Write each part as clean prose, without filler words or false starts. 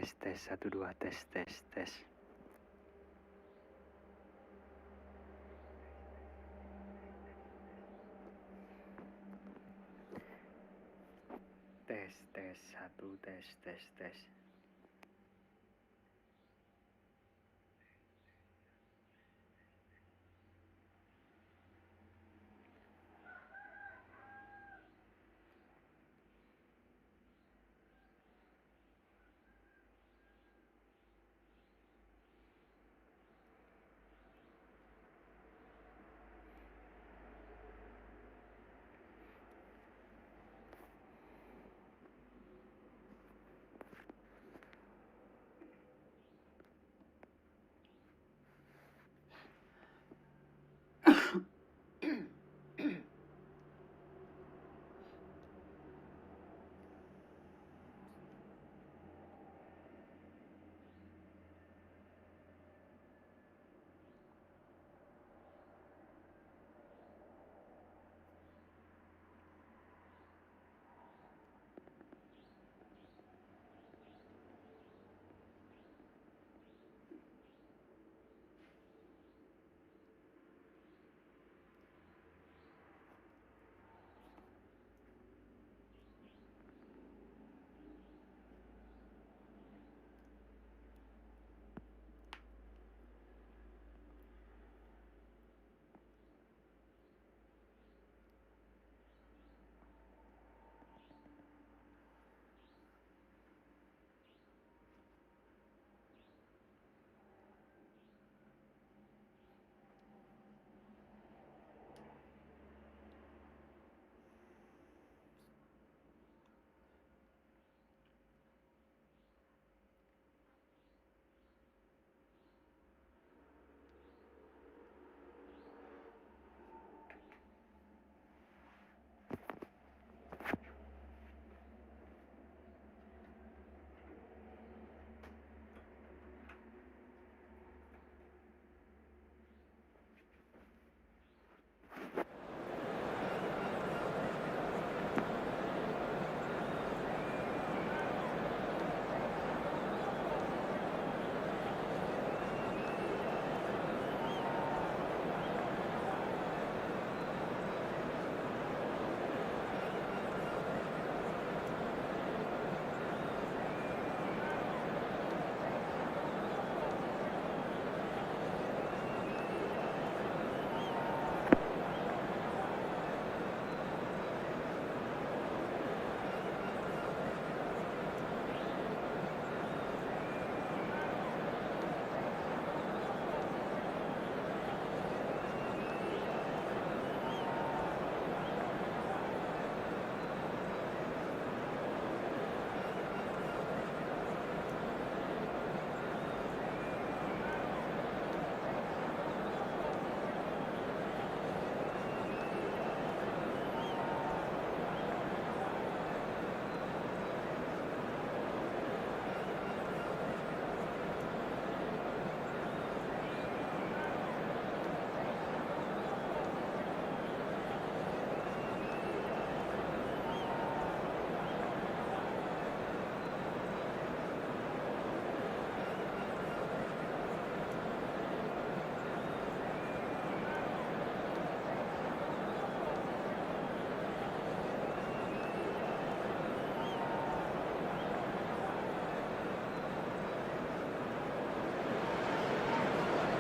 tes, 1, 2, tes. Tes, 1, tes.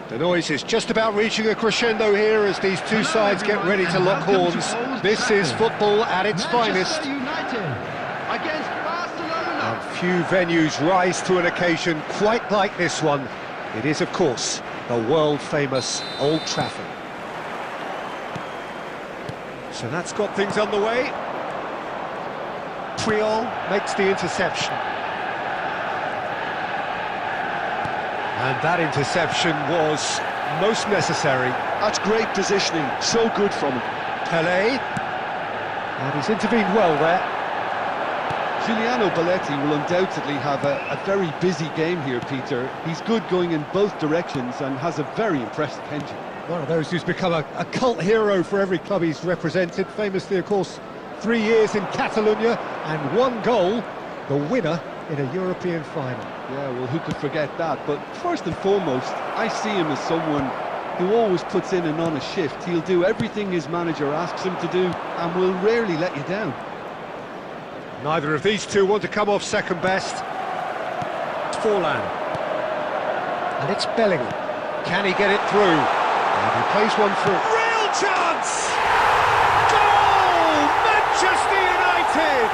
The noise is just about reaching a crescendo here as these two sides get ready to lock horns. This is football at its finest. Against Barcelona. And few venues rise to an occasion quite like this one. It is, of course, the world-famous Old Trafford. So that's got things underway. Triol makes the interception. And that interception was most necessary. That's great positioning, so good from him. Pelé, and he's intervened well there. Giuliano Belletti will undoubtedly have a very busy game here, Peter. He's good going in both directions and has a very impressive engine. One of those who's become a cult hero for every club he's represented. Famously, of course, 3 years in Catalonia and 1 goal, the winner in a European final. Yeah, well, who could forget that? But first and foremost, I see him as someone who always puts in an honest shift. He'll do everything his manager asks him to do and will rarely let you down. Neither of these two want to come off second best. It's Forlan. And it's Bellingham. Can he get it through? And he plays one through. Real chance! Goal! Manchester United!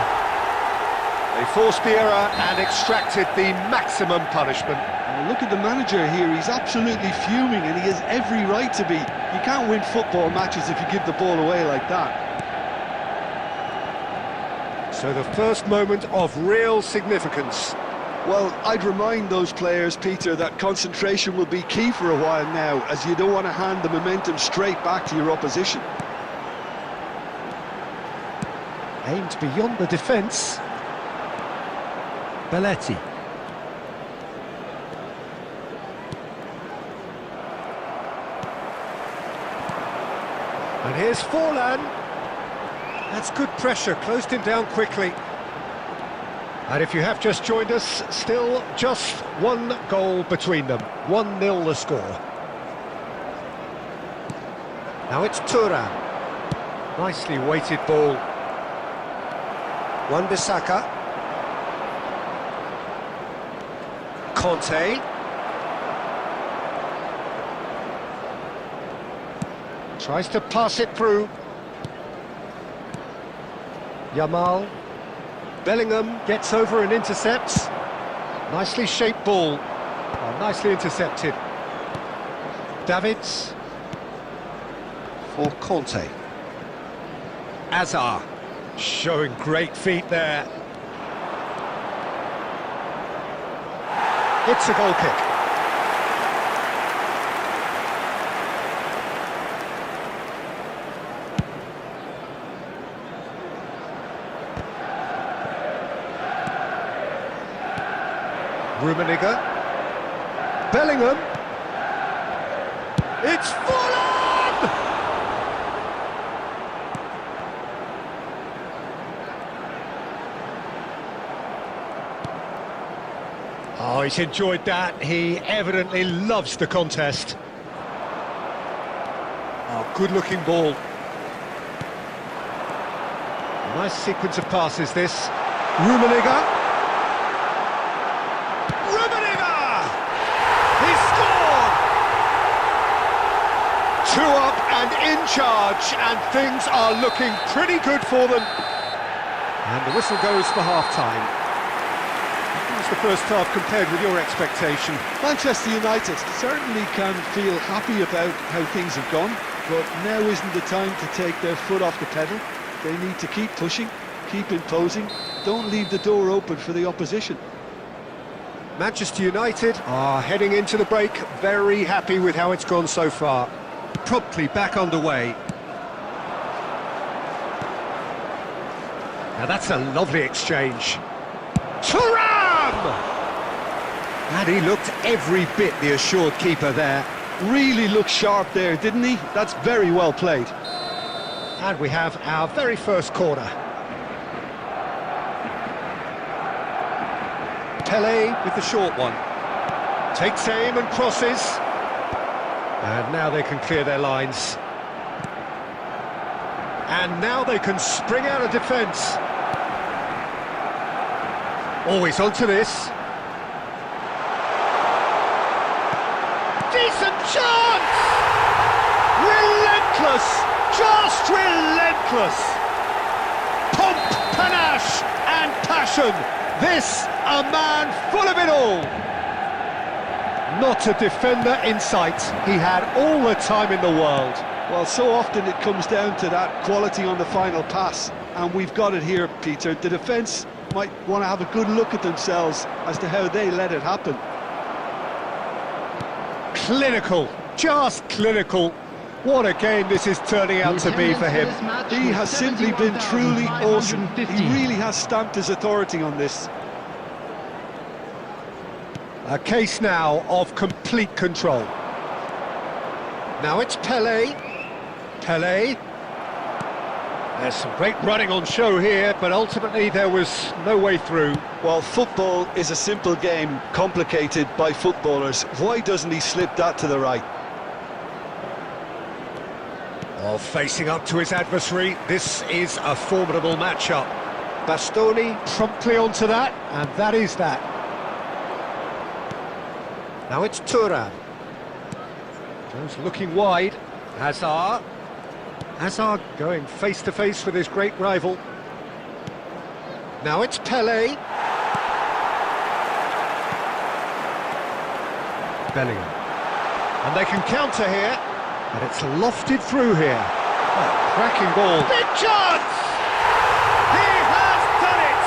They forced the error and extracted the maximum punishment. Look at the manager here, he's absolutely fuming and he has every right to be. You can't win football matches if you give the ball away like that. So the first moment of real significance. Well, I'd remind those players, Peter, that concentration will be key for a while now, as you don't want to hand the momentum straight back to your opposition. Aimed beyond the defence. Belletti. And here's Forlan. That's good pressure, closed him down quickly. And if you have just joined us, still just one goal between them. 1-0 the score. Now it's Thuram. Nicely weighted ball. Wan-Bissaka. Conte. Tries to pass it through. Yamal. Bellingham gets over and intercepts. Nicely shaped ball. Oh, nicely intercepted. Davids. For Conte. Azar. Showing great feet there. It's a goal kick. Rummenigge. Bellingham. It's Forlan! Oh, he's enjoyed that. He evidently loves the contest. Oh, good-looking ball. Nice sequence of passes, this. Rummenigge. Two up and in charge, and things are looking pretty good for them. And the whistle goes for half-time. How was the first half compared with your expectation? Manchester United certainly can feel happy about how things have gone, but now isn't the time to take their foot off the pedal. They need to keep pushing, keep imposing, don't leave the door open for the opposition. Manchester United are heading into the break, very happy with how it's gone so far. Promptly back underway. Now that's a lovely exchange. Thuram! And he looked every bit the assured keeper there. Really looked sharp there, didn't he? That's very well played. And we have our very first corner. Pele with the short one. Takes aim and crosses. And now they can clear their lines. And now they can spring out of defence. Always onto this. Decent chance! Relentless! Just relentless! Pomp, panache and passion. This, a man full of it all. Not a defender in sight. He had all the time in the world. Well, so often it comes down to that quality on the final pass, and we've got it here, Peter. The defence might want to have a good look at themselves as to how they let it happen. Clinical, just clinical. What a game this is turning out to be for him. He has simply been truly awesome. He really has stamped his authority on this. A case now of complete control. Now it's Pele. Pele. There's some great running on show here, but ultimately there was no way through. Well, football is a simple game, complicated by footballers. Why doesn't he slip that to the right? Oh, facing up to his adversary, this is a formidable matchup. Bastoni promptly onto that, and that is that. Now it's Thuram. Jones looking wide. Hazard. Hazard going face-to-face with his great rival. Now it's Pele. Bellingham. And they can counter here. And it's lofted through here. Oh, cracking ball. Big chance! He has done it!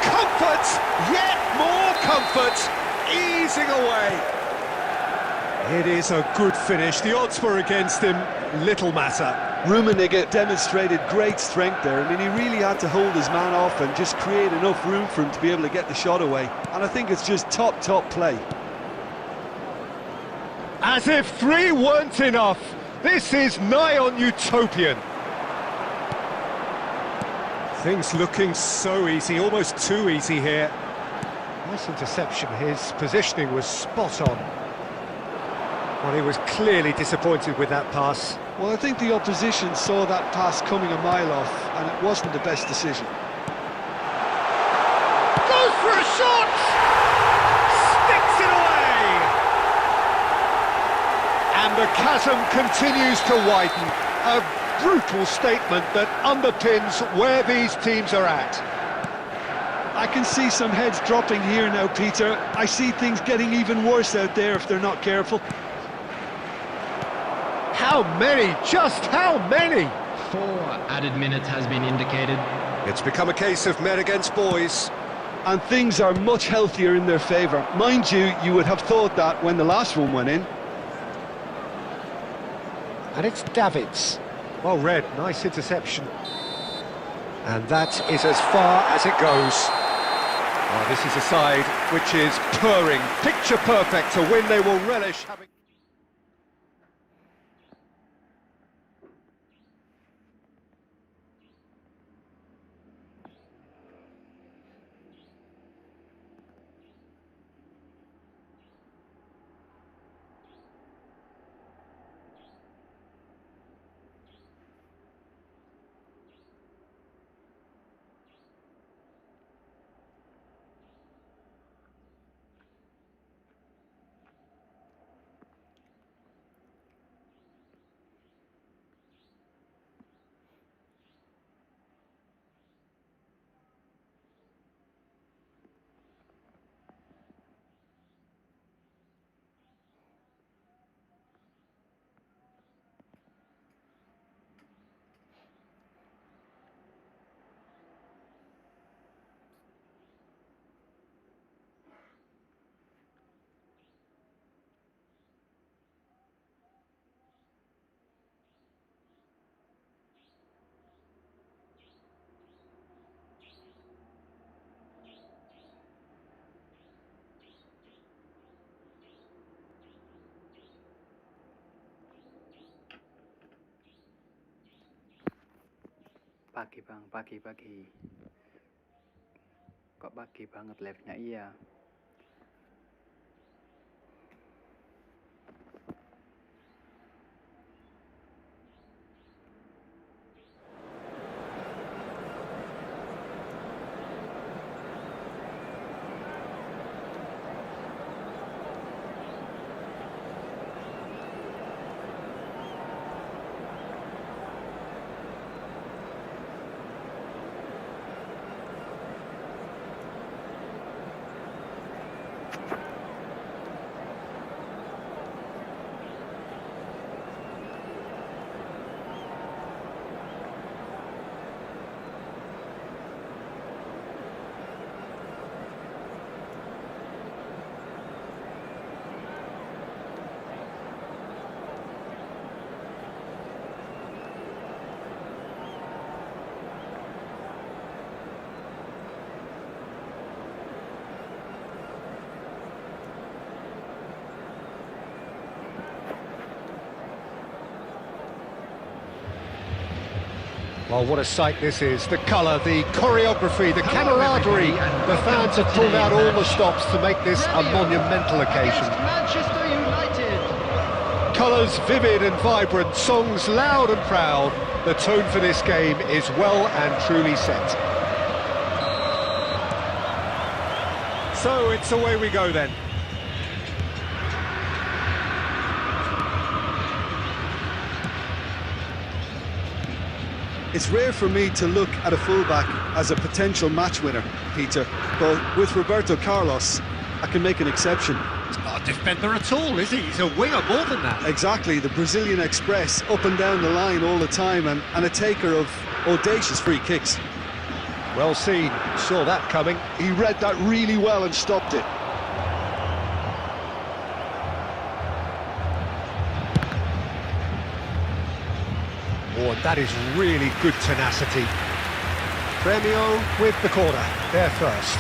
Comfort, yet more comfort, easing away. It is a good finish. The odds were against him, little matter. Rummenigge demonstrated great strength there. I mean, he really had to hold his man off and just create enough room for him to be able to get the shot away. And I think it's just top play. As if 3 weren't enough, this is nigh on utopian. Things looking so easy, almost too easy here. Nice interception, his positioning was spot on. Well, he was clearly disappointed with that pass. Well, I think the opposition saw that pass coming a mile off, and it wasn't the best decision. Goes for a shot! Sticks it away! And the chasm continues to widen. A brutal statement that underpins where these teams are at. I can see some heads dropping here now, Peter. I see things getting even worse out there if they're not careful. How many? Just how many? 4 added minutes has been indicated. It's become a case of men against boys. And things are much healthier in their favour. Mind you, you would have thought that when the last one went in. And it's Davids. Well read, nice interception. And that is as far as it goes. Oh, this is a side which is purring, picture perfect, a win they will relish having. Pagi bang, pagi. Kok pagi banget live-nya, iya. Well, what a sight this is. The colour, the choreography, the camaraderie. The fans have pulled out all the stops to make this a monumental occasion. Manchester United. Colours vivid and vibrant, songs loud and proud. The tone for this game is well and truly set. So it's away we go then. It's rare for me to look at a fullback as a potential match winner, Peter, but with Roberto Carlos, I can make an exception. He's not a defender at all, is he? He's a winger more than that. Exactly, the Brazilian Express, up and down the line all the time, and a taker of audacious free kicks. Well seen, saw that coming. He read that really well and stopped it. Oh, and that is really good tenacity. Premio with the corner, there first.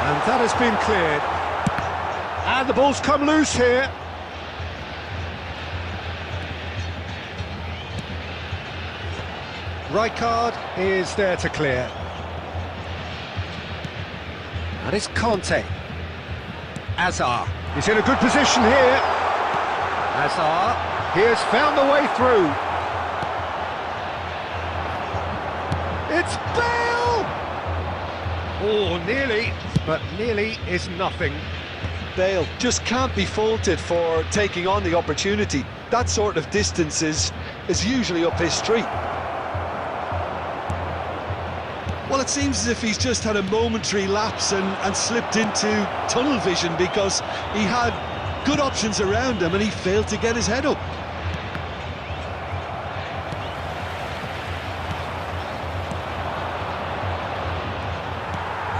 And that has been cleared. And the ball's come loose here. Right card is there to clear. And it's Conte. Azar. He's in a good position here. Azar. He has found the way through. It's Bale! Oh, nearly. But nearly is nothing. Bale just can't be faulted for taking on the opportunity. That sort of distance is usually up his street. Well, it seems as if he's just had a momentary lapse and slipped into tunnel vision because he had good options around him and he failed to get his head up.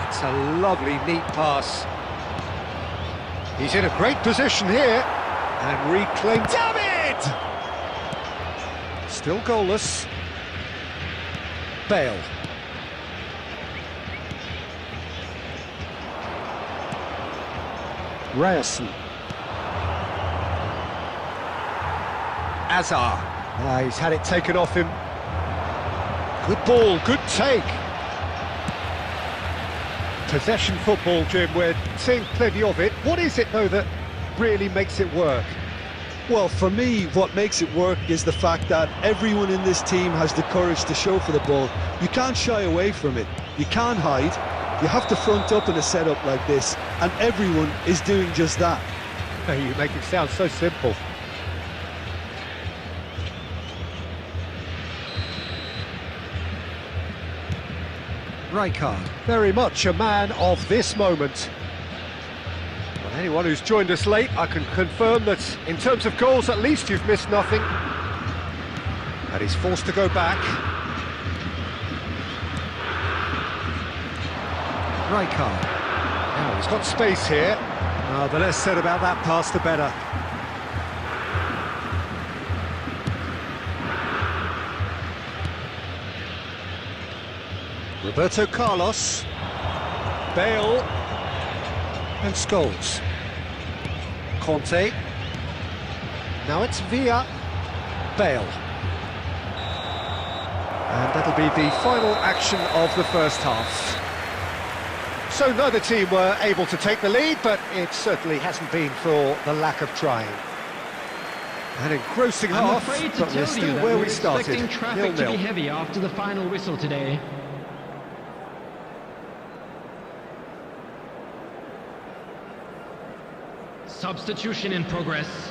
It's a lovely, neat pass. He's in a great position here and reclaimed. Damn it! Still goalless. Bale. Ryerson. Azar. He's had it taken off him. Good ball, good take. Possession football, Jim, we're seeing plenty of it. What is it, though, that really makes it work? Well, for me, what makes it work is the fact that everyone in this team has the courage to show for the ball. You can't shy away from it. You can't hide. You have to front up in a setup like this, and everyone is doing just that. You make it sound so simple. Rijkaard, very much a man of this moment. Well, anyone who's joined us late, I can confirm that in terms of goals, at least you've missed nothing. And he's forced to go back. Rijkaard. Now he's got space here. The less said about that pass, the better. Roberto Carlos. Bale. And Scholes. Conte. Now it's Villa. Bale. And that'll be the final action of the first half. So neither team were able to take the lead, but it certainly hasn't been for the lack of trying. An engrossing I'm half, afraid to but we're tell you still that where we're we started. expecting traffic to 0-0. be heavy after the final whistle today. Substitution in progress.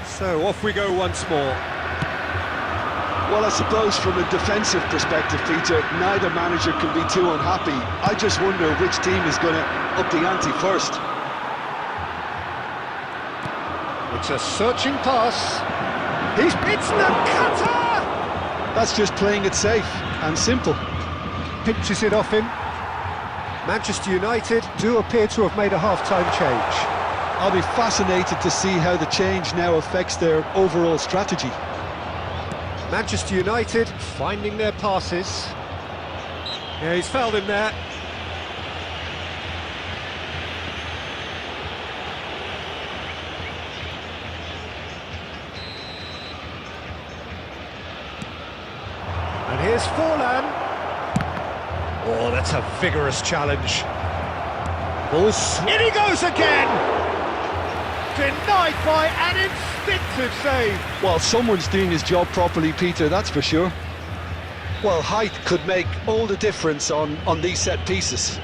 So off we go once more. Well, I suppose from a defensive perspective, Peter, neither manager can be too unhappy. I just wonder which team is going to up the ante first. It's a searching pass. It's Nakata! That's just playing it safe and simple. Pinches it off him. Manchester United do appear to have made a half-time change. I'll be fascinated to see how the change now affects their overall strategy. Manchester United finding their passes. Yeah, he's fouled him there. And here's Forlan. Oh, that's a vigorous challenge. Ball's... In he goes again! Denied by an instinctive save. Well, someone's doing his job properly, Peter, that's for sure. Well, height could make all the difference on these set pieces.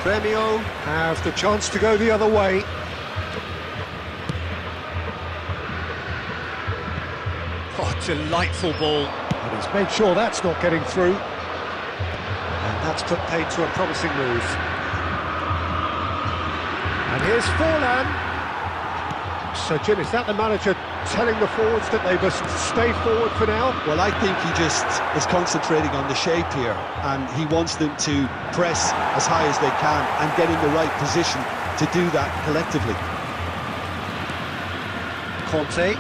Gremio have the chance to go the other way. Oh, delightful ball. And he's made sure that's not getting through. And that's put paid to a promising move. And here's Forlan. So, Jim, is that the manager telling the forwards that they must stay forward for now? Well, I think he just is concentrating on the shape here, and he wants them to press as high as they can and get in the right position to do that collectively. Conte.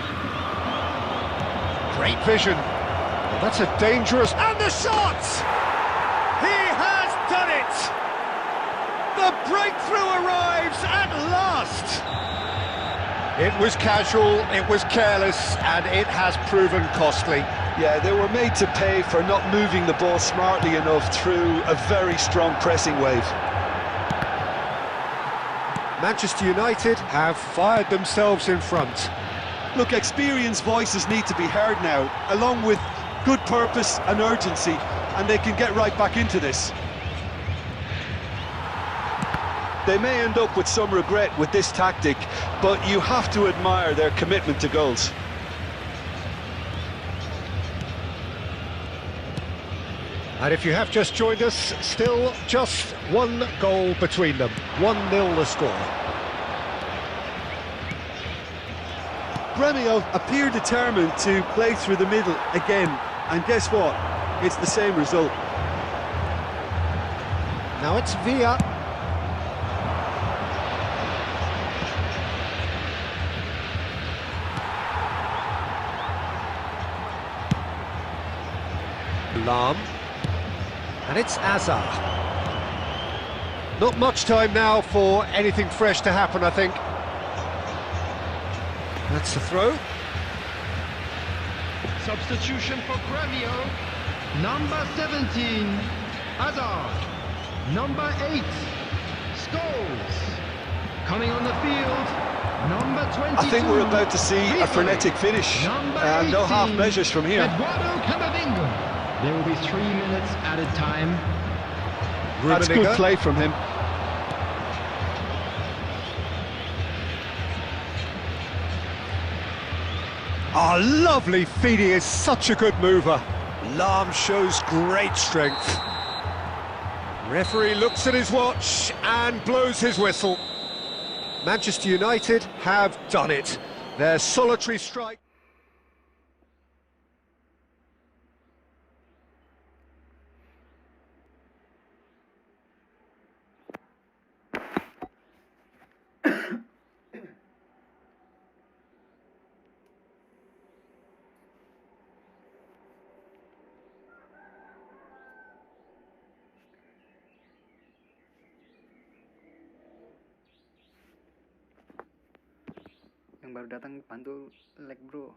Great vision. Well, that's a dangerous... And the shot! He has done it! The breakthrough arrives at last! It was casual, it was careless, and it has proven costly. Yeah, they were made to pay for not moving the ball smartly enough through a very strong pressing wave. Manchester United have fired themselves in front. Look, experienced voices need to be heard now, along with good purpose and urgency, and they can get right back into this. They may end up with some regret with this tactic, but you have to admire their commitment to goals. And if you have just joined us, still just one goal between them. 1-0 the score. Gremio appear determined to play through the middle again, and guess what? It's the same result. Now it's Villa. Lam. And it's Azar. Not much time now for anything fresh to happen, I think. That's the throw. Substitution for Gremio. Number 17, Hazard. Number 8, Scholes. Coming on the field, number 22. I think we're about to see a frenetic finish, and no half measures from here. Eduardo Camavinga. There will be 3 minutes added time. That's good play from him. Oh, lovely feed, he is such a good mover. Lam shows great strength. Referee looks at his watch and blows his whistle. Manchester United have done it. Their solitary strike. Yang baru datang bantu lag, bro.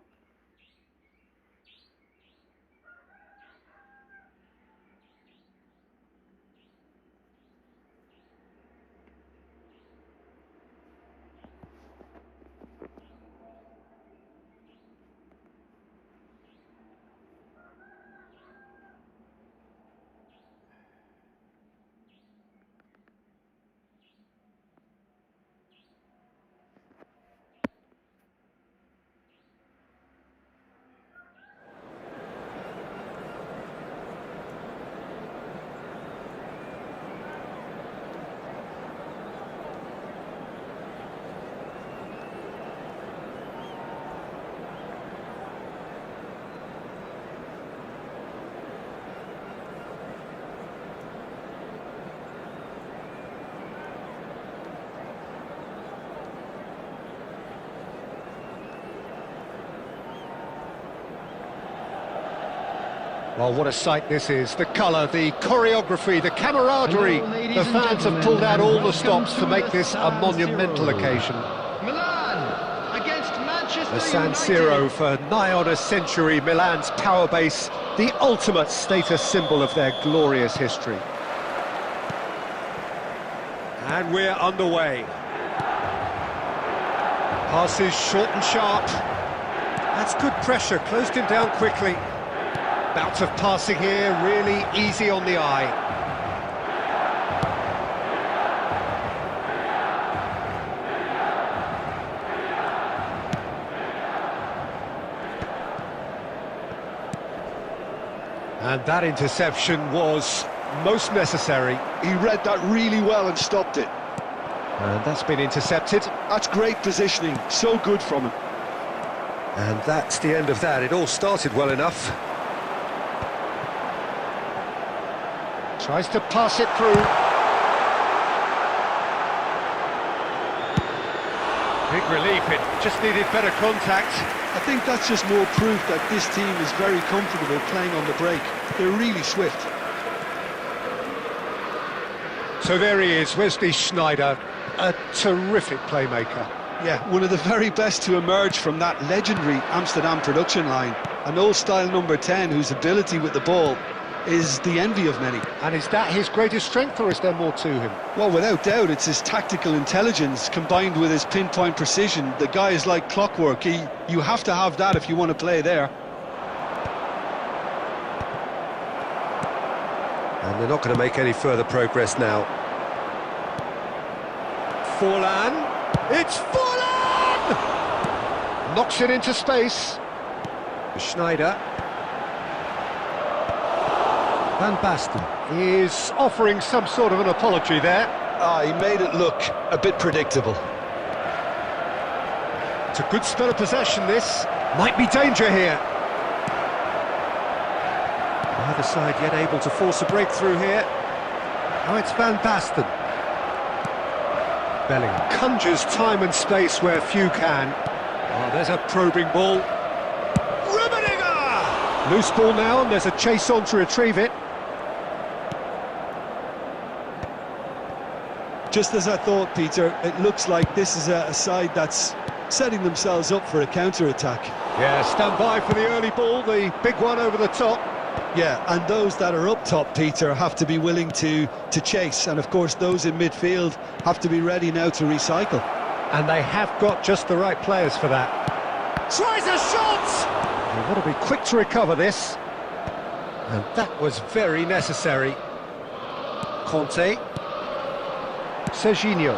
Well, what a sight this is. The colour, the choreography, the camaraderie. Hello, ladies The and fans have gentlemen, pulled out and all the welcome stops to to make the this a San monumental Siro. occasion. Milan against Manchester The San United. Siro for nigh on a century, Milan's power base, the ultimate status symbol of their glorious history. And we're underway. Passes short and sharp. That's good pressure, closed him down quickly. Bout of passing here, really easy on the eye. And that interception was most necessary. He read that really well and stopped it. And that's been intercepted. That's great positioning, so good from him. And that's the end of that. It all started well enough. Tries to pass it through. Big relief, it just needed better contact. I think that's just more proof that this team is very comfortable playing on the break. They're really swift. So there he is, Wesley Sneijder, a terrific playmaker. Yeah, one of the very best to emerge from that legendary Amsterdam production line. An old-style number 10 whose ability with the ball is the envy of many. And is that his greatest strength, or is there more to him? Well, without doubt, it's his tactical intelligence combined with his pinpoint precision. The guy is like clockwork. You have to have that if you want to play there. And they're not going to make any further progress now. Forlan. It's Forlan! Knocks it into space. Sneijder. Van Basten is offering some sort of an apology there. He made it look a bit predictable. It's a good spell of possession, this. Might be danger here. Either side yet able to force a breakthrough here. Now it's Van Basten. Bellingham conjures time and space where few can. Oh, there's a probing ball. Rummenigge! Loose ball now, and there's a chase on to retrieve it. Just as I thought, Peter, it looks like this is a side that's setting themselves up for a counter-attack. Yeah, stand by for the early ball, the big one over the top. Yeah, and those that are up top, Peter, have to be willing to chase. And, of course, those in midfield have to be ready now to recycle. And they have got just the right players for that. Tries a shot! They've got to be quick to recover this. And that was very necessary. Conte. Serginho.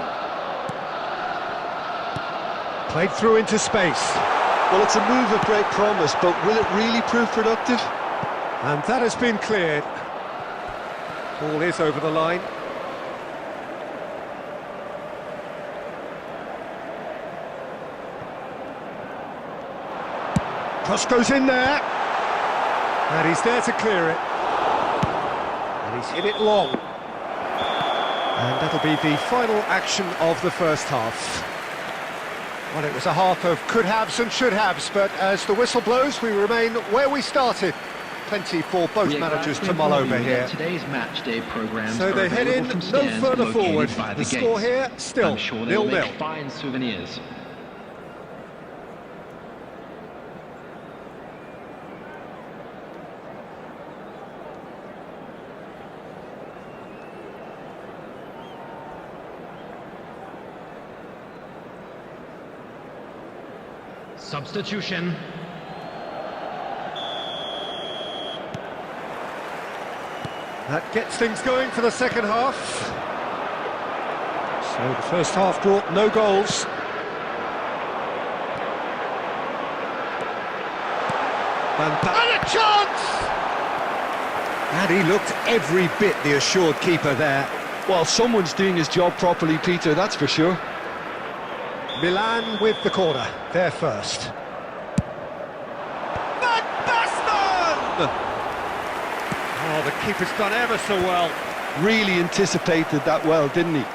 Played through into space. Well, it's a move of great promise, but will it really prove productive? And that has been cleared. Ball is over the line. Cross goes in there. And he's there to clear it. And he's hit it long. And that'll be the final action of the first half. Well, it was a half of could-haves and should-haves, but as the whistle blows, we remain where we started. Plenty for both managers to mull over here. Today's match day programs So they head in no further forward. The score here, still I'm sure they'll 0-0. make fine souvenirs. Substitution. That gets things going for the second half. So the first half brought no goals. And a chance! And he looked every bit the assured keeper there. Well, someone's doing his job properly, Peter, that's for sure. Milan with the corner, there first. Van Basten! Oh, the keeper's done ever so well. Really anticipated that well, didn't he?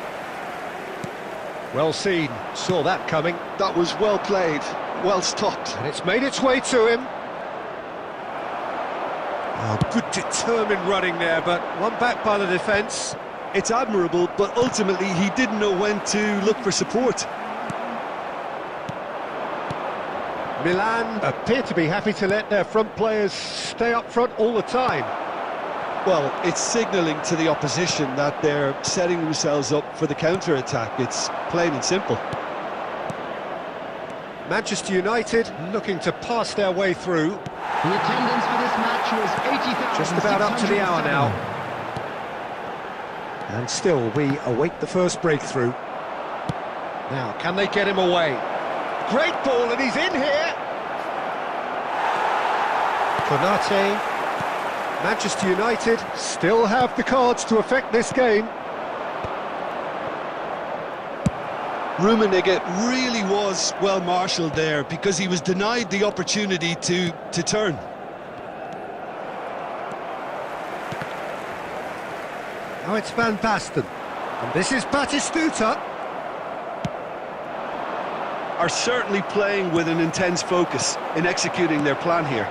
Well seen, saw that coming. That was well played, well stopped. And it's made its way to him. Oh, good determined running there, but one back by the defence. It's admirable, but ultimately he didn't know when to look for support. Milan appear to be happy to let their front players stay up front all the time. Well, it's signalling to the opposition that they're setting themselves up for the counter-attack. It's plain and simple. Manchester United looking to pass their way through. The attendance for this match was 80,000. Just about up to the hour now. And still, we await the first breakthrough. Now, can they get him away? Great ball, and he's in here! Frenetic. Manchester United still have the cards to affect this game. Rummenigge really was well marshalled there because he was denied the opportunity to turn. Now it's Van Basten. And this is Batistuta. Are certainly playing with an intense focus in executing their plan here.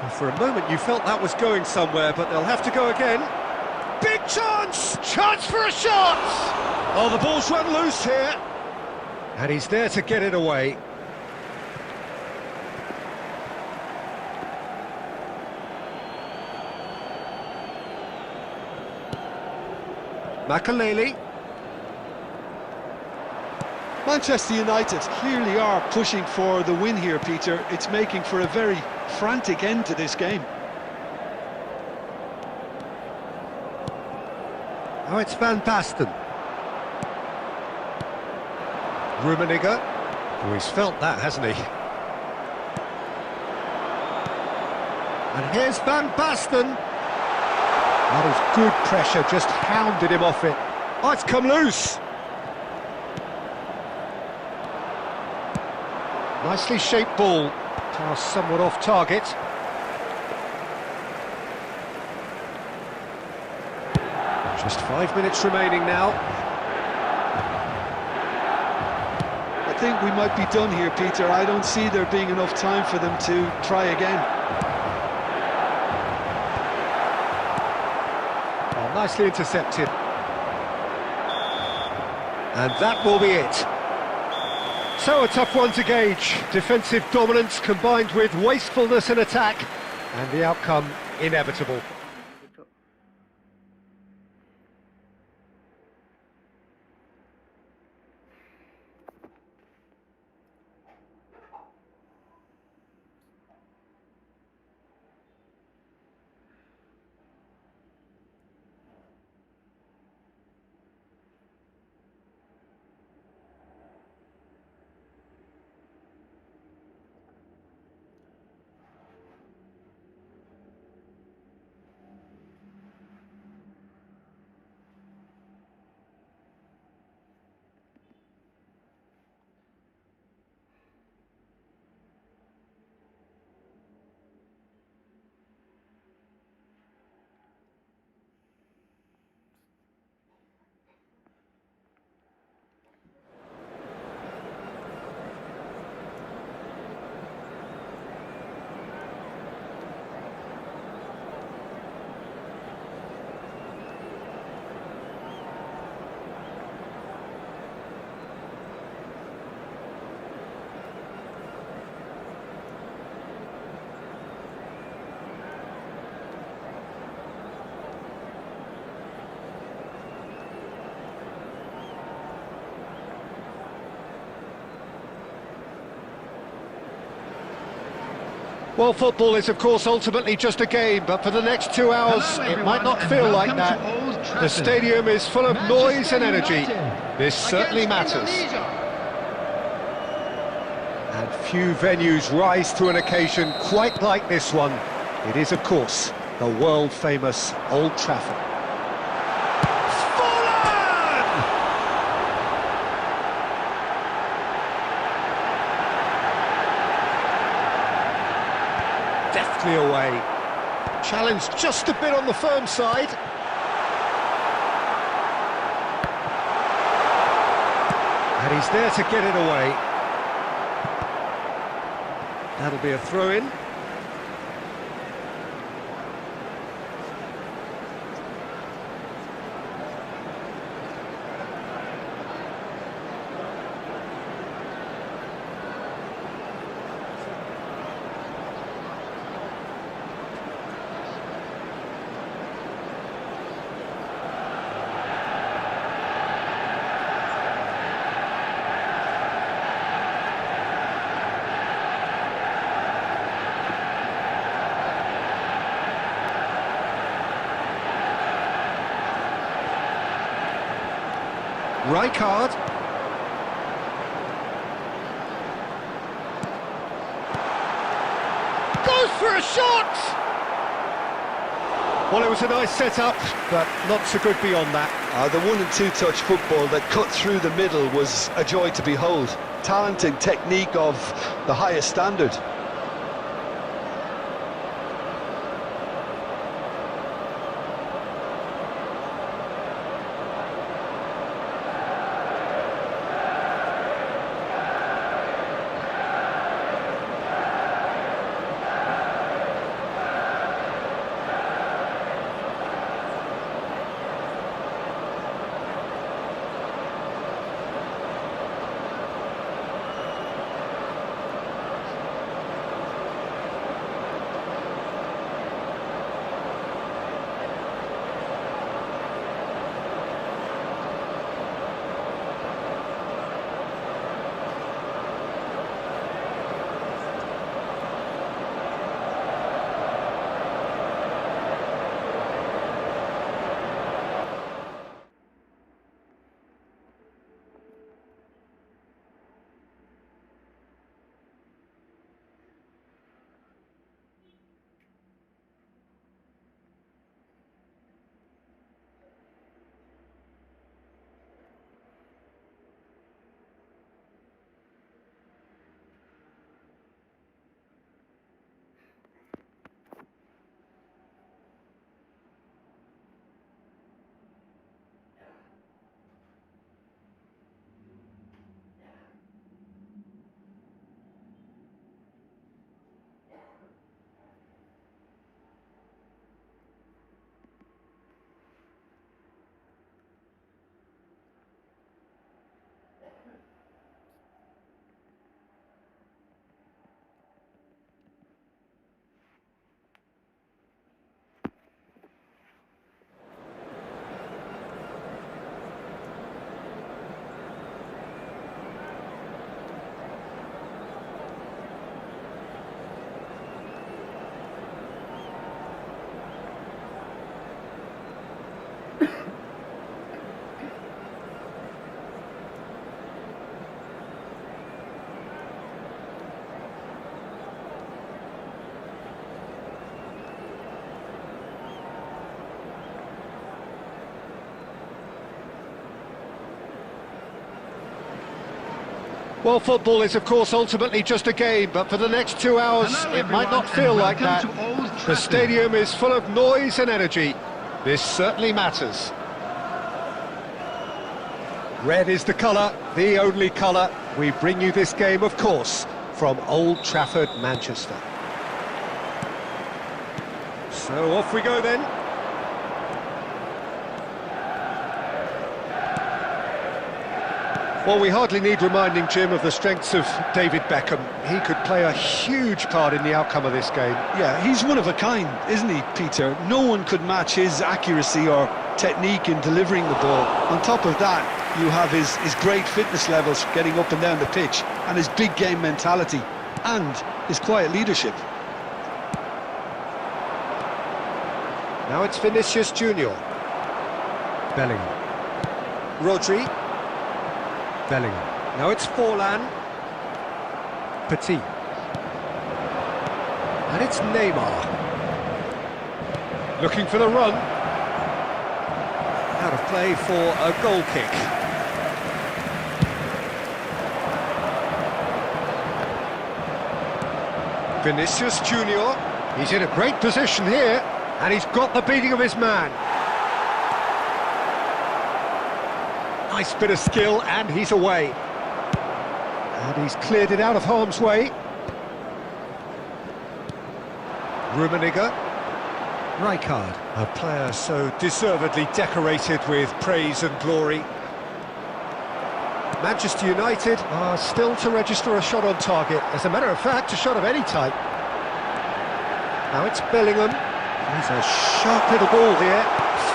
Well, for a moment you felt that was going somewhere, but they'll have to go again. Big chance! Chance for a shot! Oh, the ball's run loose here. And he's there to get it away. Makaleli. Manchester United clearly are pushing for the win here, Peter. It's making for a very frantic end to this game. Now it's Van Basten. Rummenigge. Oh, he's felt that, hasn't he? And here's Van Basten. That is good pressure, just hounded him off it. Oh, it's come loose. Nicely shaped ball. Pass somewhat off target. Just 5 minutes remaining now. I think we might be done here, Peter. I don't see there being enough time for them to try again. Oh, nicely intercepted. And that will be it. So a tough one to gauge. Defensive dominance combined with wastefulness in attack, and the outcome inevitable. Well, football is, of course, ultimately just a game, but for the next 2 hours, it might not feel like that. The stadium is full of noise and energy. This certainly matters. And few venues rise to an occasion quite like this one. It is, of course, the world-famous Old Trafford. Deftly away. Challenge just a bit on the firm side. And he's there to get it away. That'll be a throw-in. Rijkaard. Goes for a shot! Well, it was a nice setup, but not so good beyond that. The 1- and 2-touch football that cut through the middle was a joy to behold. Talent and technique of the highest standard. Well, football is, of course, ultimately just a game, but for the next 2 hours, Hello, it might not everyone, feel and like that. welcome to Old The Trafford. stadium is full of noise and energy. This certainly matters. Red is the colour, the only colour. We bring you this game, of course, from Old Trafford, Manchester. So off we go then. Well, we hardly need reminding, Jim, of the strengths of David Beckham. He could play a huge part in the outcome of this game. Yeah, he's one of a kind, isn't he, Peter? No one could match his accuracy or technique in delivering the ball. On top of that, you have his great fitness levels getting up and down the pitch, and his big game mentality, and his quiet leadership. Now it's Vinicius Junior. Bellingham. Rodri. Bellingham. Now it's Forlan. Petit. And it's Neymar. Looking for the run. Out of play for a goal kick. Vinicius Junior. He's in a great position here, and he's got the beating of his man. Nice bit of skill, and he's away. And he's cleared it out of harm's way. Rummenigge. Rijkaard, a player so deservedly decorated with praise and glory. Manchester United are still to register a shot on target. As a matter of fact, a shot of any type. Now it's Bellingham. He's a sharp little ball here.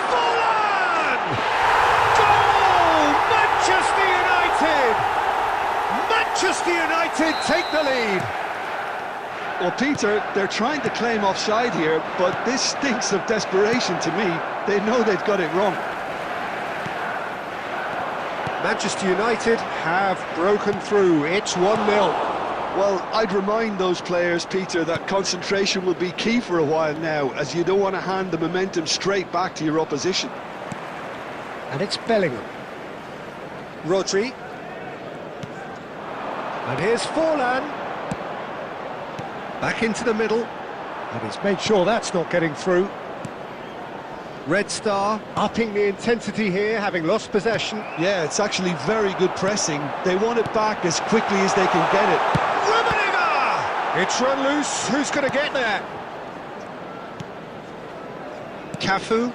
Forlan! Goal! Manchester United! Manchester United take the lead. Well, Peter, they're trying to claim offside here, but this stinks of desperation to me. They know they've got it wrong. Manchester United have broken through. It's 1-0. Well, I'd remind those players, Peter, that concentration will be key for a while now, as you don't want to hand the momentum straight back to your opposition. And it's Bellingham. Rodri. And here's Forlan. Back into the middle. And he's made sure that's not getting through. Red Star upping the intensity here, having lost possession. Yeah, it's actually very good pressing. They want it back as quickly as they can get it. Rummenigge! It's run loose. Who's going to get there? Cafu.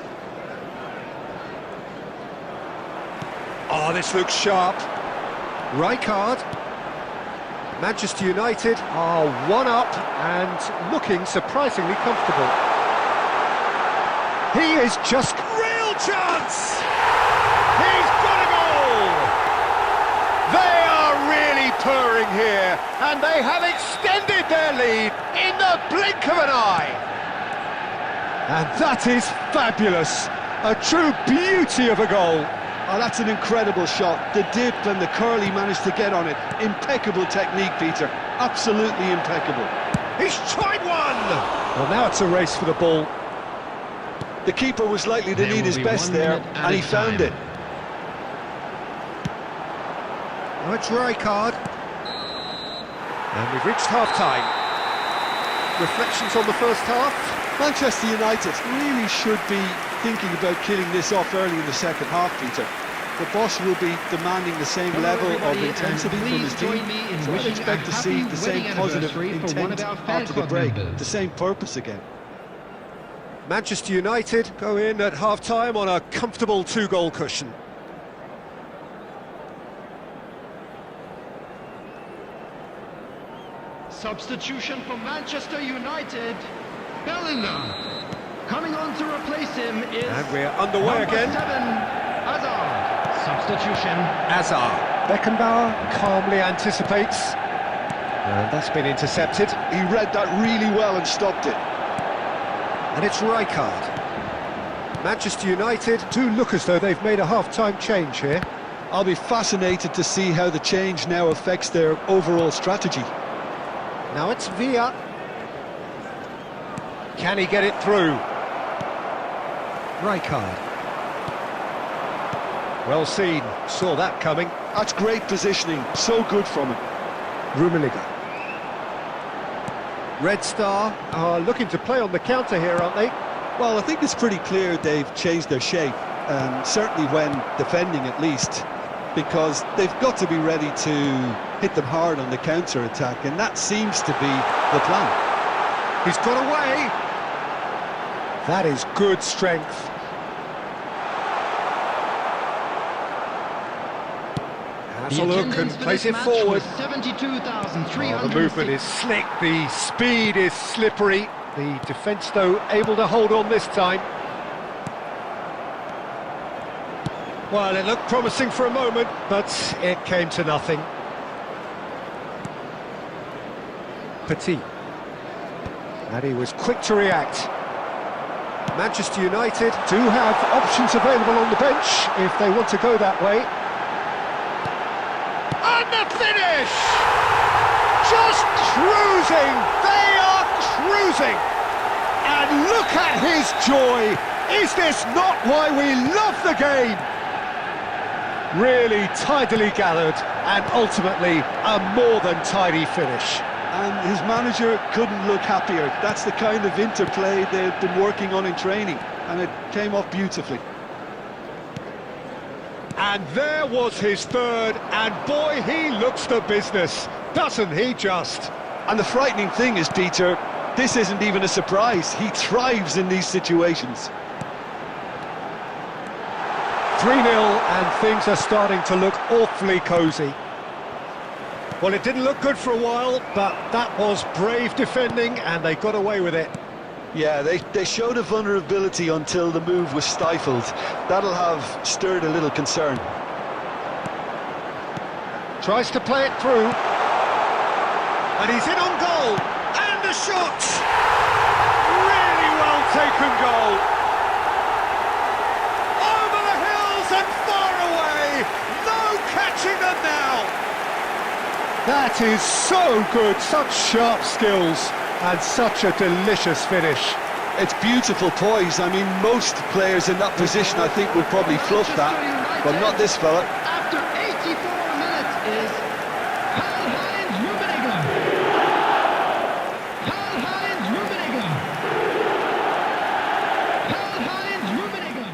Oh, this looks sharp. Rijkaard. Manchester United are 1-up and looking surprisingly comfortable. He is just real chance! He's got a goal! They are really purring here, and they have extended their lead in the blink of an eye. And that is fabulous. A true beauty of a goal. Oh, that's an incredible shot. The dip and the curl he managed to get on it. Impeccable technique, Peter. Absolutely impeccable. He's tried one! Well, now it's a race for the ball. The keeper was likely to need his best there, and he found it. Now it's Rijkaard. And we've reached half-time. Reflections on the first half? Manchester United really should be thinking about killing this off early in the second half, Peter. The boss will be demanding the same level of intensity from his team, so I expect to see the same positive intent after the break, the same purpose again. Manchester United go in at half-time on a comfortable 2-goal cushion. Substitution for Manchester United. Bellingham. Coming on to replace him is... And we're underway again. 7, Hazard. Substitution. Hazard. Beckenbauer calmly anticipates. And that's been intercepted. He read that really well and stopped it. And it's Rijkaard. Manchester United do look as though they've made a half-time change here. I'll be fascinated to see how the change now affects their overall strategy. Now it's Villa. Can he get it through? Rijkaard. Well seen, saw that coming. That's great positioning, so good from him. Rummenigge. Red Star are looking to play on the counter here, aren't they? Well, I think it's pretty clear they've changed their shape, certainly when defending at least, because they've got to be ready to hit them hard on the counter-attack, and that seems to be the plan. He's got away. That is good strength. Has a look and plays it forward. 72,300. The movement is slick, the speed is slippery. The defence, though, able to hold on this time. Well, it looked promising for a moment, but it came to nothing. Petit. And he was quick to react. Manchester United do have options available on the bench if they want to go that way. And the finish! Just cruising! They are cruising! And look at his joy! Is this not why we love the game? Really tidily gathered and ultimately a more than tidy finish. And his manager couldn't look happier. That's the kind of interplay they've been working on in training, and it came off beautifully. And there was his third, and boy, he looks the business, doesn't he just? And the frightening thing is, Peter, this isn't even a surprise. He thrives in these situations. 3-0, and things are starting to look awfully cosy. Well, it didn't look good for a while, but that was brave defending, and they got away with it. Yeah, they showed a vulnerability until the move was stifled. That'll have stirred a little concern. Tries to play it through. And he's in on goal. And the shot! Really well taken goal. Over the hills and far away. No That is so good, such sharp skills and such a delicious finish. It's beautiful poise. I mean, most players in that position, I think, would probably fluff that, but not this fella. After 84 minutes is Karl-Heinz Rummenigge. Karl-Heinz Rummenigge. Karl-Heinz Rummenigge.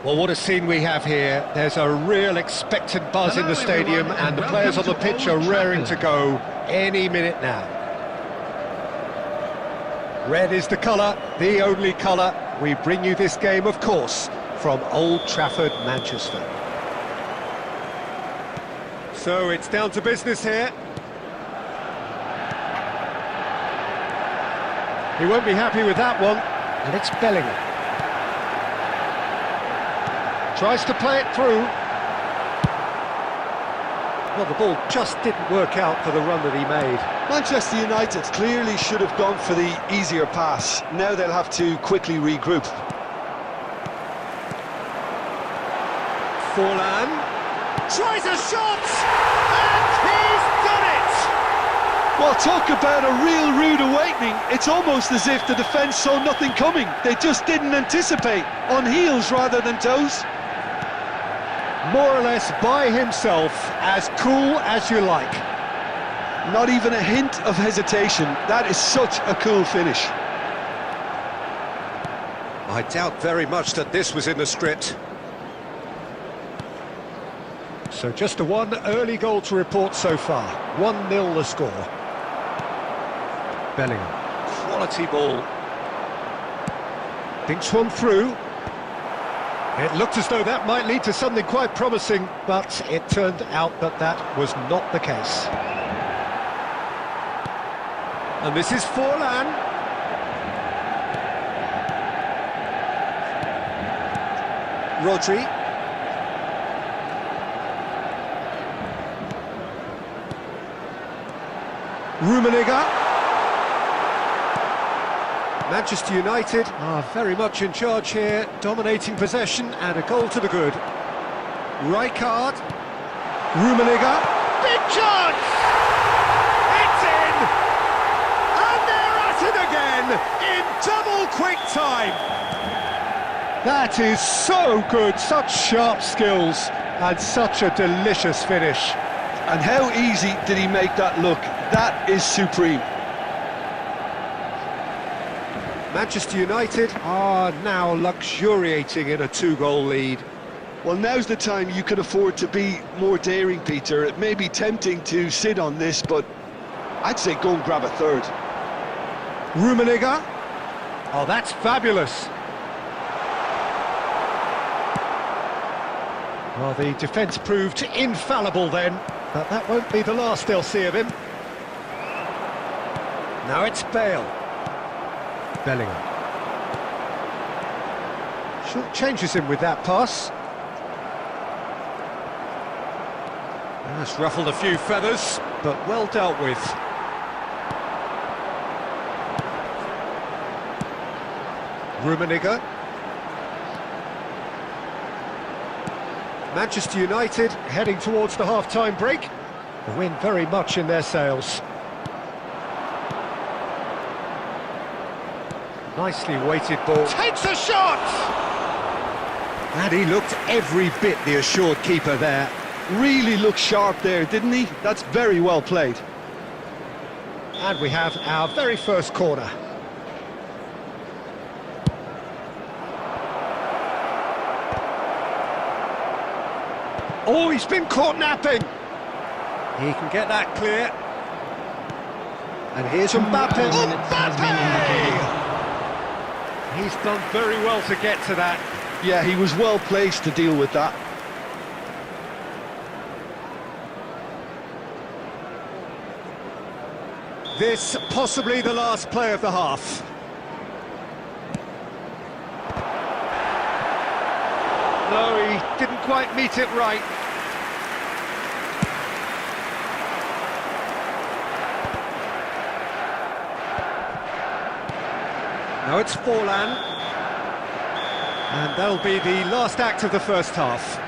Well, what a scene we have here. There's a real expectant buzz in the stadium and the players on the pitch are raring to go any minute now. Red is the colour, the only colour. We bring you this game, of course, from Old Trafford, Manchester. So it's down to business here. He won't be happy with that one, and it's Bellingham. Tries to play it through. Well, the ball just didn't work out for the run that he made. Manchester United clearly should have gone for the easier pass. Now they'll have to quickly regroup. Forlan tries a shot, and he's done it! Well, talk about a real rude awakening. It's almost as if the defence saw nothing coming. They just didn't anticipate. On heels rather than toes. More or less by himself, as cool as you like. Not even a hint of hesitation. That is such a cool finish. I doubt very much that this was in the script. So just a one early goal to report so far. 1-0 the score. Bellingham, quality ball. Dinks one through. It looked as though that might lead to something quite promising, but it turned out that that was not the case. And this is Forlan. Rodri. Rummenigge. Manchester United are very much in charge here, dominating possession and a goal to the good. Rijkaard, Rummenigge, big chance! It's in! And they're at it again in double quick time! That is so good, such sharp skills and such a delicious finish. And how easy did he make that look? That is supreme. Manchester United are now luxuriating in a 2-goal lead. Well, now's the time you can afford to be more daring, Peter. It may be tempting to sit on this, but I'd say go and grab a third. Rummenigge. Oh, that's fabulous. Well, the defence proved infallible then, but that won't be the last they'll see of him. Now it's Bale. Bellingham. Short changes him with that pass. That's ruffled a few feathers, but well dealt with. Rummenigge. Manchester United heading towards the half-time break. The wind very much in their sails. Nicely weighted ball. Takes a shot! And he looked every bit the assured keeper there. Really looked sharp there, didn't he? That's very well played. And we have our very first corner. Oh, he's been caught napping. He can get that clear. And here's Mbappe. Mbappe! He's done very well to get to that. Yeah, he was well placed to deal with that. This possibly the last play of the half. No, he didn't quite meet it right. Now it's Forlan. And that'll be the last act of the first half.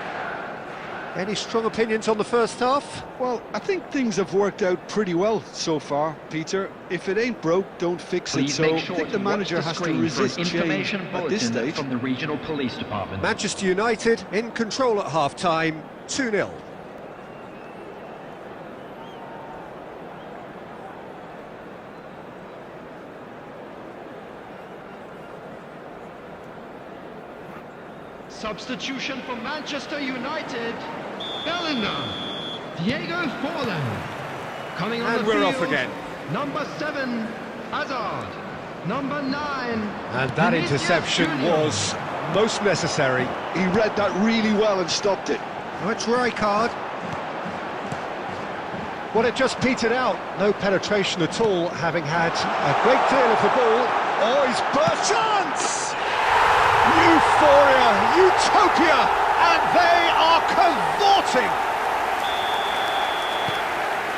Any strong opinions on the first half? Well, I think things have worked out pretty well so far, Peter. If it ain't broke, don't fix it. So I think the manager has to resist change at this stage. From the regional police department. Manchester United in control at half-time, 2-0. Substitution for Manchester United. Bellingham. Diego Forlan. Coming on And the we're field, off again. Number 7, Hazard. Number 9. And that Vinicius interception Junior. was most necessary. He read that really well and stopped it. Oh, it's Rijkaard. Well, it just petered out. No penetration at all, having had a great deal of the ball. Oh, he's burst chance! Euphoria, utopia, and they are cavorting.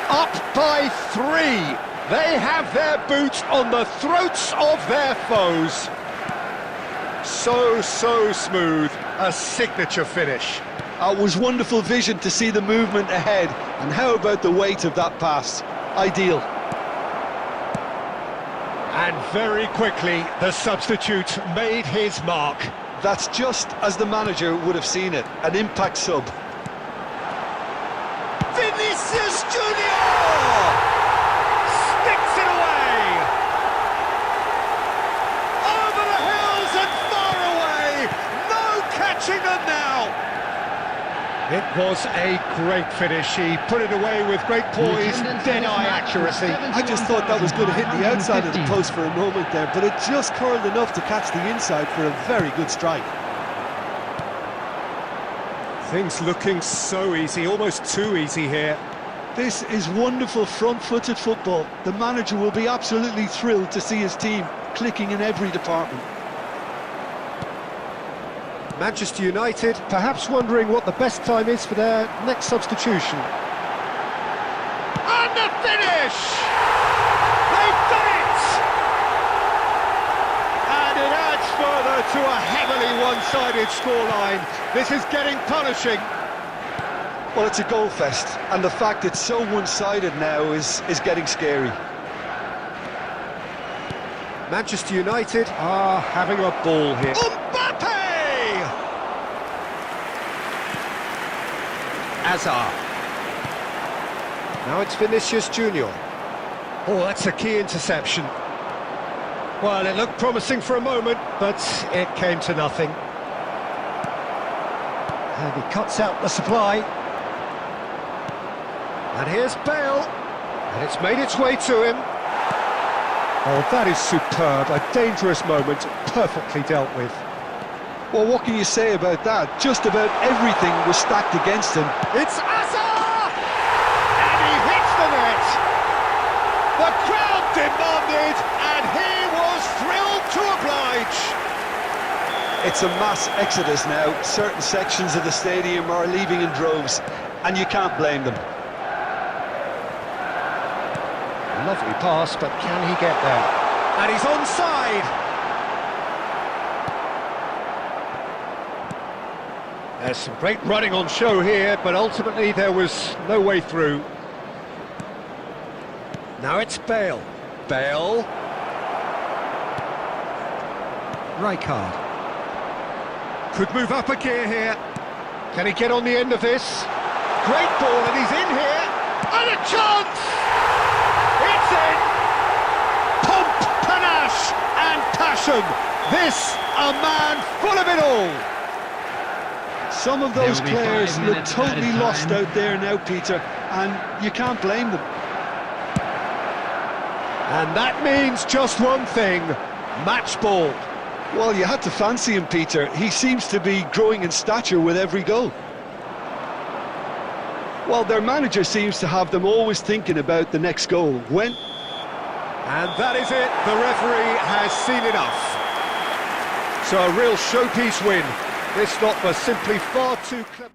Up by 3. They have their boots on the throats of their foes. So smooth, a signature finish. It was wonderful vision to see the movement ahead. And how about the weight of that pass? Ideal. And very quickly, the substitute made his mark. That's just as the manager would have seen it. An impact sub. Vinicius Junior sticks it away. Over the hills and far away. No catching them now. It was a great finish. He put it away with great poise, dead-eye accuracy. I just thought that was going to hit the outside of the post for a moment there, but it just curled enough to catch the inside for a very good strike. Things looking so easy, almost too easy here. This is wonderful front-footed football. The manager will be absolutely thrilled to see his team clicking in every department. Manchester United perhaps wondering what the best time is for their next substitution. And the finish! They've done it! And it adds further to a heavily one-sided scoreline. This is getting punishing. Well, it's a goal fest, and the fact it's so one-sided now is getting scary. Manchester United are having a ball here. Mbappe! Hazard. Now it's Vinicius Junior. Oh, that's a key interception. Well, it looked promising for a moment, but it came to nothing. And he cuts out the supply. And here's Bale. And it's made its way to him. Oh, that is superb. A dangerous moment, perfectly dealt with. Well, what can you say about that? Just about everything was stacked against him. It's Azar! And he hits the net! The crowd demanded, and he was thrilled to oblige! It's a mass exodus now. Certain sections of the stadium are leaving in droves, and you can't blame them. Lovely pass, but can he get there? And he's onside! There's some great running on show here, but ultimately there was no way through. Now it's Bale. Bale. Rijkaard. Could move up a gear here. Can he get on the end of this? Great ball, and he's in here. And a chance! It's in! Pomp, panache, and passion. This, a man full of it all. Some of those There will be 5 players look minutes totally added lost time. out there now, Peter, and you can't blame them. And that means just one thing, match ball. Well, you had to fancy him, Peter. He seems to be growing in stature with every goal. Well, their manager seems to have them always thinking about the next goal. When? And that is it, the referee has seen enough. So a real showpiece win. This lot was simply far too clever.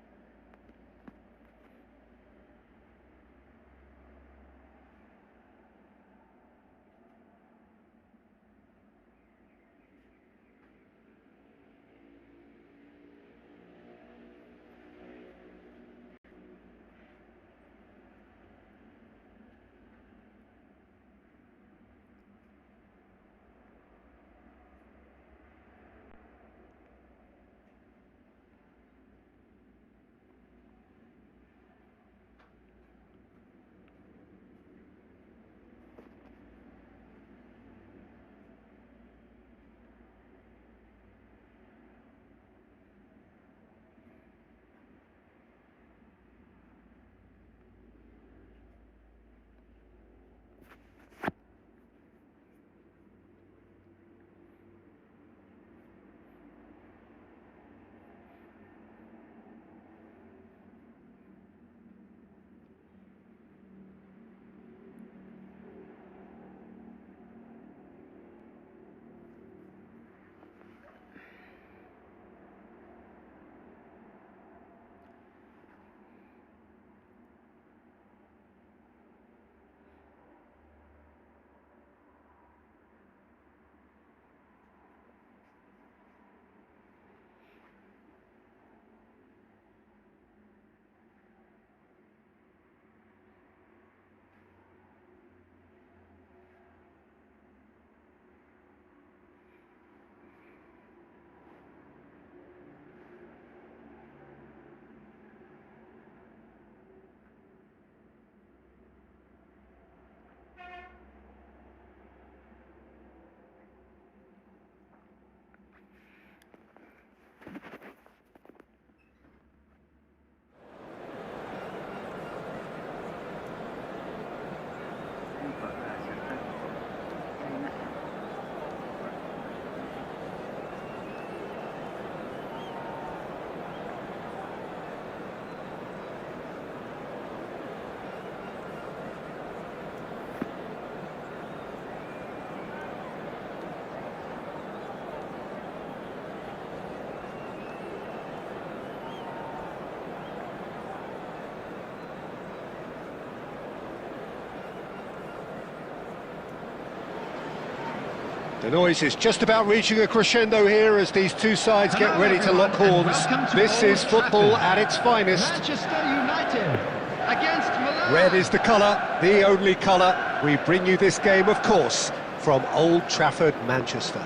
The noise is just about reaching a crescendo here as these two sides get ready to lock horns. This is football at its finest. Manchester United against Milan. Red is the colour, the only colour. We bring you this game, of course, from Old Trafford, Manchester.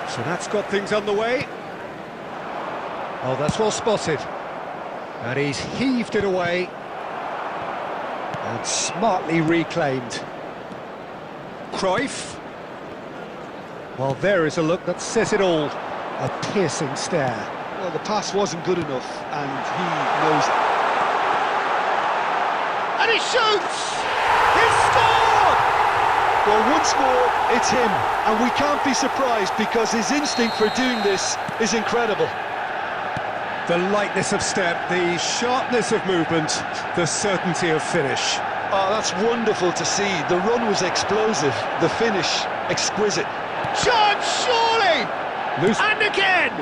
So that's got things underway. Oh, that's well spotted. And he's heaved it away. And smartly reclaimed. Cruyff. Well, there is a look that says it all. A piercing stare. Well, the pass wasn't good enough, and he knows it. And he shoots! He's scored! Well, once more, it's him, and we can't be surprised because his instinct for doing this is incredible. The lightness of step, the sharpness of movement, the certainty of finish. Oh, that's wonderful to see. The run was explosive, the finish exquisite. Chance, surely! Loose. And again!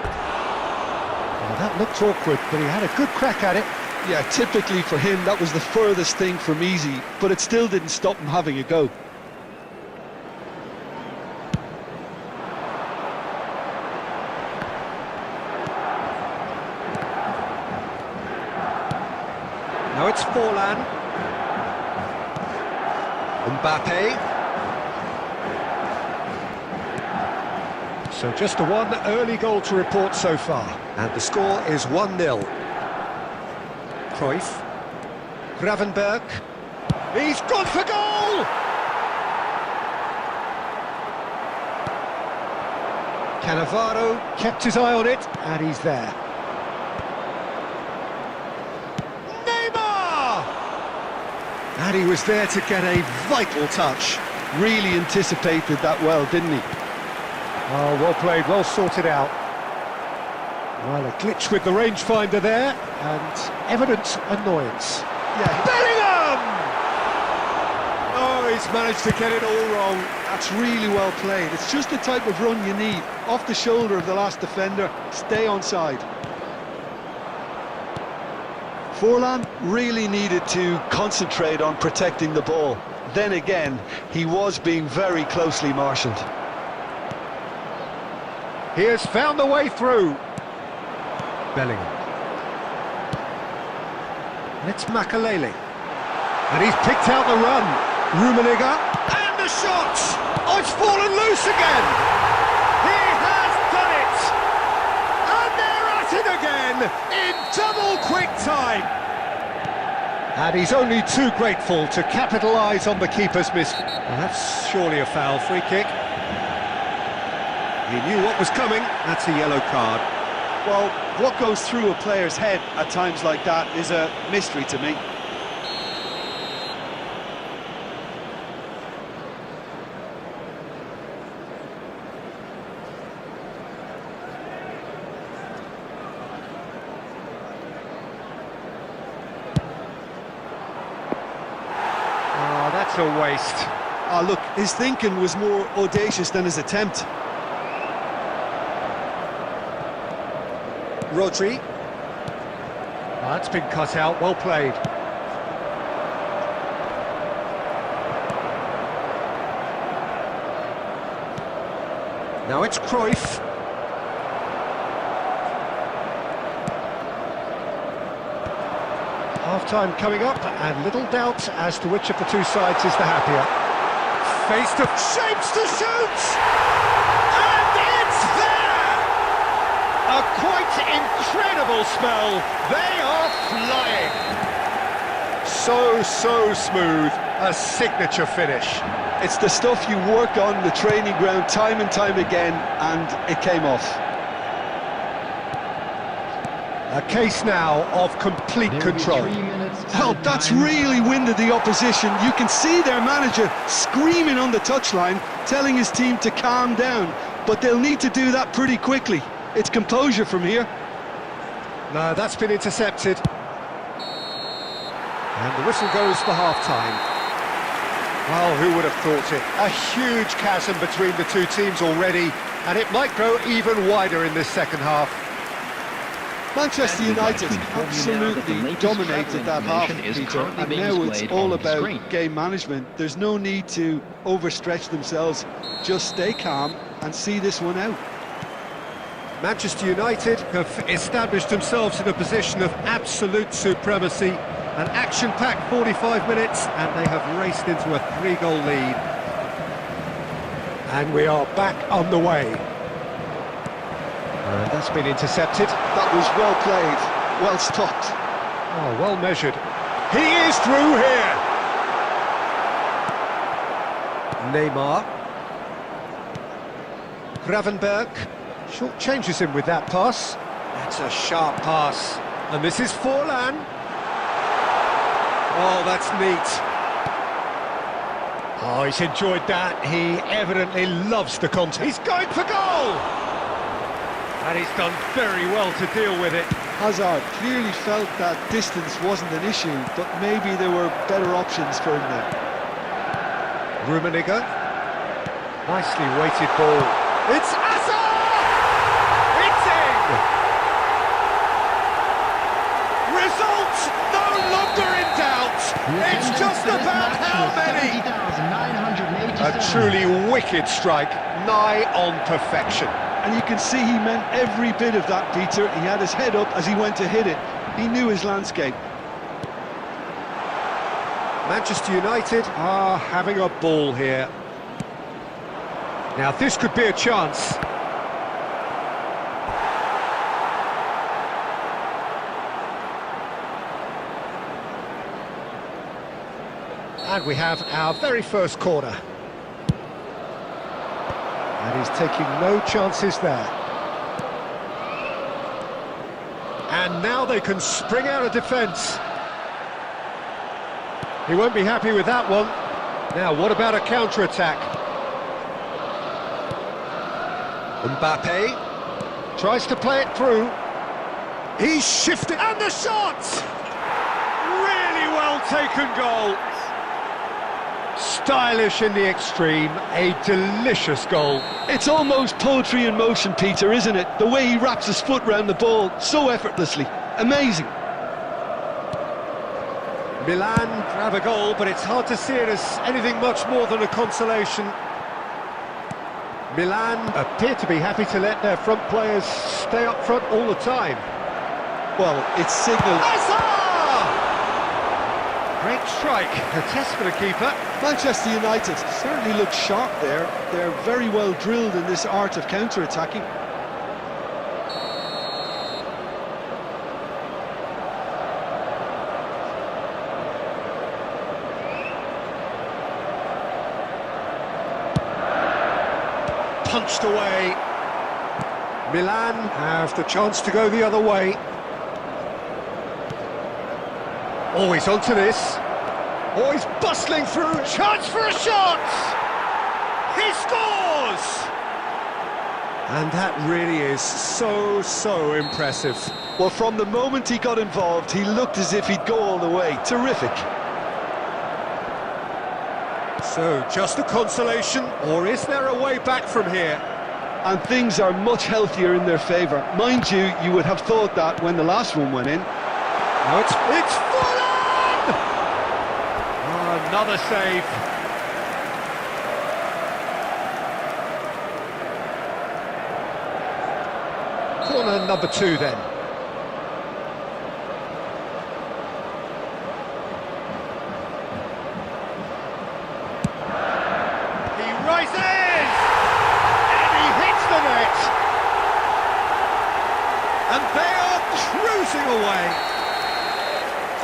Well, that looked awkward, but he had a good crack at it. Yeah, typically for him, that was the furthest thing from easy, but it still didn't stop him having a go. Now it's Forlan. Mbappe. So just the one early goal to report so far. And the score is 1-0. Cruyff. Gravenberg. He's gone for goal! Cannavaro kept his eye on it, and he's there. Neymar! And he was there to get a vital touch. Really anticipated that well, didn't he? Oh, well played, well sorted out. Well, a glitch with the rangefinder there, and evident annoyance. Yeah. Bellingham! Oh, he's managed to get it all wrong. That's really well played. It's just the type of run you need. Off the shoulder of the last defender, stay onside. Forlan really needed to concentrate on protecting the ball. Then again, he was being very closely marshalled. He has found the way through. Bellingham. And it's Makalele. And he's picked out the run. Rummenigge. And the shot! Oh, it's fallen loose again! He has done it! And they're at it again in double quick time! And he's only too grateful to capitalise on the keeper's miss. Well, that's surely a foul. Free kick. He knew what was coming. That's a yellow card. Well, what goes through a player's head at times like that is a mystery to me. Oh, that's a waste. Ah, look, his thinking was more audacious than his attempt. Rodri. Oh, that's been cut out, well played. Now it's Cruyff. Half-time coming up, and little doubt as to which of the two sides is the happier. Face to shapes to shoot! And it's there! A quite incredible spell. They are flying. So smooth. A signature finish. It's the stuff you work on the training ground time and time again, and it came off. A case now of complete There will be control. 3 minutes Well, added that's time. really winded the opposition. You can see their manager screaming on the touchline, telling his team to calm down. But they'll need to do that pretty quickly. It's composure from here. No, that's been intercepted. And the whistle goes for half-time. Well, who would have thought it? A huge chasm between the two teams already, and it might grow even wider in this second half. Manchester United absolutely dominated that half, Peter, and now it's all about game management. There's no need to overstretch themselves. Just stay calm and see this one out. Manchester United have established themselves in a position of absolute supremacy. An action-packed 45 minutes, and they have raced into a 3-goal lead. And we are back on the way. That's been intercepted. That was well played, well stopped. Oh, well measured. He is through here. Neymar. Gravenberg short changes him with that pass. That's a sharp pass. And this is Forlan. Oh, that's neat. Oh, he's enjoyed that. He evidently loves the contact. He's going for goal! And he's done very well to deal with it. Hazard clearly felt that distance wasn't an issue, but maybe there were better options for him there. Rummenigge. Nicely weighted ball. It's Hazard! It's in! Results no longer in doubt. It's just about how many. A truly wicked strike, nigh on perfection. And you can see he meant every bit of that, Peter. He had his head up as he went to hit it. He knew his landscape. Manchester United are having a ball here. Now this could be a chance. And we have our very first corner. And he's taking no chances there. And now they can spring out of defence. He won't be happy with that one. Now, what about a counter-attack? Mbappe tries to play it through. He's shifted, and the shot! Really well taken goal. Stylish in the extreme, a delicious goal. It's almost poetry in motion, Peter, isn't it? The way he wraps his foot round the ball so effortlessly. Amazing. Milan grab a goal, but it's hard to see it as anything much more than a consolation. Milan appear to be happy to let their front players stay up front all the time. Well, it's signalled. Great strike, a test for the keeper. Manchester United certainly look sharp there. They're very well drilled in this art of counter-attacking. Punched away. Milan have the chance to go the other way. Oh, he's onto this. Oh, he's bustling through. Chance for a shot! He scores! And that really is so impressive. Well, from the moment he got involved, he looked as if he'd go all the way. Terrific. So, just a consolation, or is there a way back from here? And things are much healthier in their favour. Mind you, you would have thought that when the last one went in. Now it's Fulham! Oh, another save. Corner number 2 then. He rises! And he hits the net! And they are cruising away.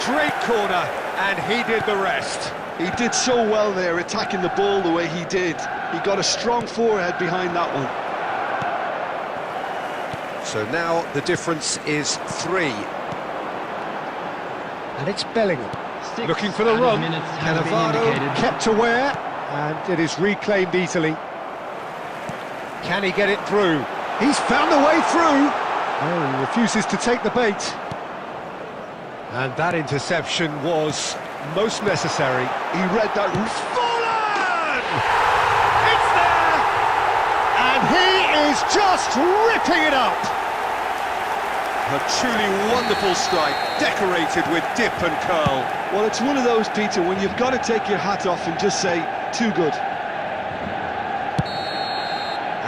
Great corner, and he did the rest. He did so well there, attacking the ball the way he did. He got a strong forehead behind that one. So now the difference is 3. And it's Bellingham. Looking for the run. Cannavaro kept aware, and it is reclaimed easily. Can he get it through? He's found the way through. Oh, he refuses to take the bait. And that interception was most necessary. He read that. Fallen! It's there! And he is just ripping it up! A truly wonderful strike, decorated with dip and curl. Well, it's one of those, Peter, when you've got to take your hat off and just say, too good.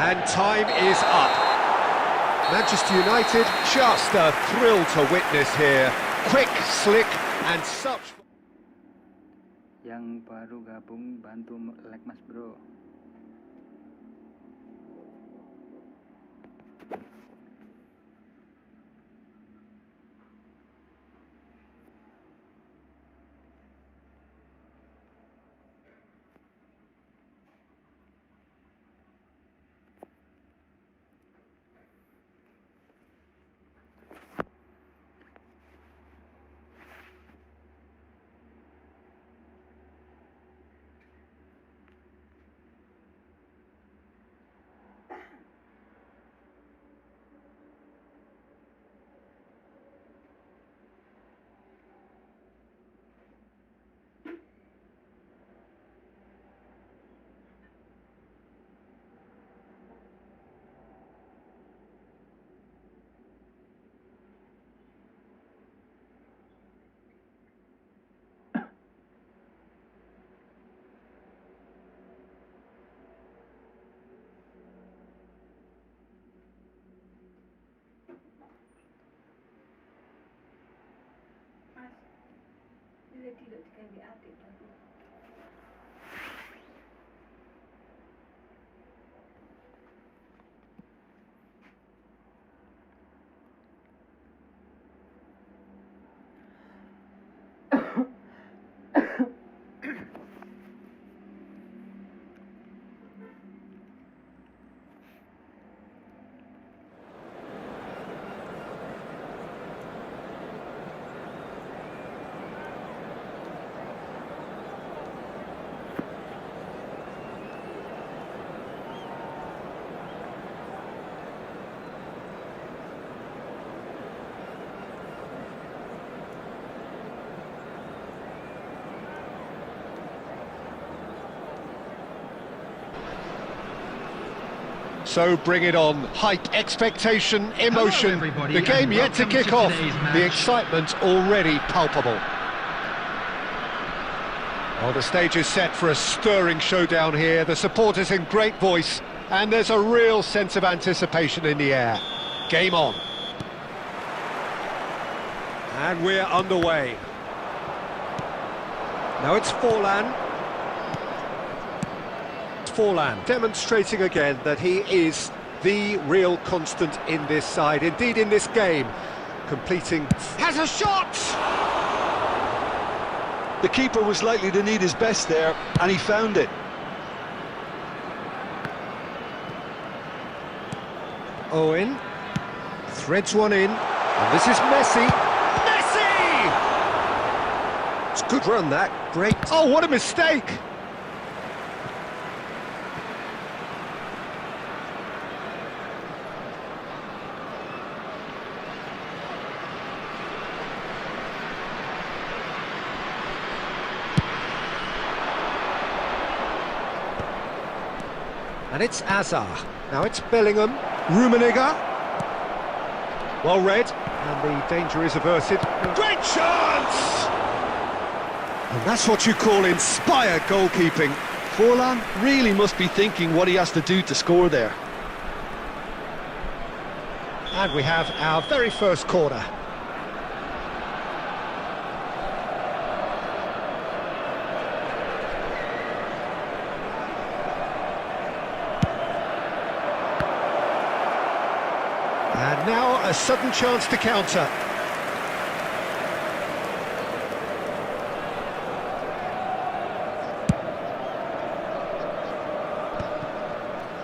And time is up. Manchester United, just a thrill to witness here. Quick, slick, and such. Yang baru gabung bantu like Mas Bro. So bring it on. Hype, expectation, emotion. everybody, The game and yet to welcome kick to off. today's match. The excitement already palpable. Well, the stage is set for a stirring showdown here. The supporters in great voice, and there's a real sense of anticipation in the air. Game on. And we're underway. Now it's Forlan. Forlan demonstrating again that he is the real constant in this side, indeed in this game. Completing, has a shot! The keeper was likely to need his best there, and he found it. Owen threads one in, and this is Messi. Messi! It's a good run, that. Great. Oh, what a mistake! And it's Azar. Now it's Bellingham. Rummenigge. Well read. And the danger is averted. Great chance! And that's what you call inspired goalkeeping. Forlan really must be thinking what he has to do to score there. And we have our very first corner. And now a sudden chance to counter.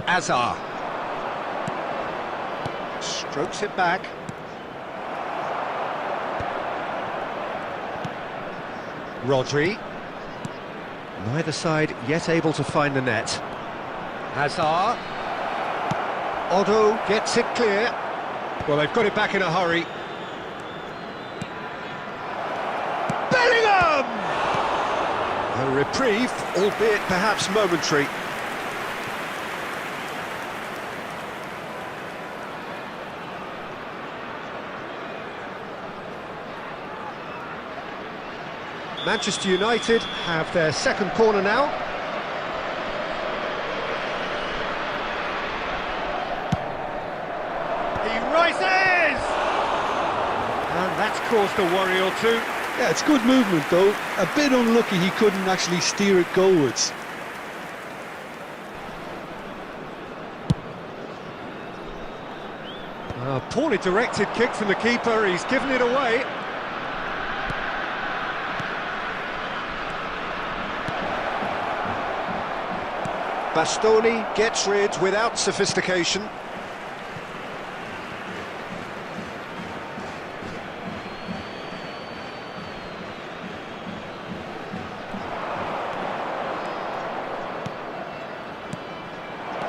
Azar. Strokes it back. Rodri. Neither side yet able to find the net. Hazard. Otto gets it clear. Well, they've got it back in a hurry. Bellingham! A reprieve, albeit perhaps momentary. Manchester United have their second corner now. He rises! And that's caused a worry or two. Yeah, it's good movement though. A bit unlucky he couldn't actually steer it goalwards. A poorly directed kick from the keeper, he's given it away. Bastoni gets rid without sophistication.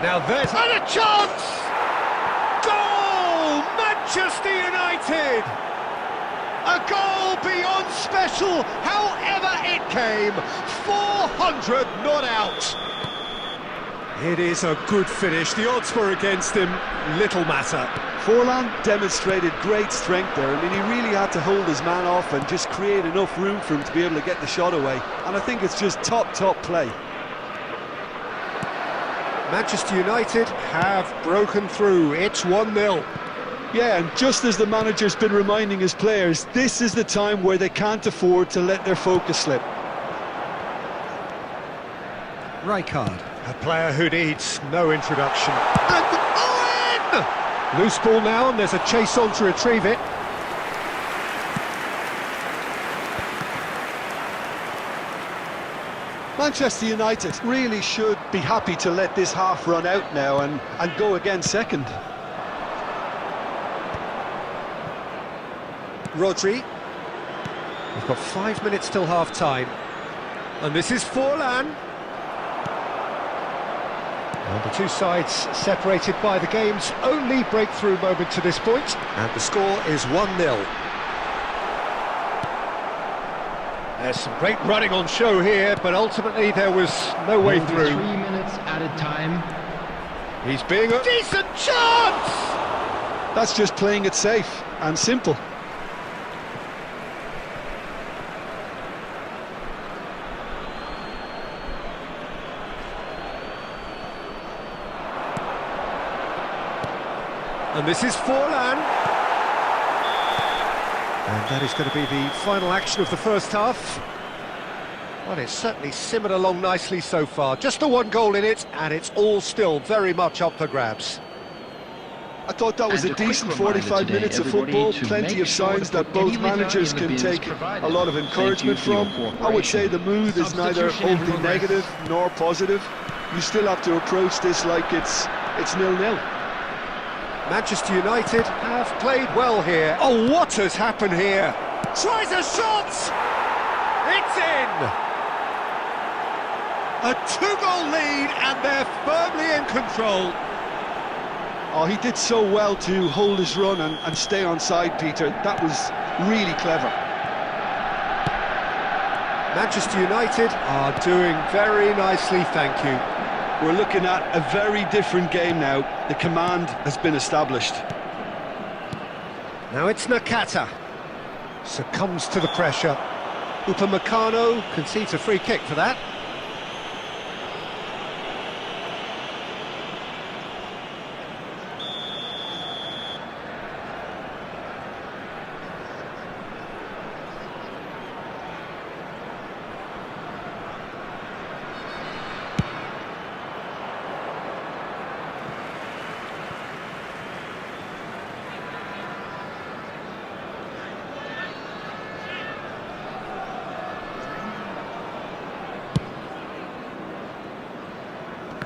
Now there's and a chance! Goal! Manchester United! A goal beyond special, however it came. 400 not out. It is a good finish. The odds were against him. Little matter. Forlan demonstrated great strength there. I mean, he really had to hold his man off and just create enough room for him to be able to get the shot away. And I think it's just top play. Manchester United have broken through. It's 1-0. Yeah, and just as the manager's been reminding his players, this is the time where they can't afford to let their focus slip. Rijkaard, a player who needs no introduction. And Owen! Loose ball now, and there's a chase on to retrieve it. Manchester United really should be happy to let this half run out now and go again second. Rodri. We've got 5 minutes till half-time. And this is Forlan. And the two sides separated by the game's only breakthrough moment to this point. And the score is 1-0. There's some great running on show here, but ultimately there was no way through. 3 minutes added time. He's being a decent chance! That's just playing it safe and simple. And this is Forlan. And that is going to be the final action of the first half. Well, it's certainly simmered along nicely so far. Just the one goal in it, and it's all still very much up for grabs. I thought that was a decent 45 minutes of football, plenty of signs that both managers can take a lot of encouragement from. I would say the mood is neither overly negative nor positive. You still have to approach this like it's 0-0. Manchester United have played well here. Oh, what has happened here? Tries a shot! It's in! A 2-goal lead, and they're firmly in control. Oh, he did so well to hold his run and stay on side, Peter. That was really clever. Manchester United are doing very nicely, thank you. We're looking at a very different game now. The command has been established. Now it's Nakata. Succumbs to the pressure. Upamecano concedes a free kick for that.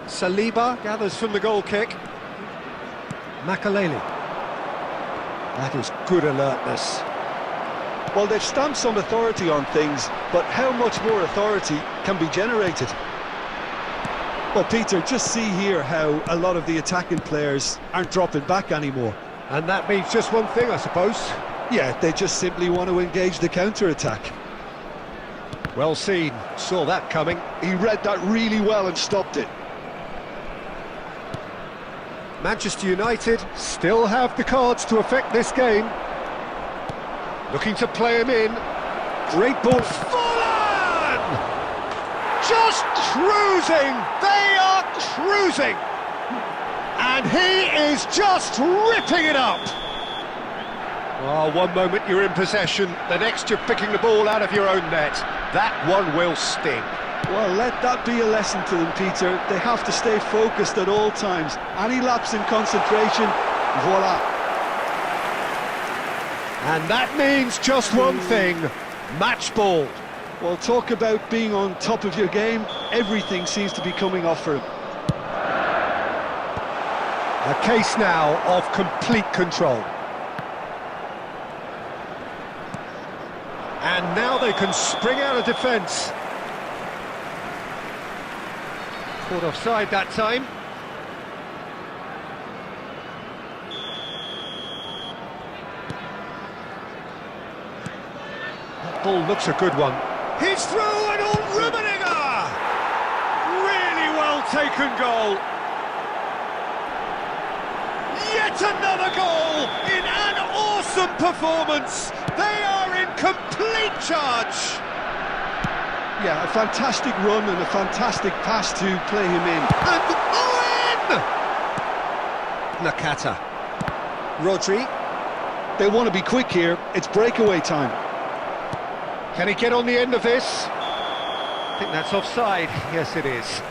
Saliba gathers from the goal kick. Makaleli. That is good alertness. Well, they've stamped some authority on things, but how much more authority can be generated? Well, Peter, just see here how a lot of the attacking players aren't dropping back anymore. And that means just one thing, I suppose. Yeah, they just simply want to engage the counter-attack. Well seen, saw that coming. He read that really well and stopped it. Manchester United still have the cards to affect this game. Looking to play him in. Great ball. Forlan! Just cruising! They are cruising! And he is just ripping it up! Oh, one moment you're in possession, the next you're picking the ball out of your own net. That one will sting. Well, let that be a lesson to them, Peter. They have to stay focused at all times. Any lapse in concentration, voila. And that means just one thing, match ball. Well, talk about being on top of your game. Everything seems to be coming off for him. A case now of complete control. And now they can spring out of defence. Caught offside that time. That ball looks a good one. He's through and on Rummenigge! Really well taken goal. Yet another goal in an awesome performance. They are in complete charge. Yeah, a fantastic run and a fantastic pass to play him in. And Owen! Nakata. Rodri. They want to be quick here. It's breakaway time. Can he get on the end of this? I think that's offside. Yes, it is.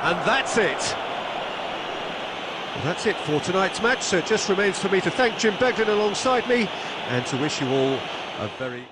And that's it. Well, that's it for tonight's match, so it just remains for me to thank Jim Beglin alongside me and to wish you all a very...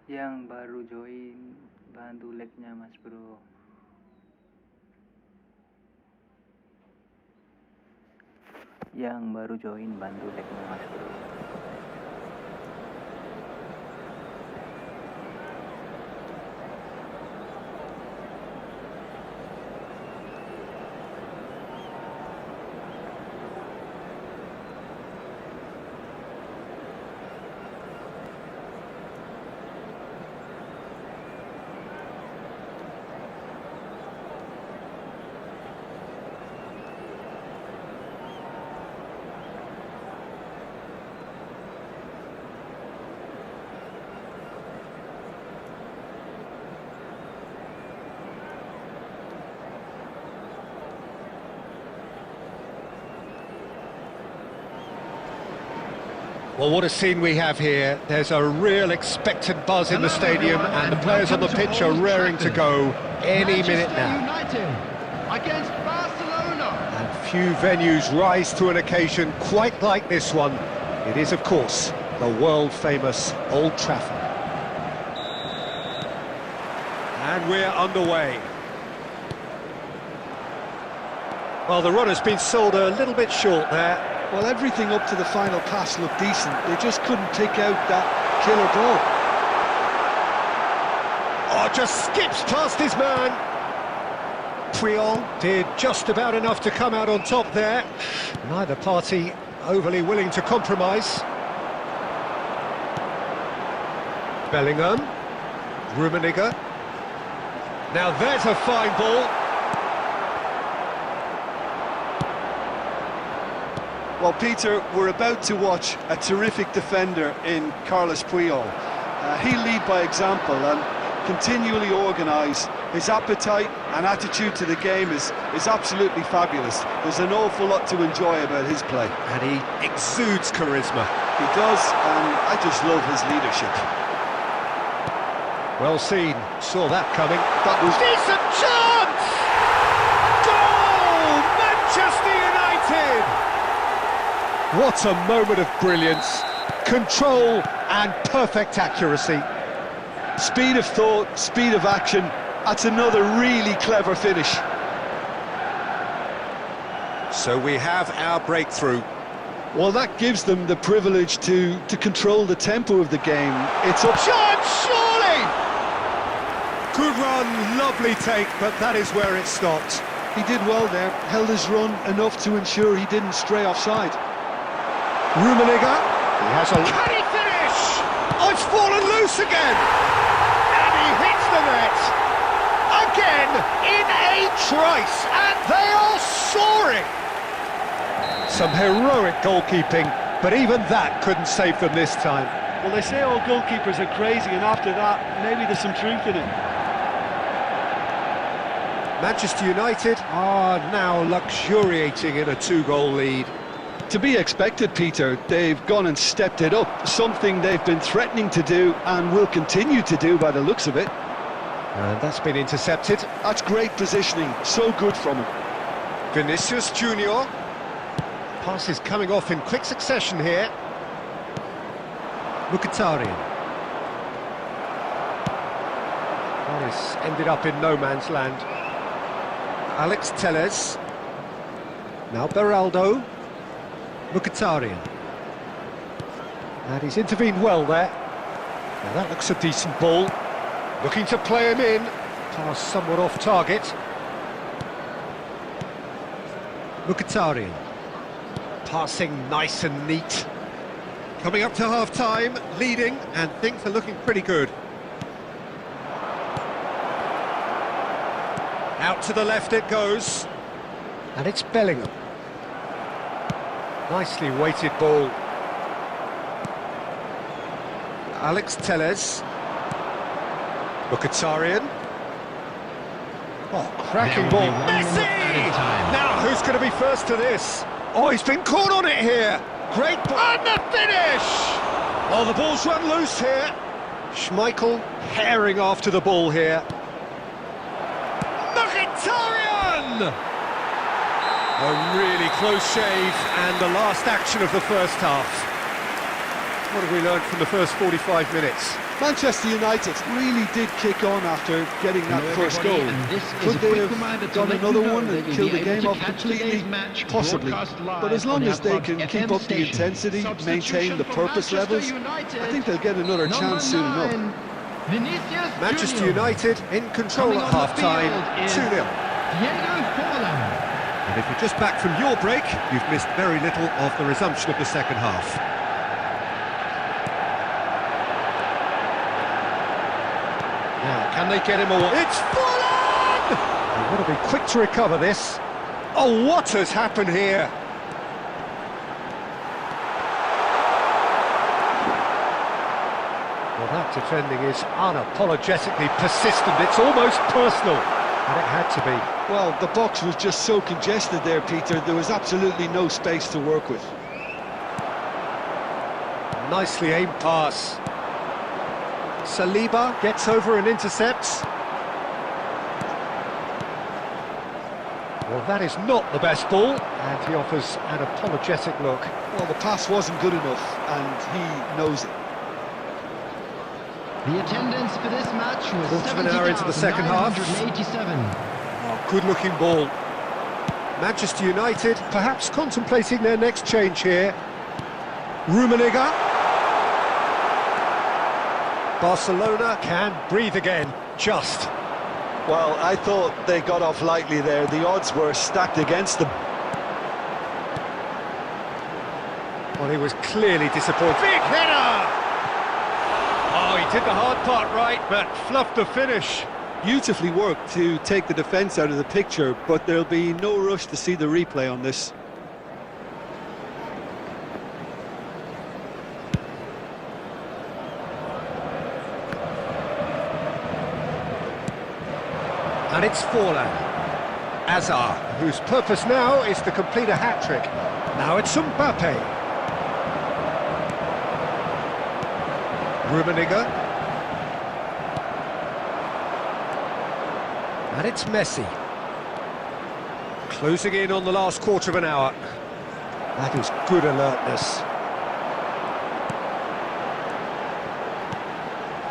Yang baru join, bantu like-nya Mas Bro. Yang baru join, bantu like-nya Mas Bro. Well, what a scene we have here. There's a real expectant buzz in the stadium and the players on the pitch are raring to go any minute now. United against Barcelona. And few venues rise to an occasion quite like this one. It is, of course, the world-famous Old Trafford. And we're underway. Well, the run has been sold a little bit short there. Well, everything up to the final pass looked decent. They just couldn't take out that killer ball. Oh, Oh, just skips past his man. Puyol did just about enough to come out on top there. Neither party overly willing to compromise. Bellingham. Rummenigge. Now there's a fine ball. Well, Peter, we're about to watch a terrific defender in Carlos Puyol. He'll lead by example and continually organise. His appetite and attitude to the game is absolutely fabulous. There's an awful lot to enjoy about his play. And he exudes charisma. He does, and I just love his leadership. Well seen, saw that coming. That was... Decent chance! Goal! Manchester United! What a moment of brilliance. Control and perfect accuracy. Speed of thought, speed of action. That's another really clever finish. So we have our breakthrough. Well, that gives them the privilege to control the tempo of the game. It's up... Chance, surely! Good run, lovely take, but that is where it stopped. He did well there, held his run enough to ensure he didn't stray offside. Rummenigge, he has a... Can he finish? Oh, it's fallen loose again! And he hits the net! Again, in a trice, and they are soaring! Some heroic goalkeeping, but even that couldn't save them this time. Well, they say all goalkeepers are crazy, and after that, maybe there's some truth in it. Manchester United are now luxuriating in a 2-goal lead. To be expected, Peter. They've gone and stepped it up, something they've been threatening to do and will continue to do by the looks of it. And that's been intercepted. That's great positioning, so good from him. Vinicius Junior. Passes coming off in quick succession here. Mkhitaryan. Well, this ended up in no man's land. Alex Telles. Now Beraldo. Mkhitaryan. And he's intervened well there. Now that looks a decent ball. Looking to play him in. Pass somewhat off target. Mkhitaryan. Passing nice and neat. Coming up to half-time, leading, and things are looking pretty good. Out to the left it goes. And it's Bellingham. Nicely weighted ball. Alex Telles. Mkhitaryan. Oh, cracking ball. Messi! Now, who's going to be first to this? Oh, he's been caught on it here. Great ball. And the finish! Oh, the ball's run loose here. Schmeichel herring after the ball here. Mkhitaryan! A really close shave, and the last action of the first half. What have we learned from the first 45 minutes? Manchester United really did kick on after getting that first goal. Could they have done another one and killed the game off completely? Possibly. But as long as they can keep up the intensity, maintain the purpose levels, I think they'll get another chance soon enough. Manchester United in control at half-time, 2-0. And if you're just back from your break, you've missed very little of the resumption of the second half. Now, can they get him away? It's fallen! They've got to be quick to recover this. Oh, what has happened here? Well, that defending is unapologetically persistent. It's almost personal. And it had to be. Well, the box was just so congested there, Peter. There was absolutely no space to work with. Nicely aimed pass. Saliba gets over and intercepts. Well, that is not the best ball, and he offers an apologetic look. Well, the pass wasn't good enough, and he knows it. The attendance for this match was Quarter of an hour into the second half. 70,987. Oh, good-looking ball. Manchester United perhaps contemplating their next change here. Rummenigge. Barcelona can breathe again. just. Well, I thought they got off lightly there. The odds were stacked against them. Well, he was clearly disappointed. Big header! Oh, he did the hard part right, but fluffed the finish. Beautifully worked to take the defence out of the picture, but there'll be no rush to see the replay on this. And it's Forlan. Azar, whose purpose now is to complete a hat-trick. Now it's Mbappe. Rummenigge. And it's Messi. Closing in on the last quarter of an hour. That is good alertness.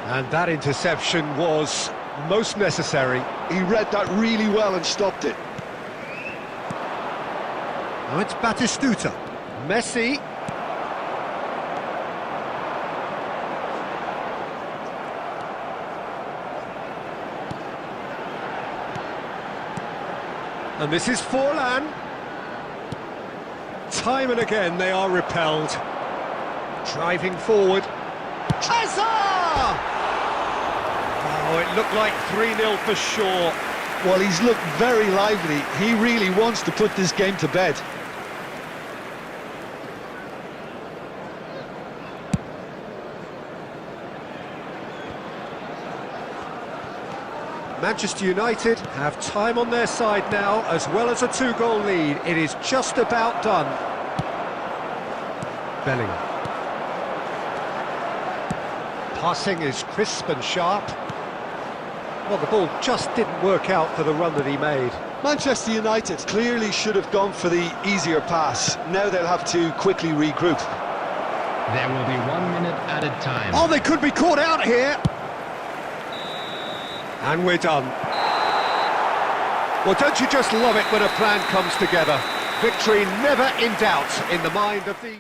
And that interception was most necessary. He read that really well and stopped it. Now it's Batistuta. Messi. And this is Forlan. Time and again they are repelled. Driving forward. Hazard! Oh, it looked like 3-0 for sure. Well, he's looked very lively. He really wants to put this game to bed. Manchester United have time on their side now, as well as a 2-goal lead. It is just about done. Bellingham. Passing is crisp and sharp. Well, the ball just didn't work out for the run that he made. Manchester United clearly should have gone for the easier pass. Now they'll have to quickly regroup. There will be 1 minute added time. Oh, they could be caught out here. And we're done. Well, don't you just love it when a plan comes together? Victory never in doubt in the mind of the...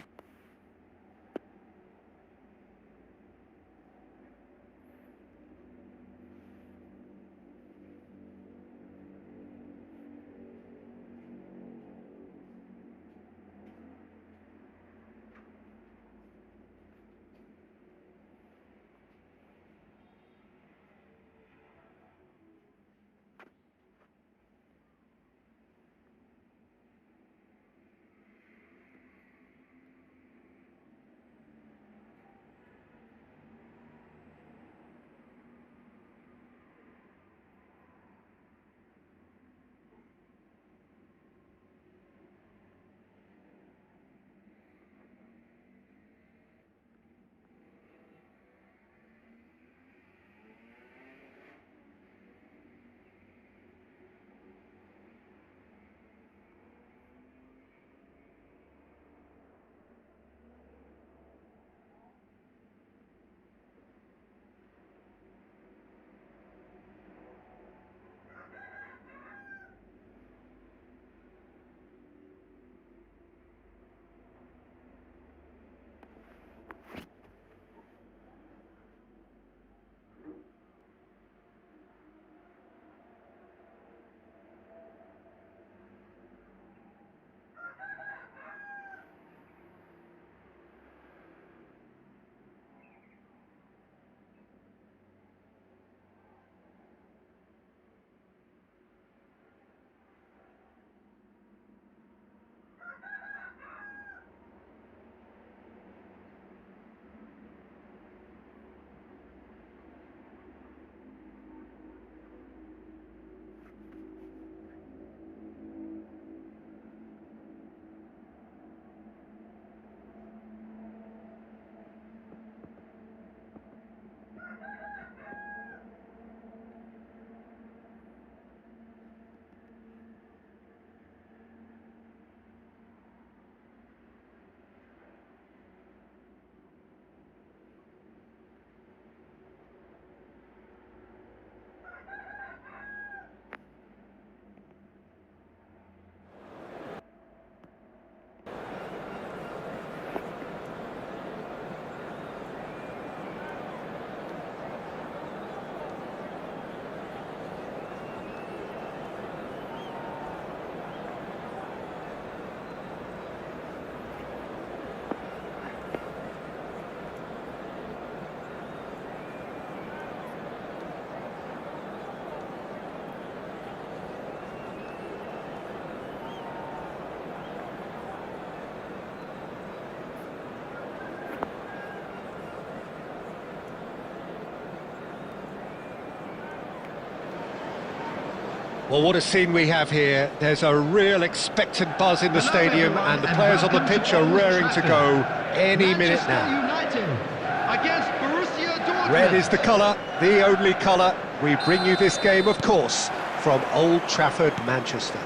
Well, what a scene we have here. There's a real expectant buzz in the stadium, and the players on the pitch are raring to go any minute now. Manchester United against Borussia Dortmund. Red is the colour, the only colour. We bring you this game, of course, from Old Trafford, Manchester.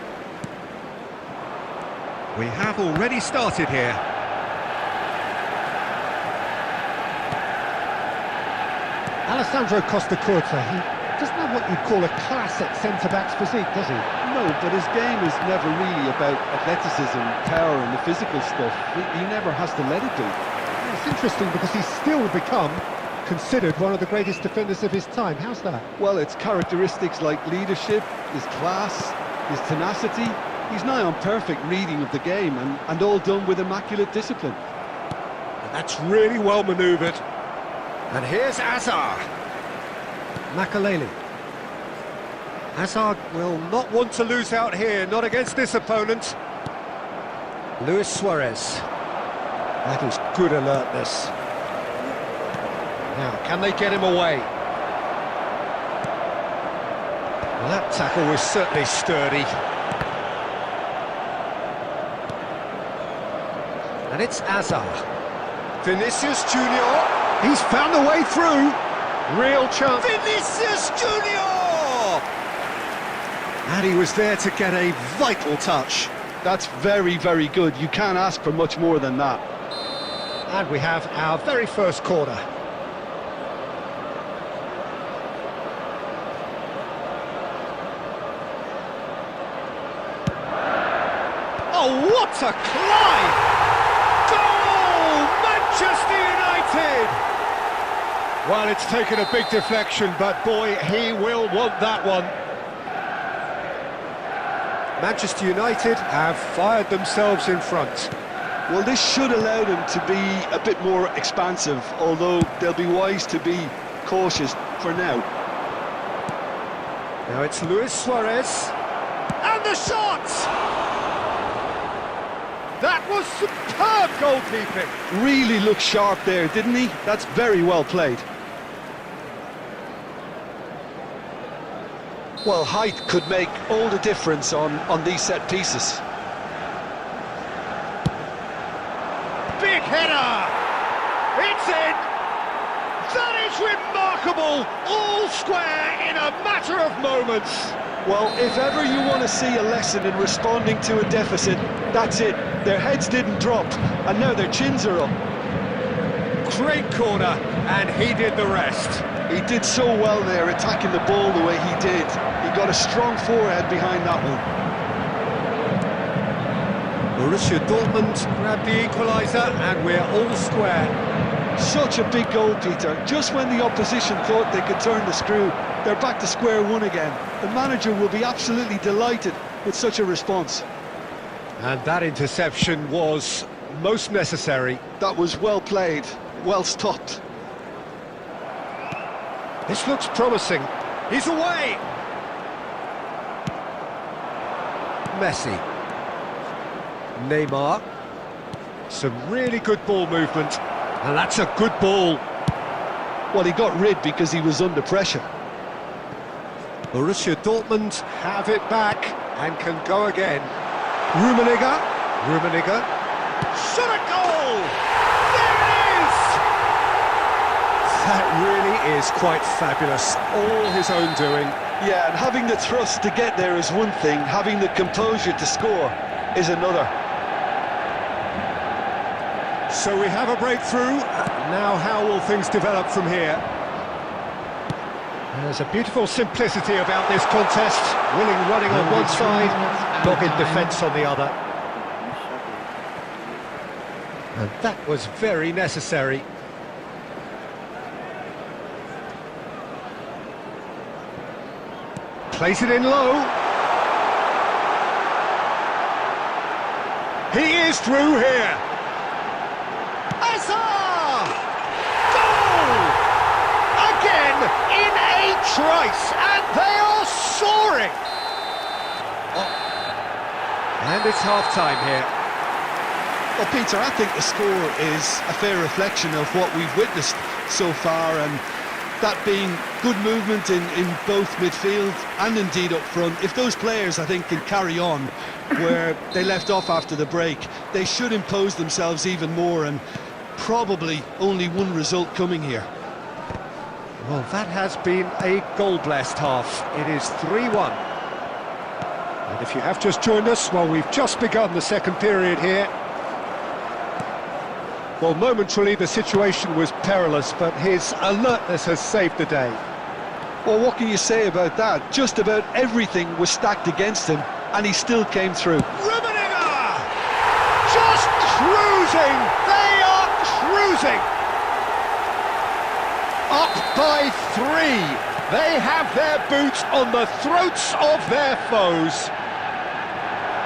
We have already started here. Alessandro Costa Curta, he doesn't have what you'd call a classic centre-back's physique, does he? No, but his game is never really about athleticism, power and the physical stuff. He never has to let it be. It's interesting because he's still become considered one of the greatest defenders of his time. How's that? Well, it's characteristics like leadership, his class, his tenacity. He's nigh on perfect reading of the game and all done with immaculate discipline. And that's really well manoeuvred. And here's Azar. Makaleli. Hazard will not want to lose out here, not against this opponent. Luis Suarez. That is good alertness. Now, can they get him away? Well, that tackle was certainly sturdy. And it's Azar. Vinicius Junior. He's found a way through. Real chance. Vinicius Junior! And he was there to get a vital touch. That's very, very good. You can't ask for much more than that. And we have our very first corner. Oh, what a climb! Goal! Manchester United! Well, it's taken a big deflection, but boy, he will want that one. Manchester United have fired themselves in front. Well, this should allow them to be a bit more expansive, although they'll be wise to be cautious for now. Now it's Luis Suarez. And the shot! That was superb goalkeeping. Really looked sharp there, didn't he? That's very well played. Well, height could make all the difference on these set pieces. Big header! It's in! That is remarkable! All square in a matter of moments. Well, if ever you want to see a lesson in responding to a deficit, that's it. Their heads didn't drop, and now their chins are up. Great corner, and he did the rest. He did so well there, attacking the ball the way he did. He got a strong forehead behind that one. Borussia Dortmund grabbed the equaliser, and we're all square. Such a big goal, Peter. Just when the opposition thought they could turn the screw, they're back to square one again. The manager will be absolutely delighted with such a response. And that interception was most necessary. That was well played, well stopped. This looks promising. He's away! Messi. Neymar. Some really good ball movement. And that's a good ball. Well, he got rid because he was under pressure. Borussia Dortmund have it back and can go again. Rummenigge. Shot a goal! There it is! That really is quite fabulous. All his own doing. Yeah, and having the thrust to get there is one thing. Having the composure to score is another. So we have a breakthrough. Now how will things develop from here? There's a beautiful simplicity about this contest. Willing running on one side, dogged defence on the other. And that was very necessary. Plays it in low. He is through here. Azar! Goal! Again in a trice, and they are soaring! And it's half-time here. Well, Peter, I think the score is a fair reflection of what we've witnessed so far, and that being good movement in both midfield and indeed up front. If those players, I think, can carry on where they left off after the break, they should impose themselves even more, and probably only one result coming here. Well, that has been a goal-blessed half. It is 3-1. And if you have just joined us, well, we've just begun the second period here. Well, momentarily the situation was perilous, but his alertness has saved the day. Well, what can you say about that? Just about everything was stacked against him, and he still came through. Rummenigge! Just cruising! They are cruising! Up by 3. They have their boots on the throats of their foes.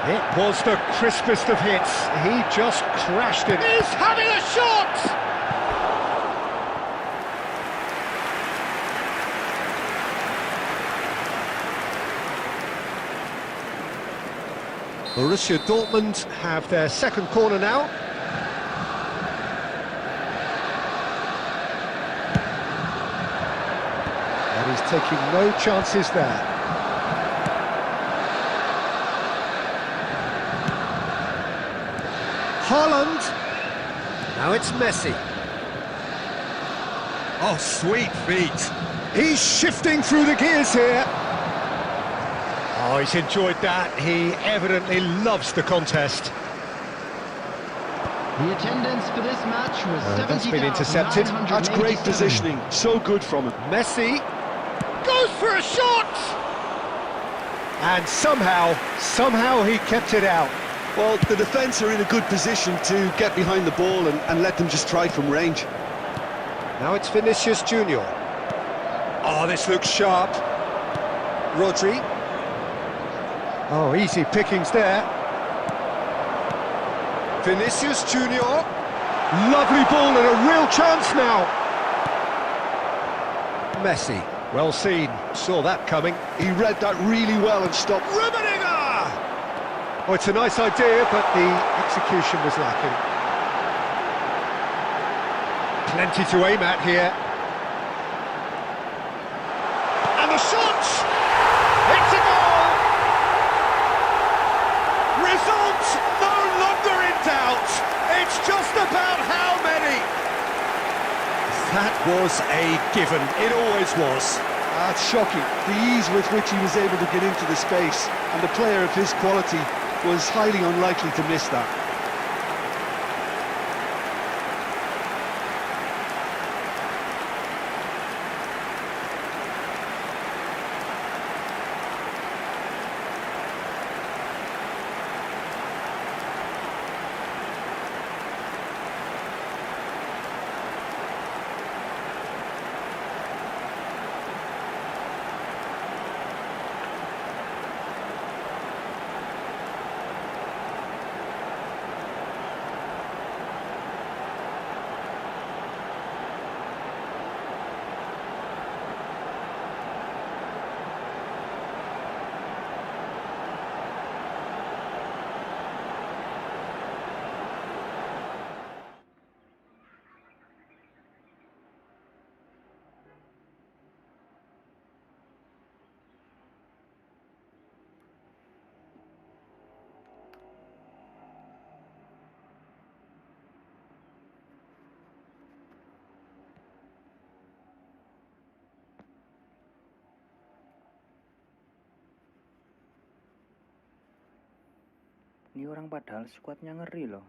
It was the crispest of hits. He just crashed it. He's having a shot! Borussia Dortmund have their second corner now. And he's taking no chances there. Haaland. Now it's Messi. Oh, sweet feet. He's shifting through the gears here. Oh, he's enjoyed that. He evidently loves the contest. The attendance for this match was That's been intercepted. That's great positioning. So good from him. Messi goes for a shot! And somehow he kept it out. Well, the defence are in a good position to get behind the ball and let them just try from range. Now it's Vinicius Junior. Oh, this looks sharp. Rodri. Oh, easy pickings there. Vinicius Junior. Lovely ball and a real chance now. Messi, well seen. Saw that coming. He read that really well and stopped. Rummenigge! Oh, it's a nice idea, but the execution was lacking. Plenty to aim at here. And the shot! It's a goal! Results no longer in doubt. It's just about how many. That was a given. It always was. That's shocking. The ease with which he was able to get into the space, and the player of his quality was highly unlikely to miss that. Ini orang padahal skuadnya ngeri loh.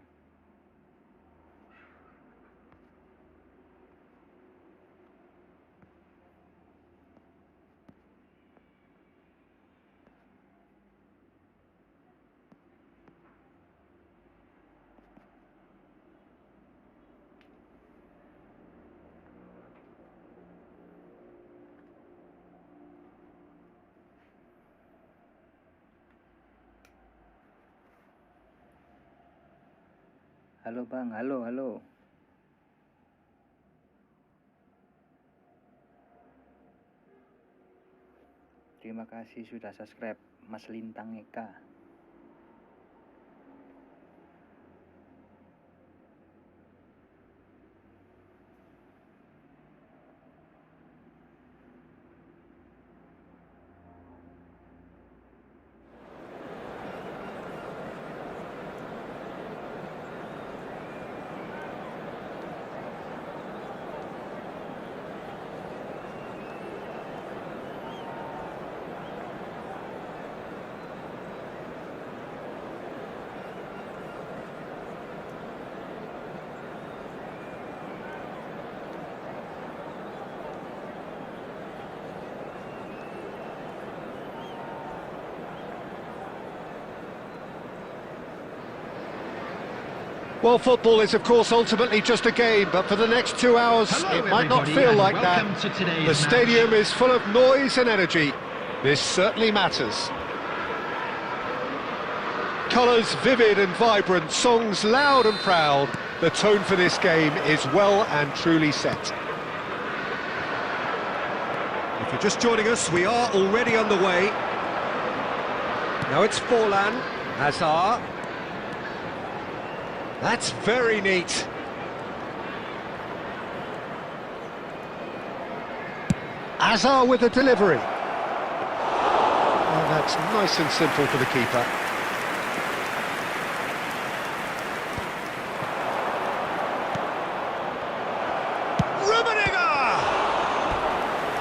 Halo Bang, halo. Terima kasih sudah subscribe, Mas Lintang Eka. Well, football is, of course, ultimately just a game, but for the next 2 hours, Hello, it might not everybody, feel and like welcome that. to today's The stadium match. is full of noise and energy. This certainly matters. Colours vivid and vibrant, songs loud and proud. The tone for this game is well and truly set. If you're just joining us, we are already underway. Now it's Forlan, Hazard. That's very neat. Hazard with the delivery. Oh, that's nice and simple for the keeper.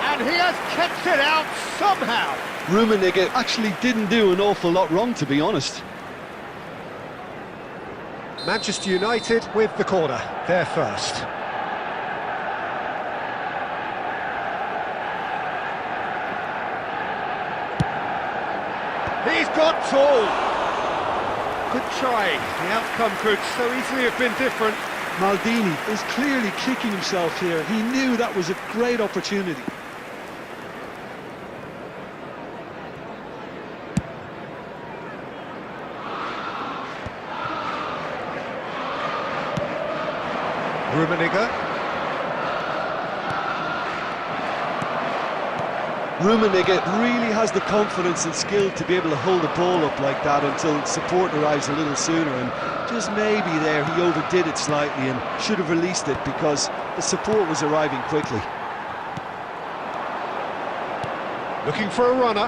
And he has kept it out somehow. Rummenigge actually didn't do an awful lot wrong, to be honest. Manchester United with the corner, they're first. He's got tall. Good try. The outcome could so easily have been different. Maldini is clearly kicking himself here. He knew that was a great opportunity. Rummenigge really has the confidence and skill to be able to hold the ball up like that until support arrives a little sooner, and just maybe there he overdid it slightly and should have released it because the support was arriving quickly. Looking for a runner.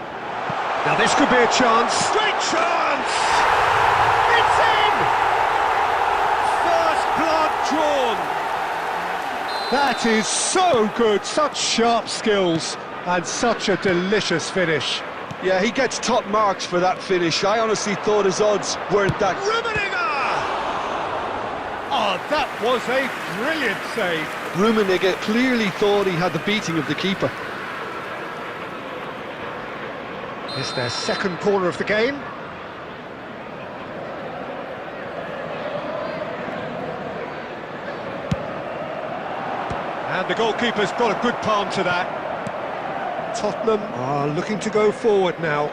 Now this could be a chance. Great chance! It's in! First blood drawn. That is so good, such sharp skills and such a delicious finish. Yeah, he gets top marks for that finish. I honestly thought his odds weren't that. Rummenigge! Oh, that was a brilliant save. Rummenigge clearly thought he had the beating of the keeper. It's their second corner of the game. And the goalkeeper's got a good palm to that. Tottenham are looking to go forward now.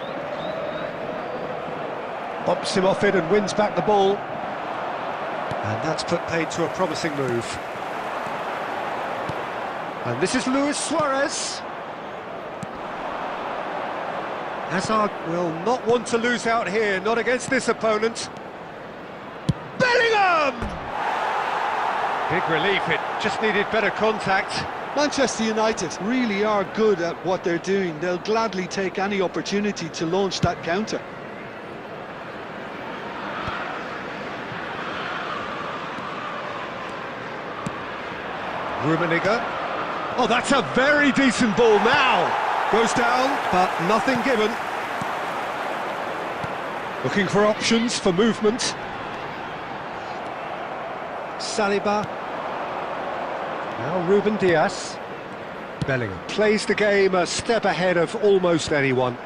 Bumps him off it and wins back the ball. And that's put paid to a promising move. And this is Luis Suarez. Hazard will not want to lose out here, not against this opponent. Bellingham! Big relief, it just needed better contact. Manchester United really are good at what they're doing. They'll gladly take any opportunity to launch that counter. Rummenigge. Oh, that's a very decent ball now. Goes down, but nothing given. Looking for options for movement. Saliba. Now Ruben Dias. Bellingham plays the game a step ahead of almost anyone.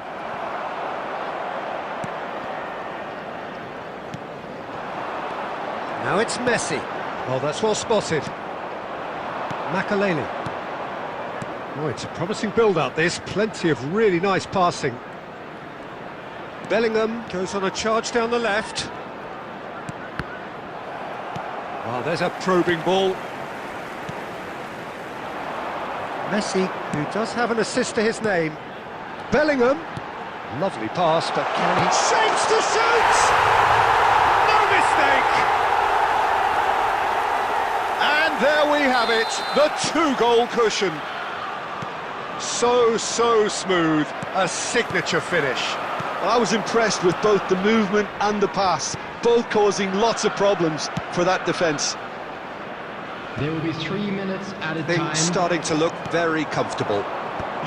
Now it's Messi. Oh, that's well spotted. Makaleli. Oh, it's a promising build-up, this. Plenty of really nice passing. Bellingham goes on a charge down the left. Oh, there's a probing ball. Messi, who does have an assist to his name. Bellingham. Lovely pass, but can he... Shapes to shoot! No mistake! And there we have it, the two-goal cushion. So smooth, a signature finish. Well, I was impressed with both the movement and the pass, both causing lots of problems for that defence. There will be 3 minutes at a time. Things starting to look very comfortable.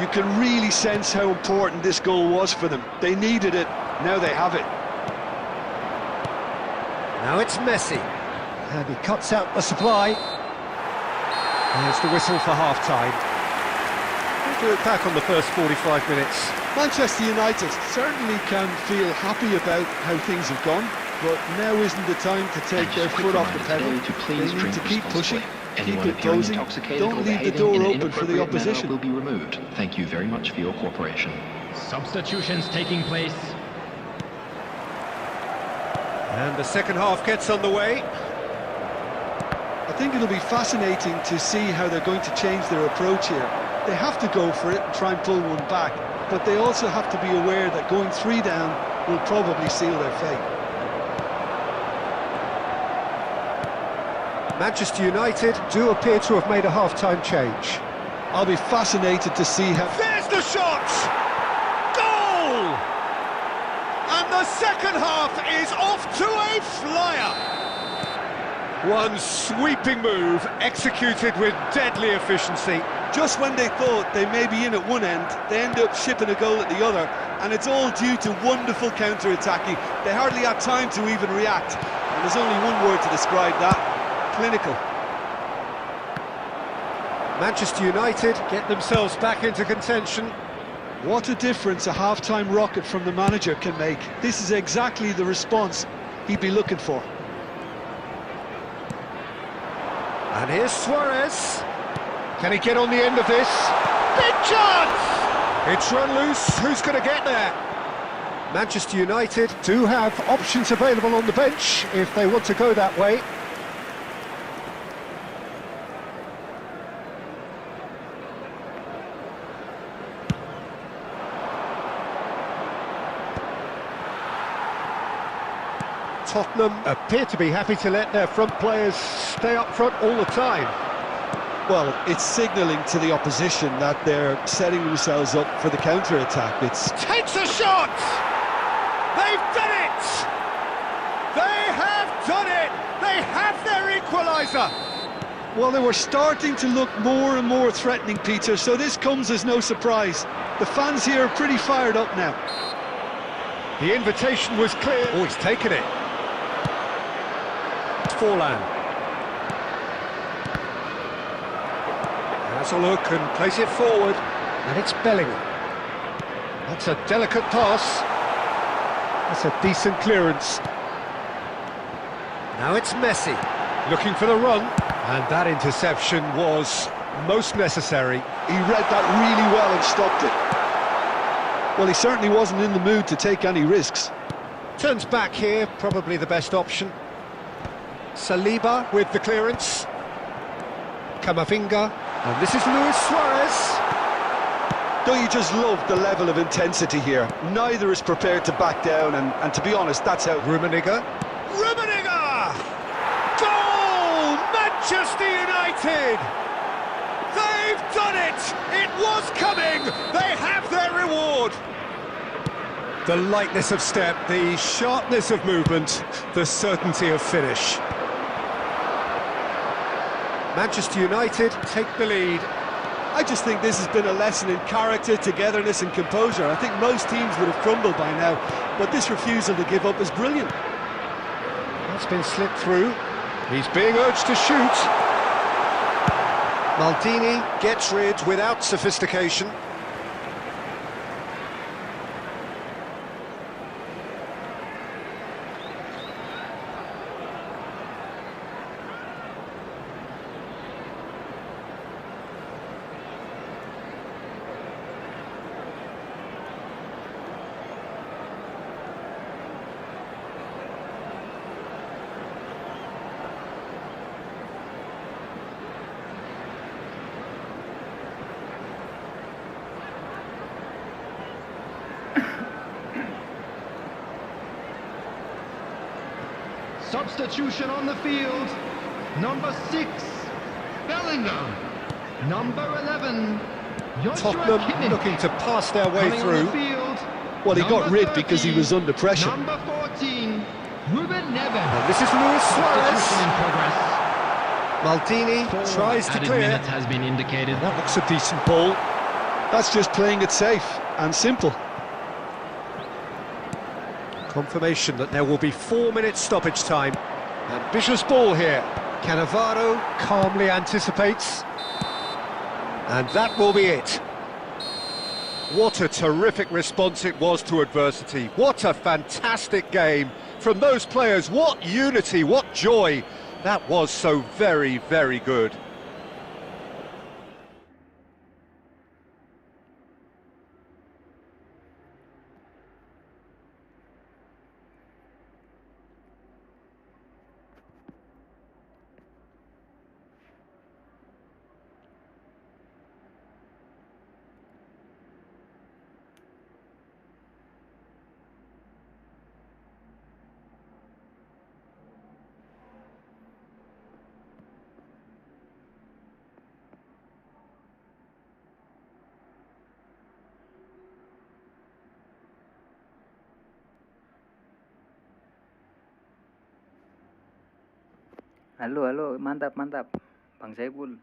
You can really sense how important this goal was for them. They needed it, now they have it. Now it's Messi, and he cuts out the supply. There's the whistle for half-time. We'll do it back on the first 45 minutes. Manchester United certainly can feel happy about how things have gone. but now isn't the time to take their foot off the pedal. They need to keep pushing, keep imposing, don't leave the door open for the opposition. Will be removed. Thank you very much for your cooperation. Substitutions taking place. And the second half gets underway. I think it'll be fascinating to see how they're going to change their approach here. They have to go for it and try and pull one back, but they also have to be aware that going 3 down will probably seal their fate. Manchester United do appear to have made a half-time change. I'll be fascinated to see how... There's the shot! Goal! And the second half is off to a flyer! One sweeping move, executed with deadly efficiency. Just when they thought they may be in at one end, they end up shipping a goal at the other, and it's all due to wonderful counter-attacking. They hardly had time to even react, and there's only one word to describe that: clinical. Manchester United get themselves back into contention. What a difference a half-time rocket from the manager can make. This is exactly the response he'd be looking for. And here's Suarez. Can he get on the end of this? Big chance! It's run loose. Who's going to get there? Manchester United do have options available on the bench if they want to go that way. Tottenham appear to be happy to let their front players stay up front all the time. Well, it's signalling to the opposition that they're setting themselves up for the counter-attack. Takes a shot! They've done it! They have done it! They have their equaliser! Well, they were starting to look more and more threatening, Peter, so this comes as no surprise. The fans here are pretty fired up now. The invitation was clear. Oh, he's taken it. Forlan. Has a look and plays it forward. And it's Bellingham. That's a delicate pass. That's a decent clearance. Now it's Messi, looking for the run. And that interception was most necessary. He read that really well and stopped it. Well, he certainly wasn't in the mood to take any risks. Turns back here, probably the best option. Saliba with the clearance. Camavinga. And this is Luis Suarez. Don't you just love the level of intensity here? Neither is prepared to back down, and to be honest, that's how... Rummenigge. Rummenigge! Goal! Manchester United! They've done it! It was coming! They have their reward! The lightness of step, the sharpness of movement, the certainty of finish. Manchester United take the lead. I just think this has been a lesson in character, togetherness and composure. I think most teams would have crumbled by now, but this refusal to give up is brilliant. That's been slipped through. He's being urged to shoot. Maldini gets rid without sophistication. Substitution on the field. Number 6, Bellingham. Number 11, Joshua Tottenham Kimmich. looking to pass their way Coming through. on the field, Well, he got number rid because he was under pressure. Number 14, Ruben Neves. And this is Luis Suarez. Substitution in progress. Maldini 4 tries to added clear. minutes has been indicated. That looks a decent ball. That's just playing it safe and simple. Confirmation that there will be 4 minutes stoppage time. Ambitious ball here. Cannavaro calmly anticipates. And that will be it. What a terrific response it was to adversity. What a fantastic game from those players. What unity, what joy. That was so very, very good. Halo, halo, mantap, mantap. Bang Saiful.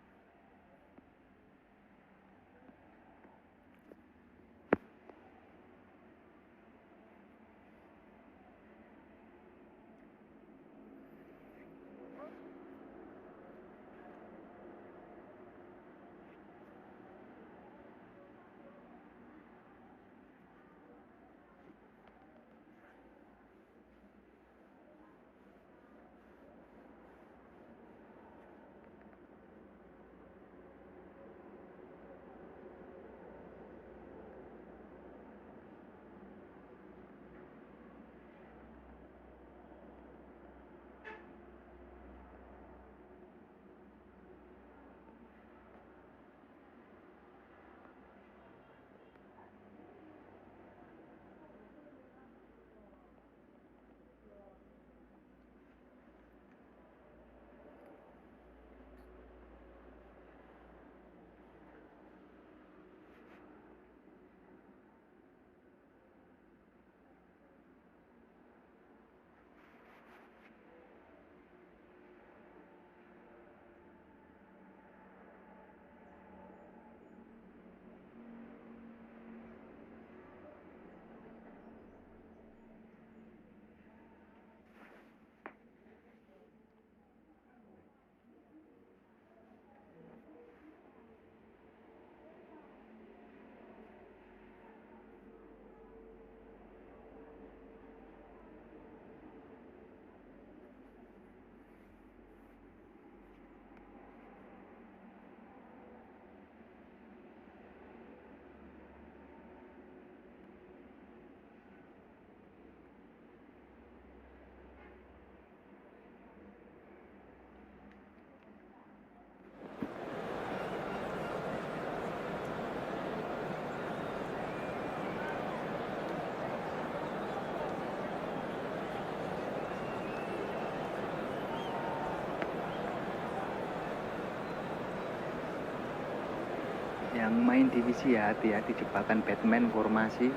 Yang main divisi ya hati-hati jebakan Batman formasi.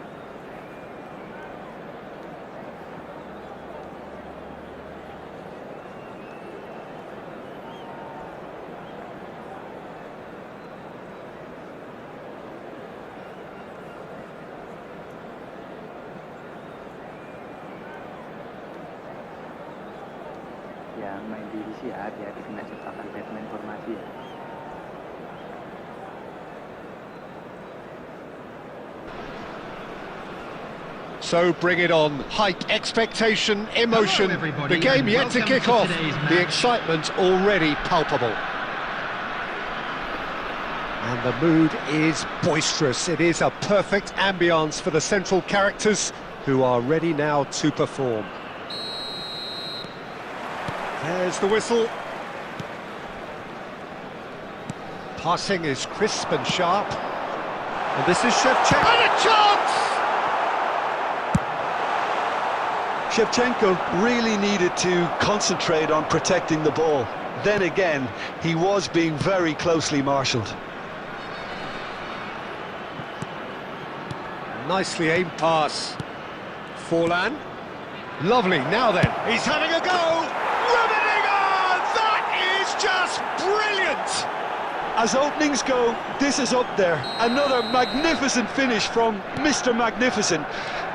Yang main divisi ya hati-hati kena jebakan Batman formasi ya. So bring it on. Hype, expectation, emotion. Hello, The game and yet to welcome kick to off. today's The match. excitement already palpable. And the mood is boisterous. It is a perfect ambience for the central characters who are ready now to perform. There's the whistle. Passing is crisp and sharp. And this is Shevchenko. And a chance! Shevchenko really needed to concentrate on protecting the ball. Then again, he was being very closely marshalled. Nicely aimed pass. Forlan. Lovely, now then, he's having a go! Riveting on! That is just brilliant! As openings go, this is up there. Another magnificent finish from Mr. Magnificent.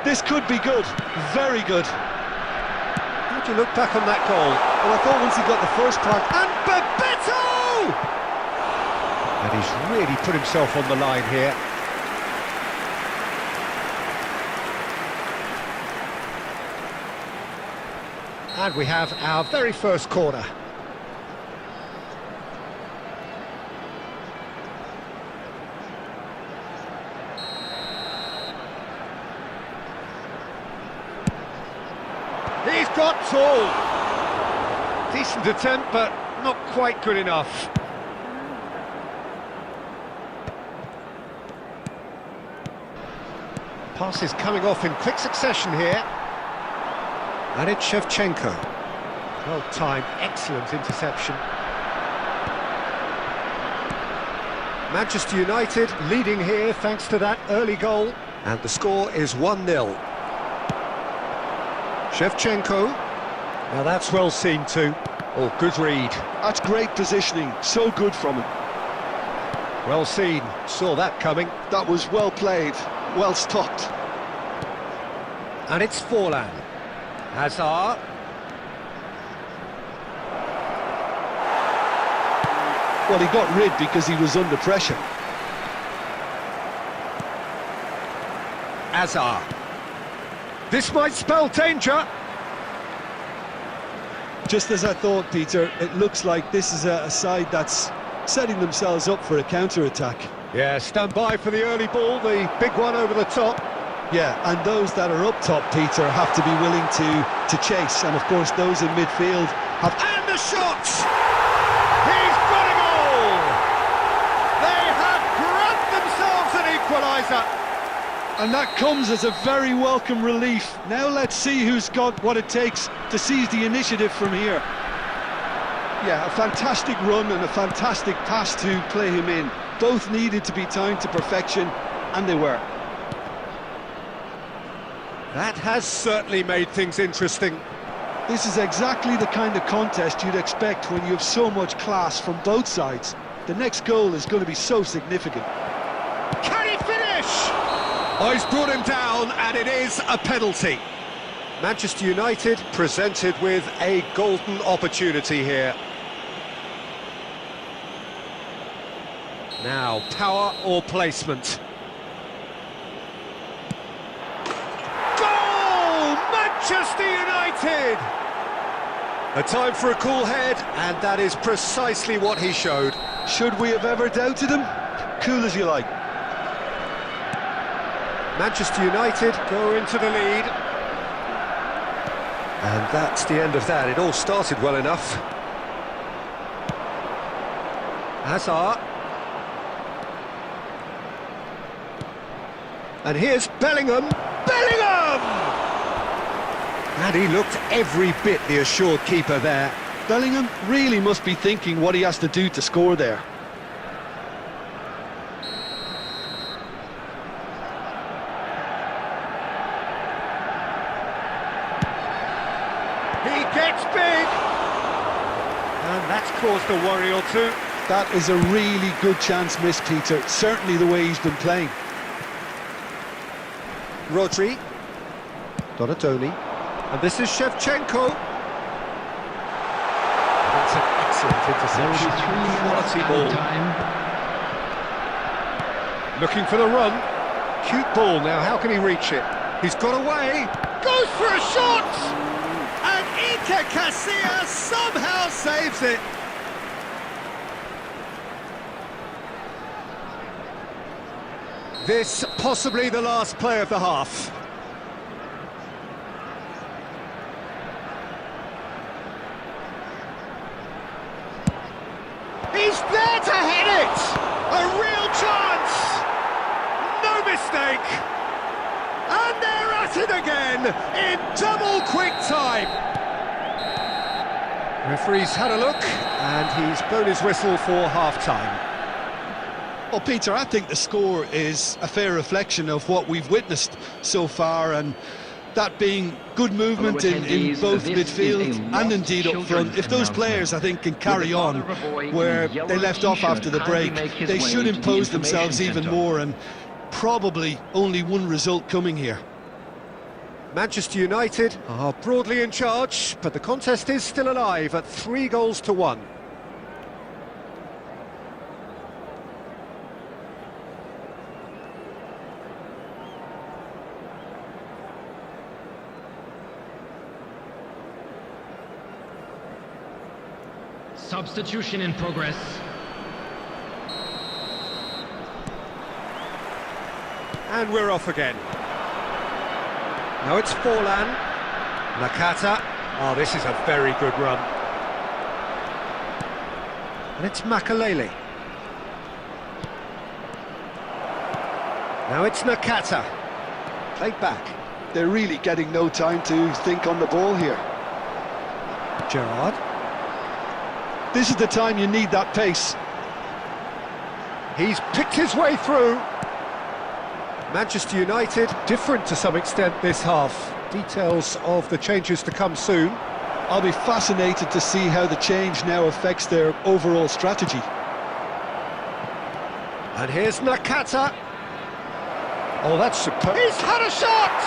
This could be good, very good. How do you look back on that goal? Well, I thought once he got the first part... And Bebeto! And he's really put himself on the line here. And we have our very first corner. He's got tall. Decent attempt, but not quite good enough. Pass is coming off in quick succession here. And it's Shevchenko. Well timed, excellent interception. Manchester United leading here thanks to that early goal. And the score is 1-0. Shevchenko. Now that's well seen too. Oh, good read. That's great positioning, so good from him. Well seen, saw that coming. That was well played, well stopped. And it's Forlan. Hazard. Well, he got rid because he was under pressure. Hazard. This might spell danger. Just as I thought, Peter, it looks like this is a side that's setting themselves up for a counter-attack. Yeah, stand by for the early ball, the big one over the top. Yeah, and those that are up top, Peter, have to be willing to chase. And of course, those in midfield have... And the shot! He's got a goal! They have grabbed themselves an equaliser. And that comes as a very welcome relief. Now let's see who's got what it takes to seize the initiative from here. Yeah, a fantastic run and a fantastic pass to play him in. Both needed to be timed to perfection, and they were. That has certainly made things interesting. This is exactly the kind of contest you'd expect when you have so much class from both sides. The next goal is going to be so significant. Can he finish? Oh, he's brought him down, and it is a penalty. Manchester United presented with a golden opportunity here. Now, power or placement? Goal! Manchester United! A time for a cool head, and that is precisely what he showed. Should we have ever doubted him? Cool as you like. Manchester United go into the lead. And that's the end of that. It all started well enough. Hazard. And here's Bellingham. Bellingham! And he looked every bit the assured keeper there. Bellingham really must be thinking what he has to do to score there. He gets big! And that's caused a worry or two. That is a really good chance missed, Peter. Certainly the way he's been playing. Rodri. Donatoni. And this is Shevchenko. That's an excellent interception. Quality ball. Looking for the run. Cute ball now, how can he reach it? He's got away. Goes for a shot! And Iker Casillas somehow saves it. This possibly the last play of the half. He's there to hit it! A real chance! No mistake! And they're at it again in double quick time. Referee's had a look and he's blown his whistle for half-time. Well, Peter, I think the score is a fair reflection of what we've witnessed so far, and that being good movement in both midfield and indeed up front. If those players, I think, can carry on where they left off after the break, they should impose themselves even more, and probably only one result coming here. Manchester United are broadly in charge, but the contest is still alive at 3-1. Substitution in progress. And we're off again. Now it's Forlan. Nakata. Oh, this is a very good run. And it's Makalele. Now it's Nakata. Played back. They're really getting no time to think on the ball here. Gerrard. This is the time you need that pace. He's picked his way through. Manchester United, different to some extent this half. Details of the changes to come soon. I'll be fascinated to see how the change now affects their overall strategy. And here's Nakata. Oh, that's superb. He's had a shot!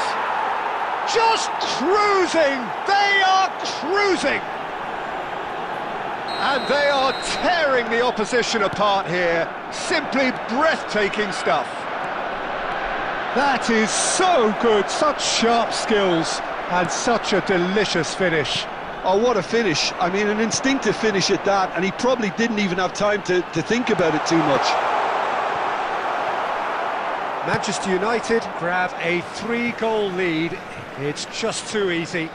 Just cruising! They are cruising! And they are tearing the opposition apart here. Simply breathtaking stuff. That is so good, such sharp skills, and such a delicious finish. Oh, what a finish. I mean, an instinctive finish at that, and he probably didn't even have time to think about it too much. Manchester United grab a 3-goal lead. It's just too easy.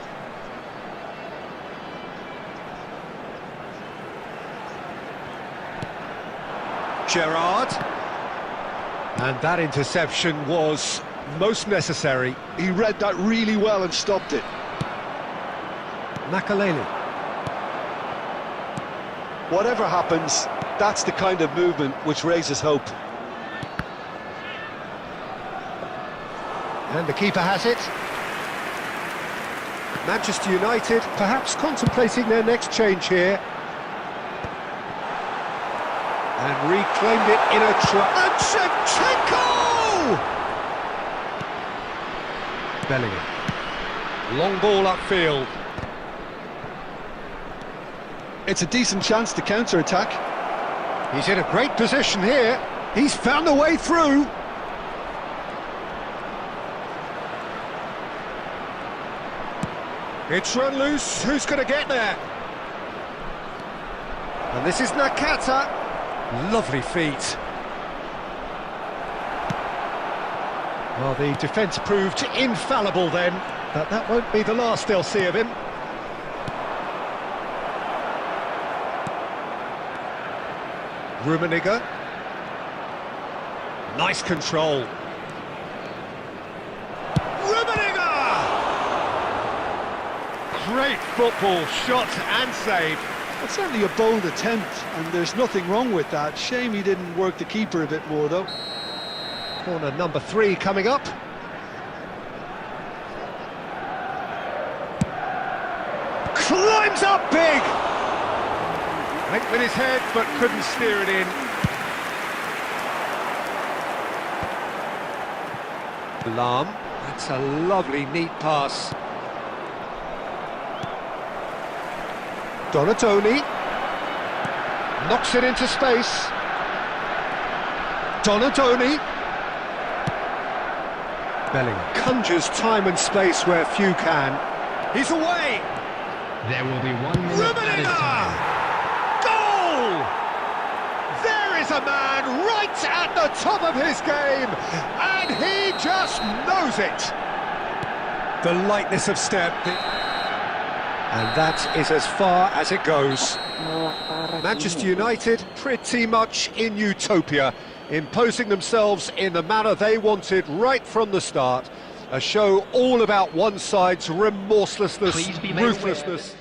Gerrard. And that interception was most necessary. He read that really well and stopped it. Makalele. Whatever happens, that's the kind of movement which raises hope. And the keeper has it. Manchester United perhaps contemplating their next change here. And reclaimed it in a trap. And Shevchenko! Bellingham. Long ball upfield. It's a decent chance to counter-attack. He's in a great position here. He's found a way through. It's run loose. Who's going to get there? And this is Nakata. Lovely feet. Well, the defence proved infallible then, but that won't be the last they'll see of him. Rummenigge. Nice control. Rummenigge! Great football, shot and save. It's certainly a bold attempt, and there's nothing wrong with that. Shame he didn't work the keeper a bit more, though. Corner number 3 coming up. Climbs up big! Went with his head, but couldn't steer it in. Lam. That's a lovely, neat pass. Donatoni. Knocks it into space. Donatoni. Bellingham conjures time and space where few can. He's away! There will be 1 minute added time. Goal! There is a man right at the top of his game, and he just knows it. The lightness of step, and that is as far as it goes. Manchester United pretty much in utopia, imposing themselves in the manner they wanted right from the start. A show all about one side's remorselessness, ruthlessness.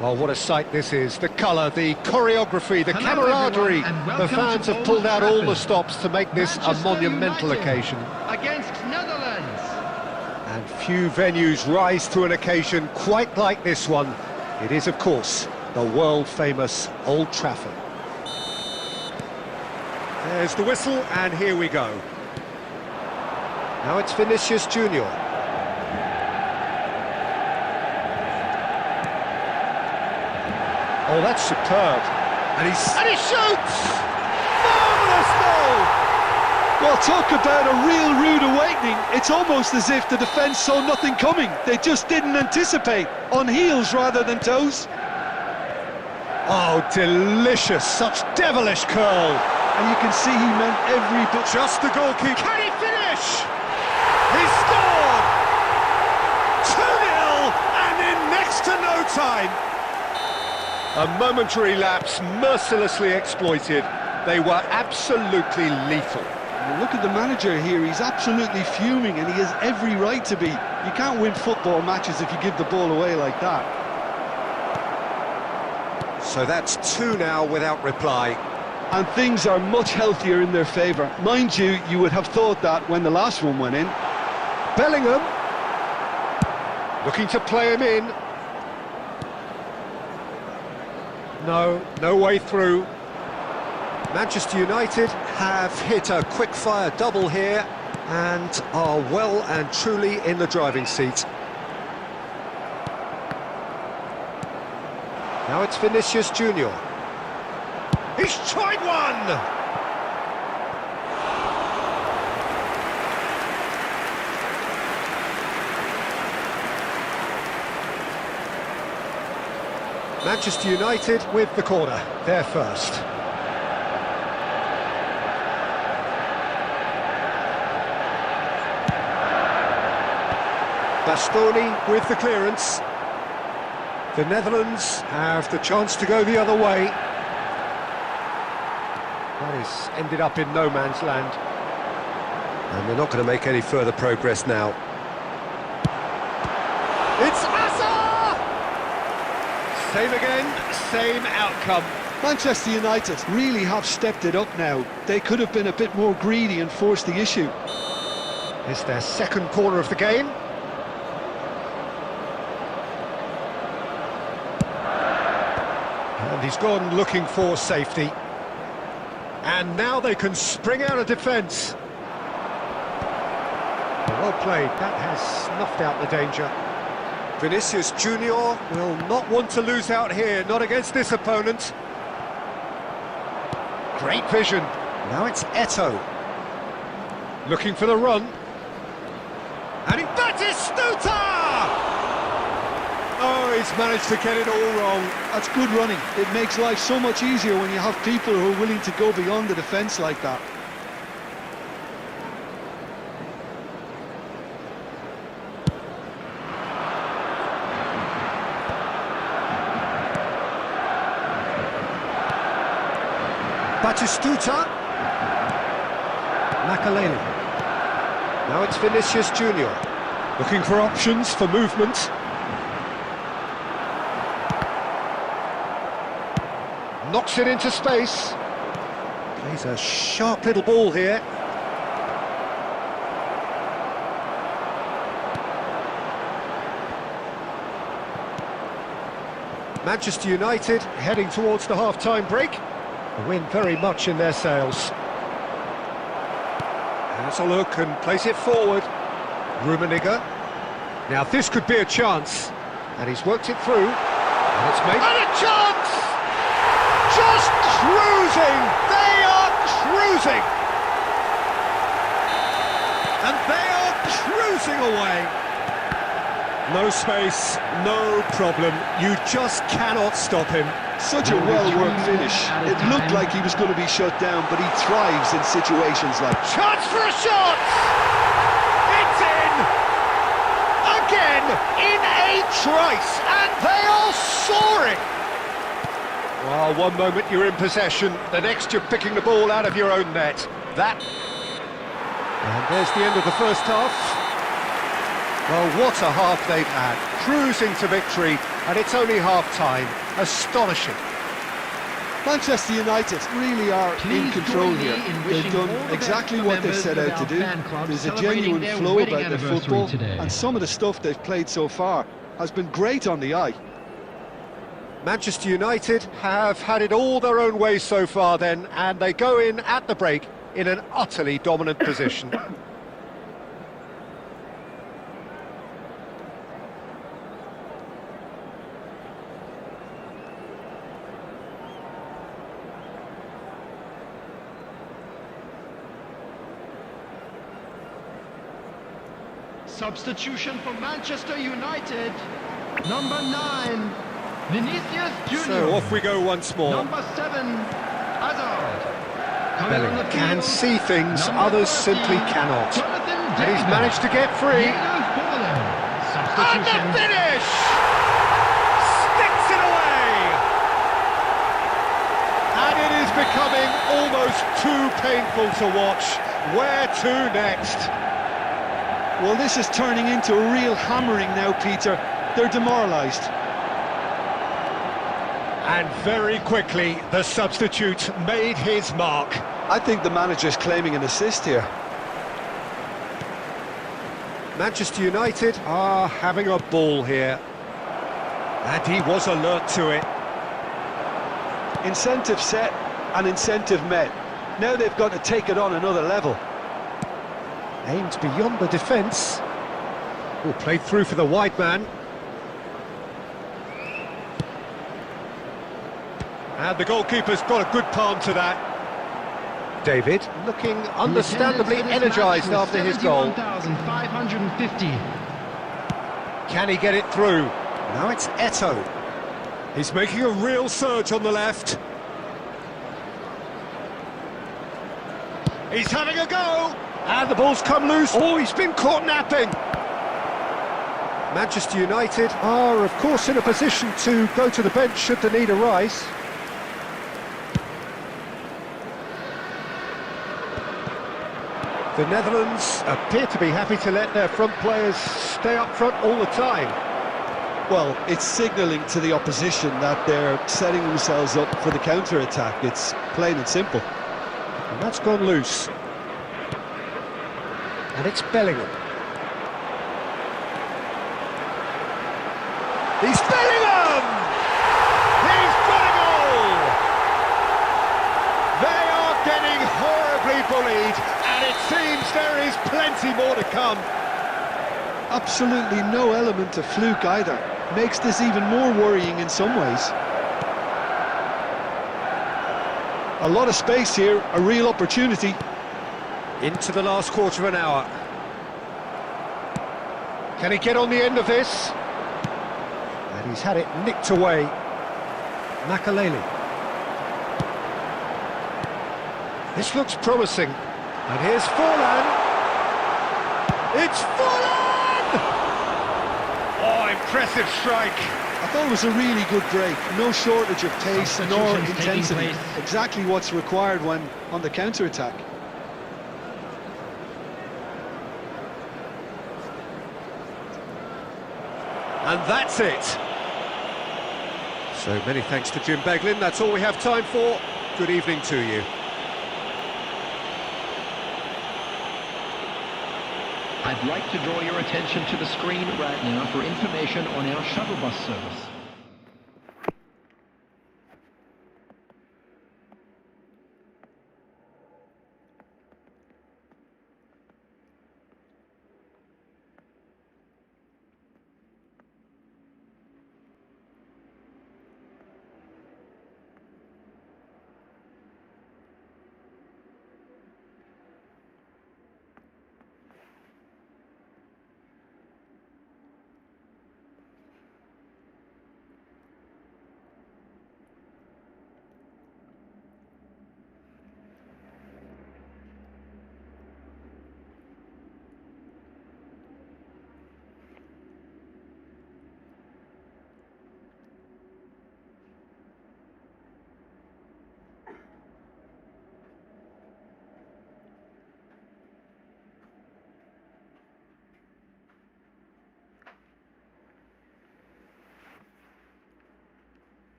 Well, what a sight this is. The colour, the choreography, the Hello, camaraderie. everyone, and The welcome fans to have pulled out Old all the Trafford. stops to make this a Manchester monumental United occasion. against Netherlands. And few venues rise to an occasion quite like this one. It is, of course, the world-famous Old Trafford. There's the whistle, and here we go. Now it's Vinicius Junior. Oh, that's superb. And he shoots! Marvellous goal! Well, talk about a real rude awakening. It's almost as if the defence saw nothing coming. They just didn't anticipate, on heels rather than toes. Oh, delicious, such devilish curl. And you can see he meant every bit. Just the goalkeeper. Can he finish? He scored! 2-0, and in next to no time. A momentary lapse, mercilessly exploited. They were absolutely lethal. Well, look at the manager here, he's absolutely fuming and he has every right to be. You can't win football matches if you give the ball away like that. So that's 2 now without reply. And things are much healthier in their favour. Mind you, you would have thought that when the last one went in. Bellingham, looking to play him in. No way through. Manchester United have hit a quick-fire double here and are well and truly in the driving seat. Now it's Vinicius Junior. He's tried one! Manchester United with the corner, they're first. Bastoni with the clearance. The Netherlands have the chance to go the other way. That has ended up in no man's land. And they're not going to make any further progress now. It's Asa! Same again, same outcome. Manchester United really have stepped it up now. They could have been a bit more greedy and forced the issue. It's their second corner of the game. And he's gone looking for safety. And now they can spring out of defence. Well played, that has snuffed out the danger. Vinicius Junior will not want to lose out here, not against this opponent. Great vision. Now it's Eto'o. Looking for the run. And that is Stuta! Oh, he's managed to get it all wrong. That's good running. It makes life so much easier when you have people who are willing to go beyond the defence like that. Batistuta. Makaleli. Now it's Vinicius Junior. Looking for options for movement. Knocks it into space. Plays a sharp little ball here. Manchester United heading towards the half-time break. The wind very much in their sails. Has a look and plays it forward. Rummenigge. Now this could be a chance. And he's worked it through. And it's made... And a chance! Just cruising! They are cruising! And they are cruising away! No space, no problem. You just cannot stop him. Such a well-worked finish. It looked like he was going to be shut down, but he thrives in situations like... Chance for a shot! It's in! Again, in a trice, and they are soaring! Well, one moment you're in possession, the next you're picking the ball out of your own net. That... And there's the end of the first half. Well, what a half they've had. Cruising to victory, And it's only half-time. Astonishing. Manchester United really are in Please control join me here. in They've wishing done all the exactly best what they members set of out to our do. fan club There's a celebrating genuine their flow wedding about their anniversary football, today. and some of the stuff they've played so far has been great on the eye. Manchester United have had it all their own way so far then, and they go in at the break in an utterly dominant position. Substitution for Manchester United. Number 9, Vinicius Junior. So off we go once more. Number 7, Hazard. Coming on the Bellingham can field, see things number others 30, simply cannot. Jonathan And he's David. managed to get free. Diego Forlan. And the Substitution. finish! Sticks it away! And it is becoming almost too painful to watch. Where to next? Well, this is turning into a real hammering now, Peter. They're demoralised. And very quickly, the substitute made his mark. I think the manager's claiming an assist here. Manchester United are having a ball here. And he was alert to it. Incentive set and incentive met. Now they've got to take it on another level. Aimed beyond the defence. Oh, played through for the wide man. And the goalkeeper's got a good palm to that. David looking understandably energised after his goal. 71,550. Can he get it through? Now it's Eto. He's making a real surge on the left. He's having a go! And the ball's come loose. Oh, he's been caught napping. Manchester United are, of course, in a position to go to the bench should the need arise. The Netherlands appear to be happy to let their front players stay up front all the time. Well, it's signalling to the opposition that they're setting themselves up for the counter-attack. It's plain and simple. And that's gone loose. And it's Bellingham. He's Bellingham! He's got a goal! They are getting horribly bullied, and it seems there is plenty more to come. Absolutely no element of fluke either. Makes this even more worrying in some ways. A lot of space here, a real opportunity. Into the last quarter of an hour. Can he get on the end of this? And he's had it nicked away. Makaleli. This looks promising. And here's Forlan. It's Forlan! Oh, impressive strike. I thought it was a really good break. No shortage of pace nor Substitutions taking intensity. place. Exactly what's required when on the counter-attack. And that's it. So many thanks to Jim Beglin. That's all we have time for. Good evening to you. I'd like to draw your attention to the screen right now for information on our shuttle bus service.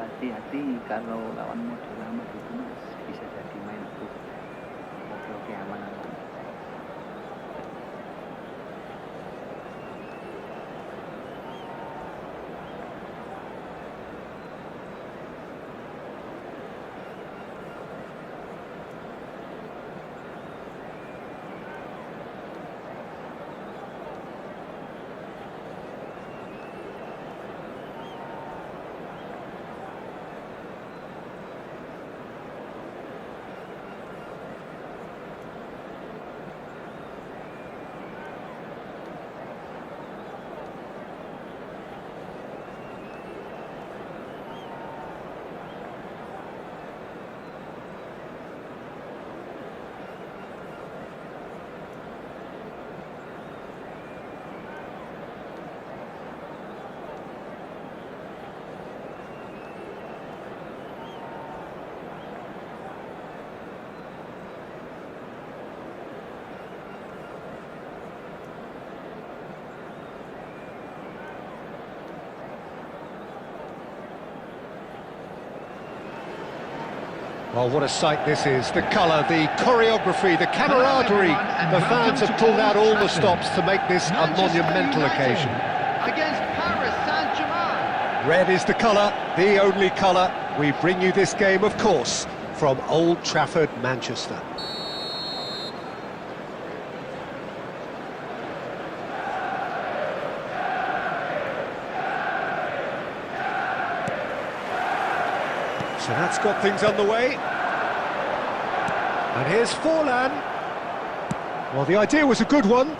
hati-hati kalau lawan model lama gitu mas, bisa jadi main book. Oke aman-aman. Well, what a sight this is. The colour, the choreography, the camaraderie. The fans have pulled out all the stops to make this a monumental occasion. Against Paris Saint-Germain. Red is the colour, the only colour. We bring you this game, of course, from Old Trafford, Manchester. So that's got things underway. And here's Forlan. Well, the idea was a good one.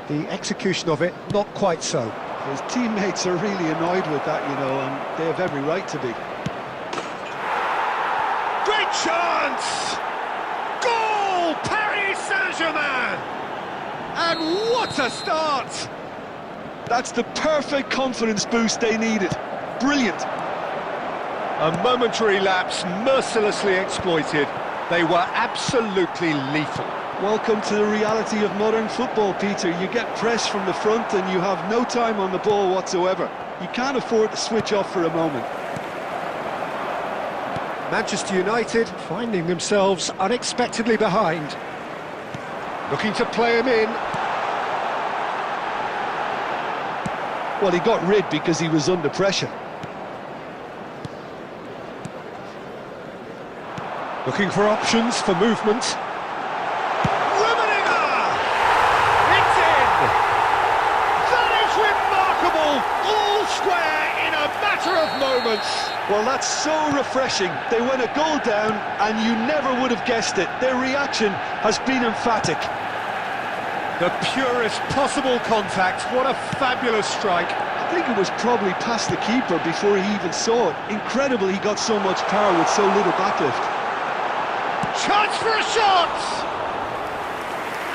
The execution of it, not quite so. His teammates are really annoyed with that, you know, and they have every right to be. Great chance! Goal! Paris Saint-Germain! And what a start! That's the perfect confidence boost they needed. Brilliant. A momentary lapse mercilessly exploited. They were absolutely lethal. Welcome to the reality of modern football, Peter. You get pressed from the front and you have no time on the ball whatsoever. You can't afford to switch off for a moment. Manchester United finding themselves unexpectedly behind. Looking to play him in. Well, he got rid because he was under pressure. Looking for options for movement. It's in! That is remarkable! All square in a matter of moments. Well, that's so refreshing. They went a goal down and you never would have guessed it. Their reaction has been emphatic. The purest possible contact. What a fabulous strike. I think it was probably past the keeper before he even saw it. Incredible he got so much power with so little backlift. Chance for a shot!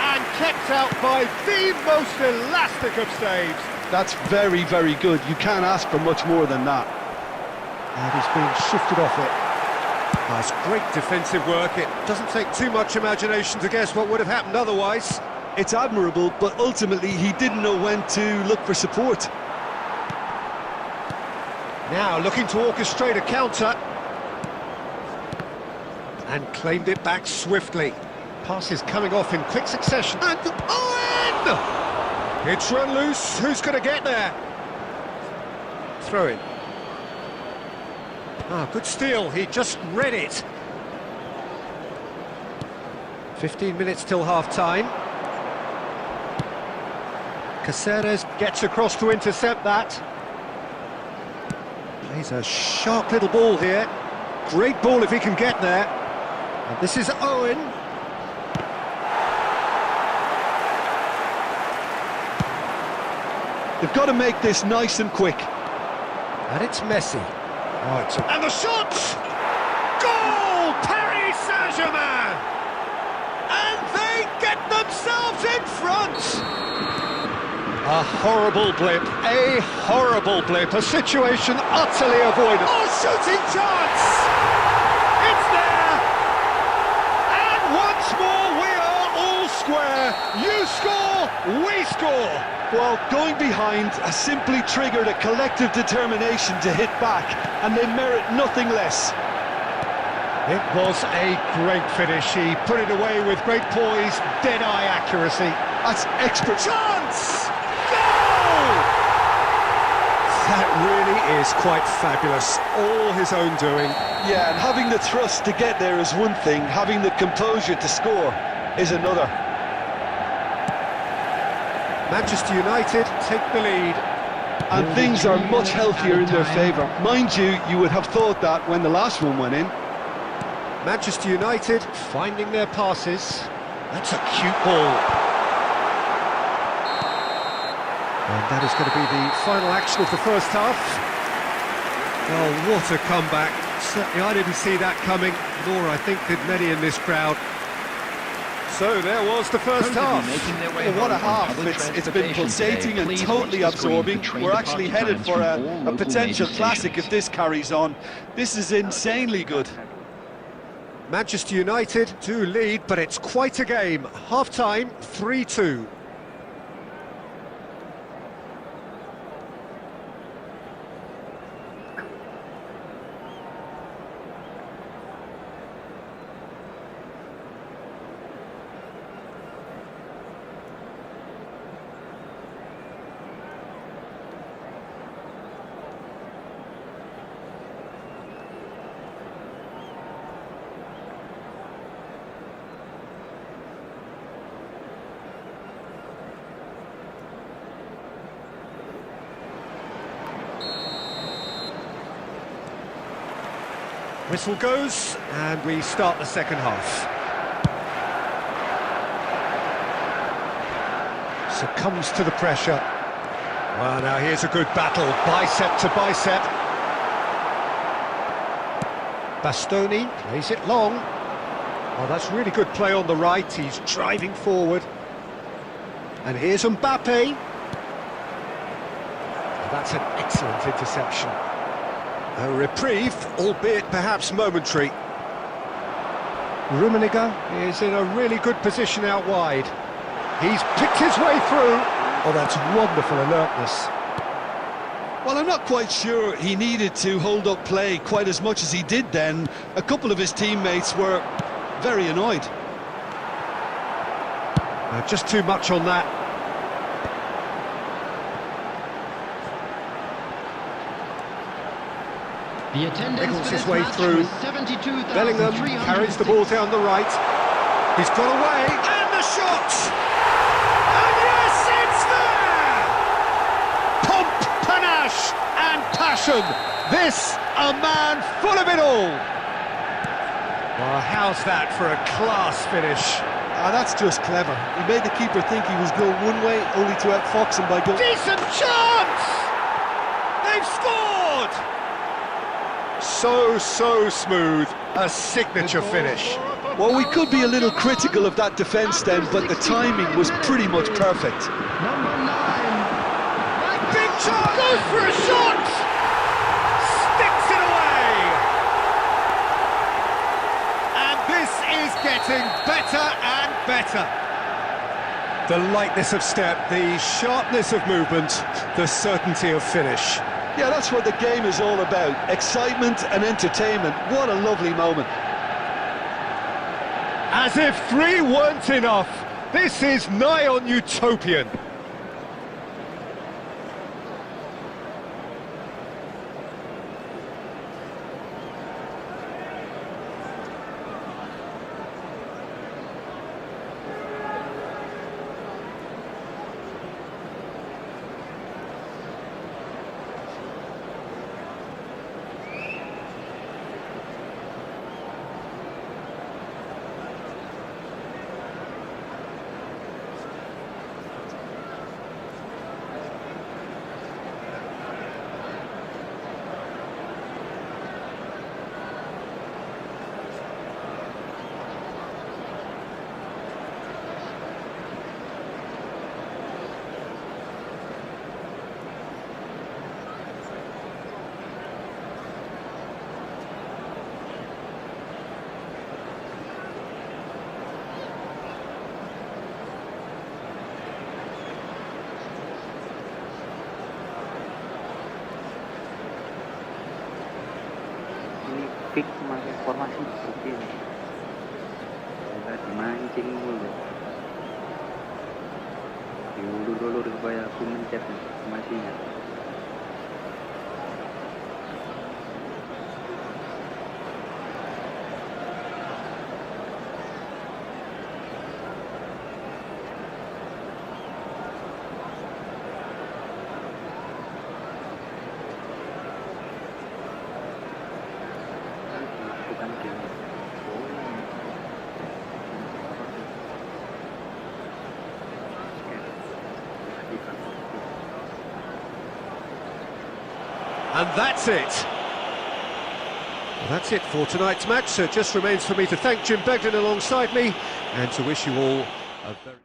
And kept out by the most elastic of saves. That's very, very good. You can't ask for much more than that. And he's being shifted off it. That's great defensive work. It doesn't take too much imagination to guess what would have happened otherwise. It's admirable, but ultimately he didn't know when to look for support. Now looking to orchestrate a counter. And claimed it back swiftly. Passes coming off in quick succession. And Owen! It's run loose. Who's going to get there? Throw in. Ah, good steal. He just read it. 15 minutes till half-time. Caceres gets across to intercept that. Plays a sharp little ball here. Great ball if he can get there. And this is Owen. They've got to make this nice and quick. And it's Messi. Oh, and the shot! Goal! Paris Saint-Germain! And they get themselves in front! A horrible blip, a situation utterly avoidable. Oh, shooting chance! It's there! And once more we are all square. You score, we score! Well, going behind has simply triggered a collective determination to hit back, and they merit nothing less. It was a great finish. He put it away with great poise, dead-eye accuracy. That's expert. Chance! Goal! That really is quite fabulous. All his own doing. Yeah, and having the thrust to get there is one thing, having the composure to score is another. Manchester United take the lead. And things are much healthier in their favour. Mind you, you would have thought that when the last one went in. Manchester United finding their passes. That's a cute ball. And that is going to be the final action of the first half. Oh, what a comeback. Certainly I didn't see that coming, nor I think did many in this crowd. So there was the first half. Well, what a half. It's been pulsating and totally absorbing. We're actually headed for a potential classic if this carries on. This is insanely good. Manchester United do lead, but it's quite a game. Half-time, 3-2. Whistle goes, and we start the second half. Succumbs to the pressure. Well, now here's a good battle, bicep to bicep. Bastoni plays it long. Oh, that's really good play on the right, he's driving forward. And here's Mbappe. Oh, that's an excellent interception. A reprieve, albeit perhaps momentary. Rummenigge is in a really good position out wide. He's picked his way through. Oh, that's wonderful alertness. Well, I'm not quite sure he needed to hold up play quite as much as he did then. A couple of his teammates were very annoyed. Just too much on that. The attendance Wiggles for his this way match through. was 72,306. Bellingham carries the ball down the right. He's got away, and the shot! And yes, it's there! Pomp, panache, and passion. This, a man full of it all. Well, how's that for a class finish? Ah, that's just clever. He made the keeper think he was going one way, only to outfox him by going... Decent chance! They've scored! So smooth, a signature finish. Well, we could be a little critical of that defence then, but the timing was pretty much perfect. Number 9. Big chance! Goes for a shot! Sticks it away! And this is getting better and better. The lightness of step, the sharpness of movement, the certainty of finish. Yeah, that's what the game is all about. Excitement and entertainment. What a lovely moment. As if 3 weren't enough, this is nigh on utopian. fix pakai formasi oke. Udah dimancing mulu. Diulur-ulur supaya aku mencet formasinya. And that's it. That's it for tonight's match. So it just remains for me to thank Jim Begden alongside me and to wish you all a very...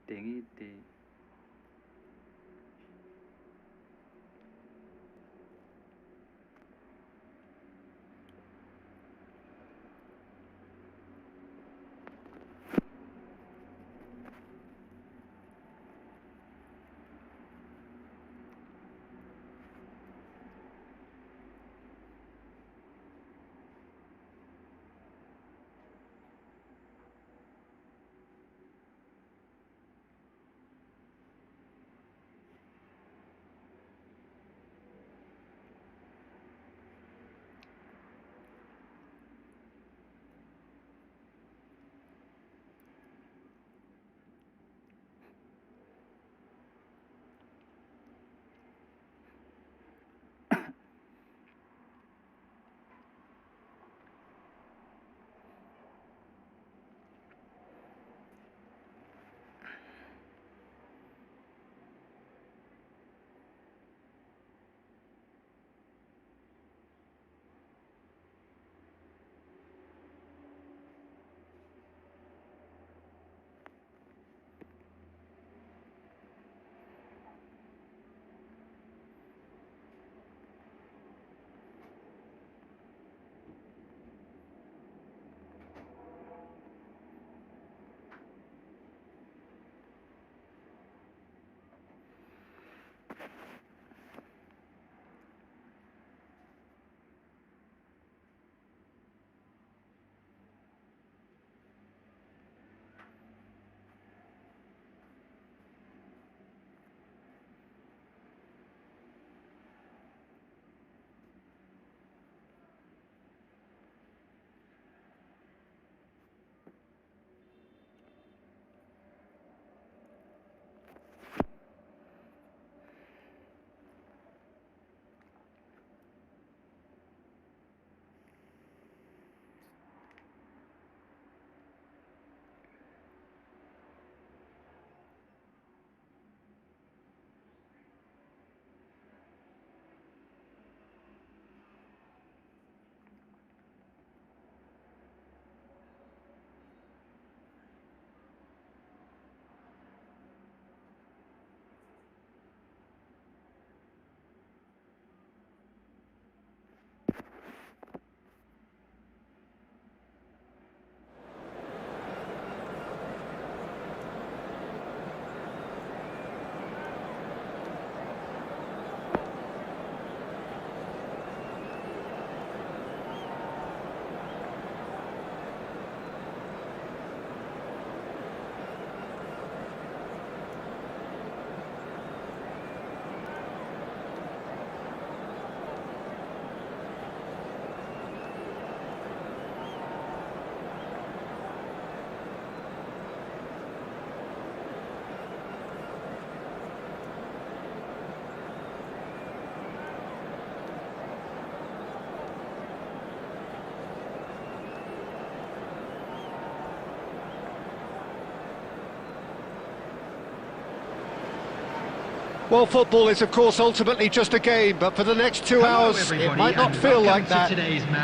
Ngide. Well, football is, of course, ultimately just a game, but for the next 2 hours, it might not feel like that.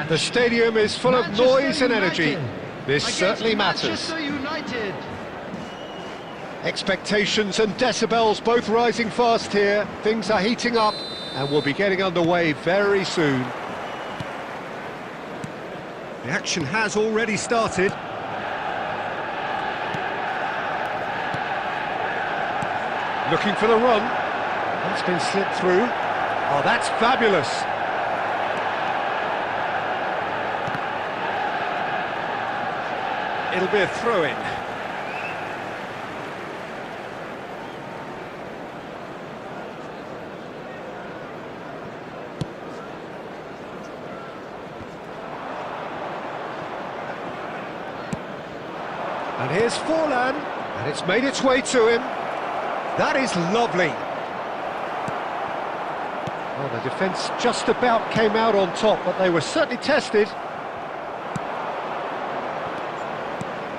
The stadium is full of noise and energy. This certainly matters. Manchester United. Expectations and decibels both rising fast here. Things are heating up, and we'll be getting underway very soon. The action has already started. Looking for the run. That's been slipped through. Oh, that's fabulous. It'll be a throw-in. And here's Forlan, and it's made its way to him. That is lovely. Well, the defence just about came out on top, but they were certainly tested.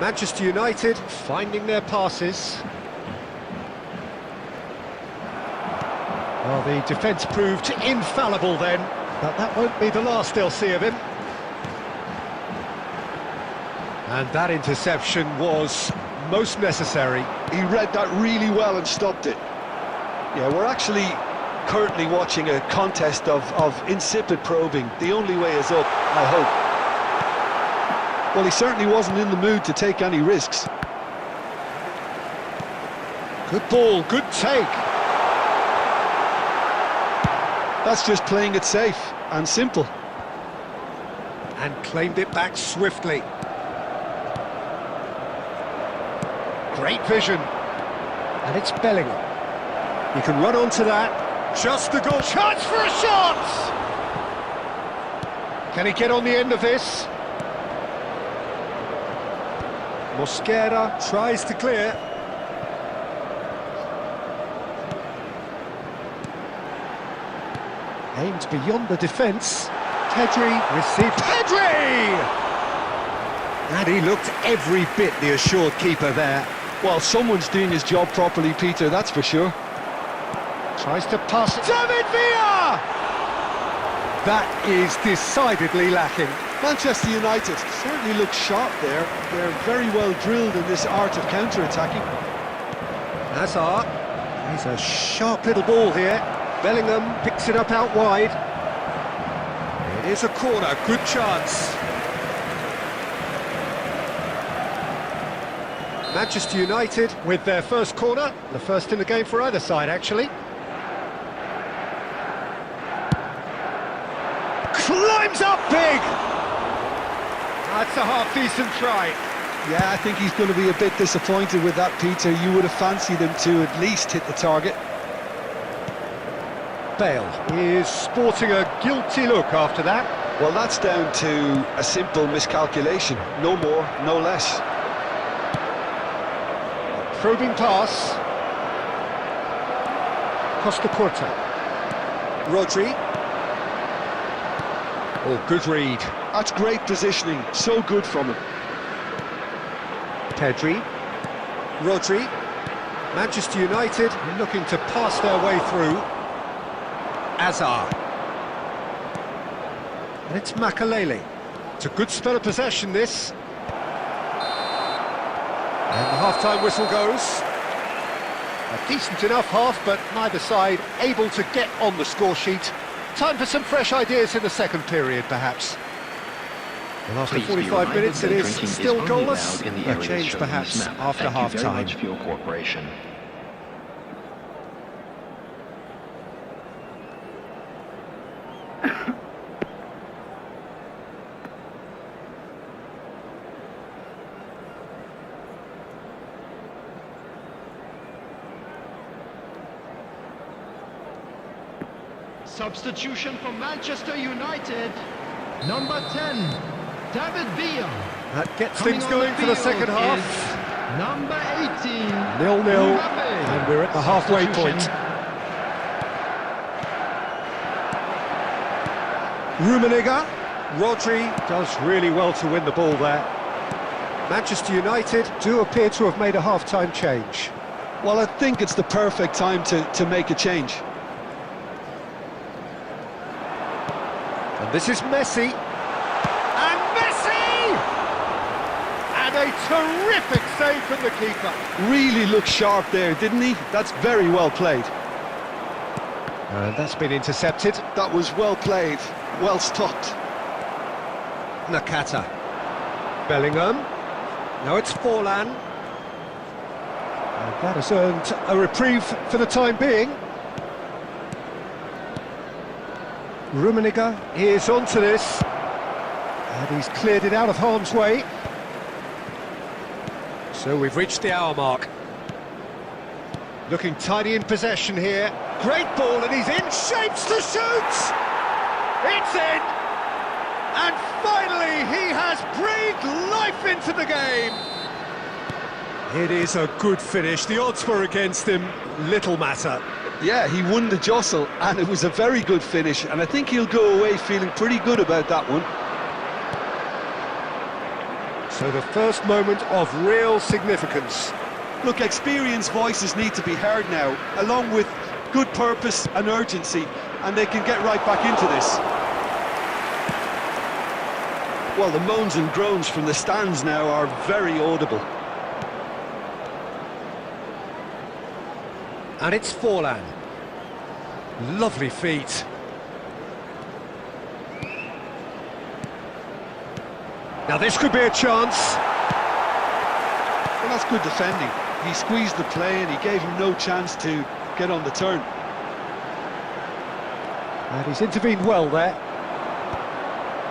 Manchester United finding their passes. Well, the defence proved infallible then, but that won't be the last they'll see of him. And that interception was most necessary. He read that really well and stopped it. Yeah, we're actually currently watching a contest of insipid probing. The only way is up, I hope. Well, he certainly wasn't in the mood to take any risks. Good ball, good take. That's just playing it safe and simple. And claimed it back swiftly. Great vision. And it's Bellingham. He can run onto that. Just the goal. Chance for a shot! Can he get on the end of this? Mosquera tries to clear. Aimed beyond the defence. Pedri received. Pedri! And he looked every bit the assured keeper there. Well, someone's doing his job properly, Peter, that's for sure. Tries to pass it. David Villa! That is decidedly lacking. Manchester United certainly look sharp there. They're very well drilled in this art of counter-attacking. Hazard. He's a sharp little ball here. Bellingham picks it up out wide. It is a corner, good chance. Manchester United with their first corner, the first in the game for either side actually. Climbs up big! That's a half-decent try. Yeah, I think he's going to be a bit disappointed with that, Peter. You would have fancied him to at least hit the target. Bale is sporting a guilty look after that. Well, that's down to a simple miscalculation. No more, no less. Probing pass. Costa Curta. Rodri. Oh, good read. That's great positioning. So good from him. Pedri. Rodri. Manchester United looking to pass their way through. Hazard. And it's Makalele. It's a good spell of possession, this. And the half-time whistle goes. A decent enough half, but neither side able to get on the score sheet. Time for some fresh ideas in the second period, perhaps. And after 45 minutes, it is still goalless. A change, perhaps, after half-time. Thank you very much for your cooperation. Substitution for Manchester United. Number 10, David Villa. That gets things going for the second half. Number 18, 0-0, and we're at the halfway point. Rummenigge. Rodri does really well to win the ball there. Manchester United do appear to have made a half-time change. Well, I think it's the perfect time to make a change. And this is Messi. And Messi! And a terrific save from the keeper. Really looked sharp there, didn't he? That's very well played. And that's been intercepted. That was well played, well stopped. Nakata. Bellingham. Now it's Forlan. And that has earned a reprieve for the time being. Rummenigge is onto this. And he's cleared it out of harm's way. So we've reached the hour mark. Looking tidy in possession here. Great ball, and he's in, shapes to shoot! It's in! And finally, he has breathed life into the game! It is a good finish. The odds were against him, little matter. Yeah, he won the jostle, and it was a very good finish, and I think he'll go away feeling pretty good about that one. So the first moment of real significance. Look, experienced voices need to be heard now, along with good purpose and urgency, and they can get right back into this. Well, the moans and groans from the stands now are very audible. And it's Forlan. Lovely feet. Now this could be a chance. Well, that's good defending. He squeezed the play and he gave him no chance to get on the turn. And he's intervened well there.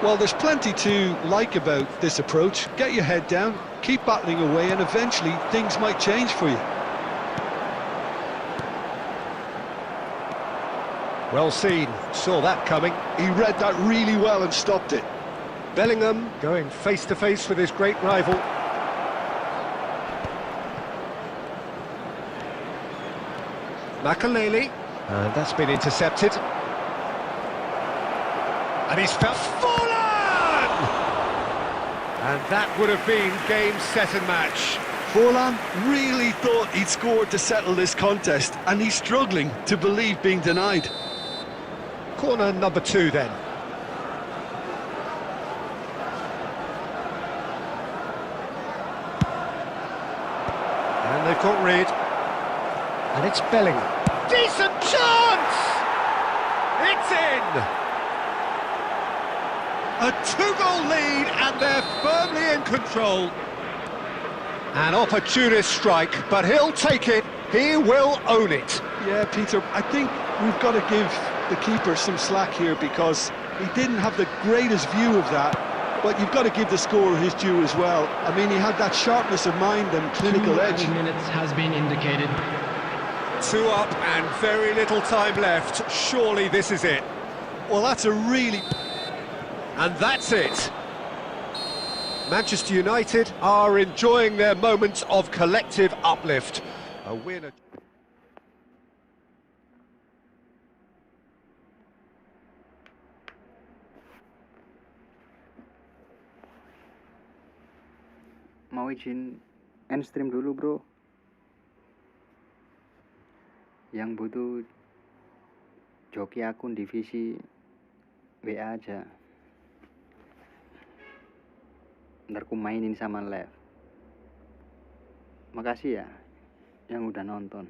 Well, there's plenty to like about this approach. Get your head down, keep battling away, and eventually things might change for you. Well seen, saw that coming. He read that really well and stopped it. Bellingham going face to face with his great rival. Makaleli, and that's been intercepted. And he's found Forlan! And that would have been game, set and match. Forlan really thought he'd scored to settle this contest, and he's struggling to believe being denied. Corner number 2 then. And they've got rid. And it's Bellingham. Decent chance! It's in! A 2-goal lead, and they're firmly in control. An opportunist strike, but he'll take it. He will own it. Yeah, Peter, I think we've got to give the keeper some slack here because he didn't have the greatest view of that, but you've got to give the scorer his due as well. I mean, he had that sharpness of mind and clinical edge. 2 minutes has been indicated. 2 up and very little time left. Surely this is it. Well, that's a really... And that's it. Manchester United are enjoying their moments of collective uplift. A win. Mau izin end stream dulu, bro. Yang butuh joki akun divisi WA aja. Ntar ku mainin sama live. Makasih ya yang udah nonton.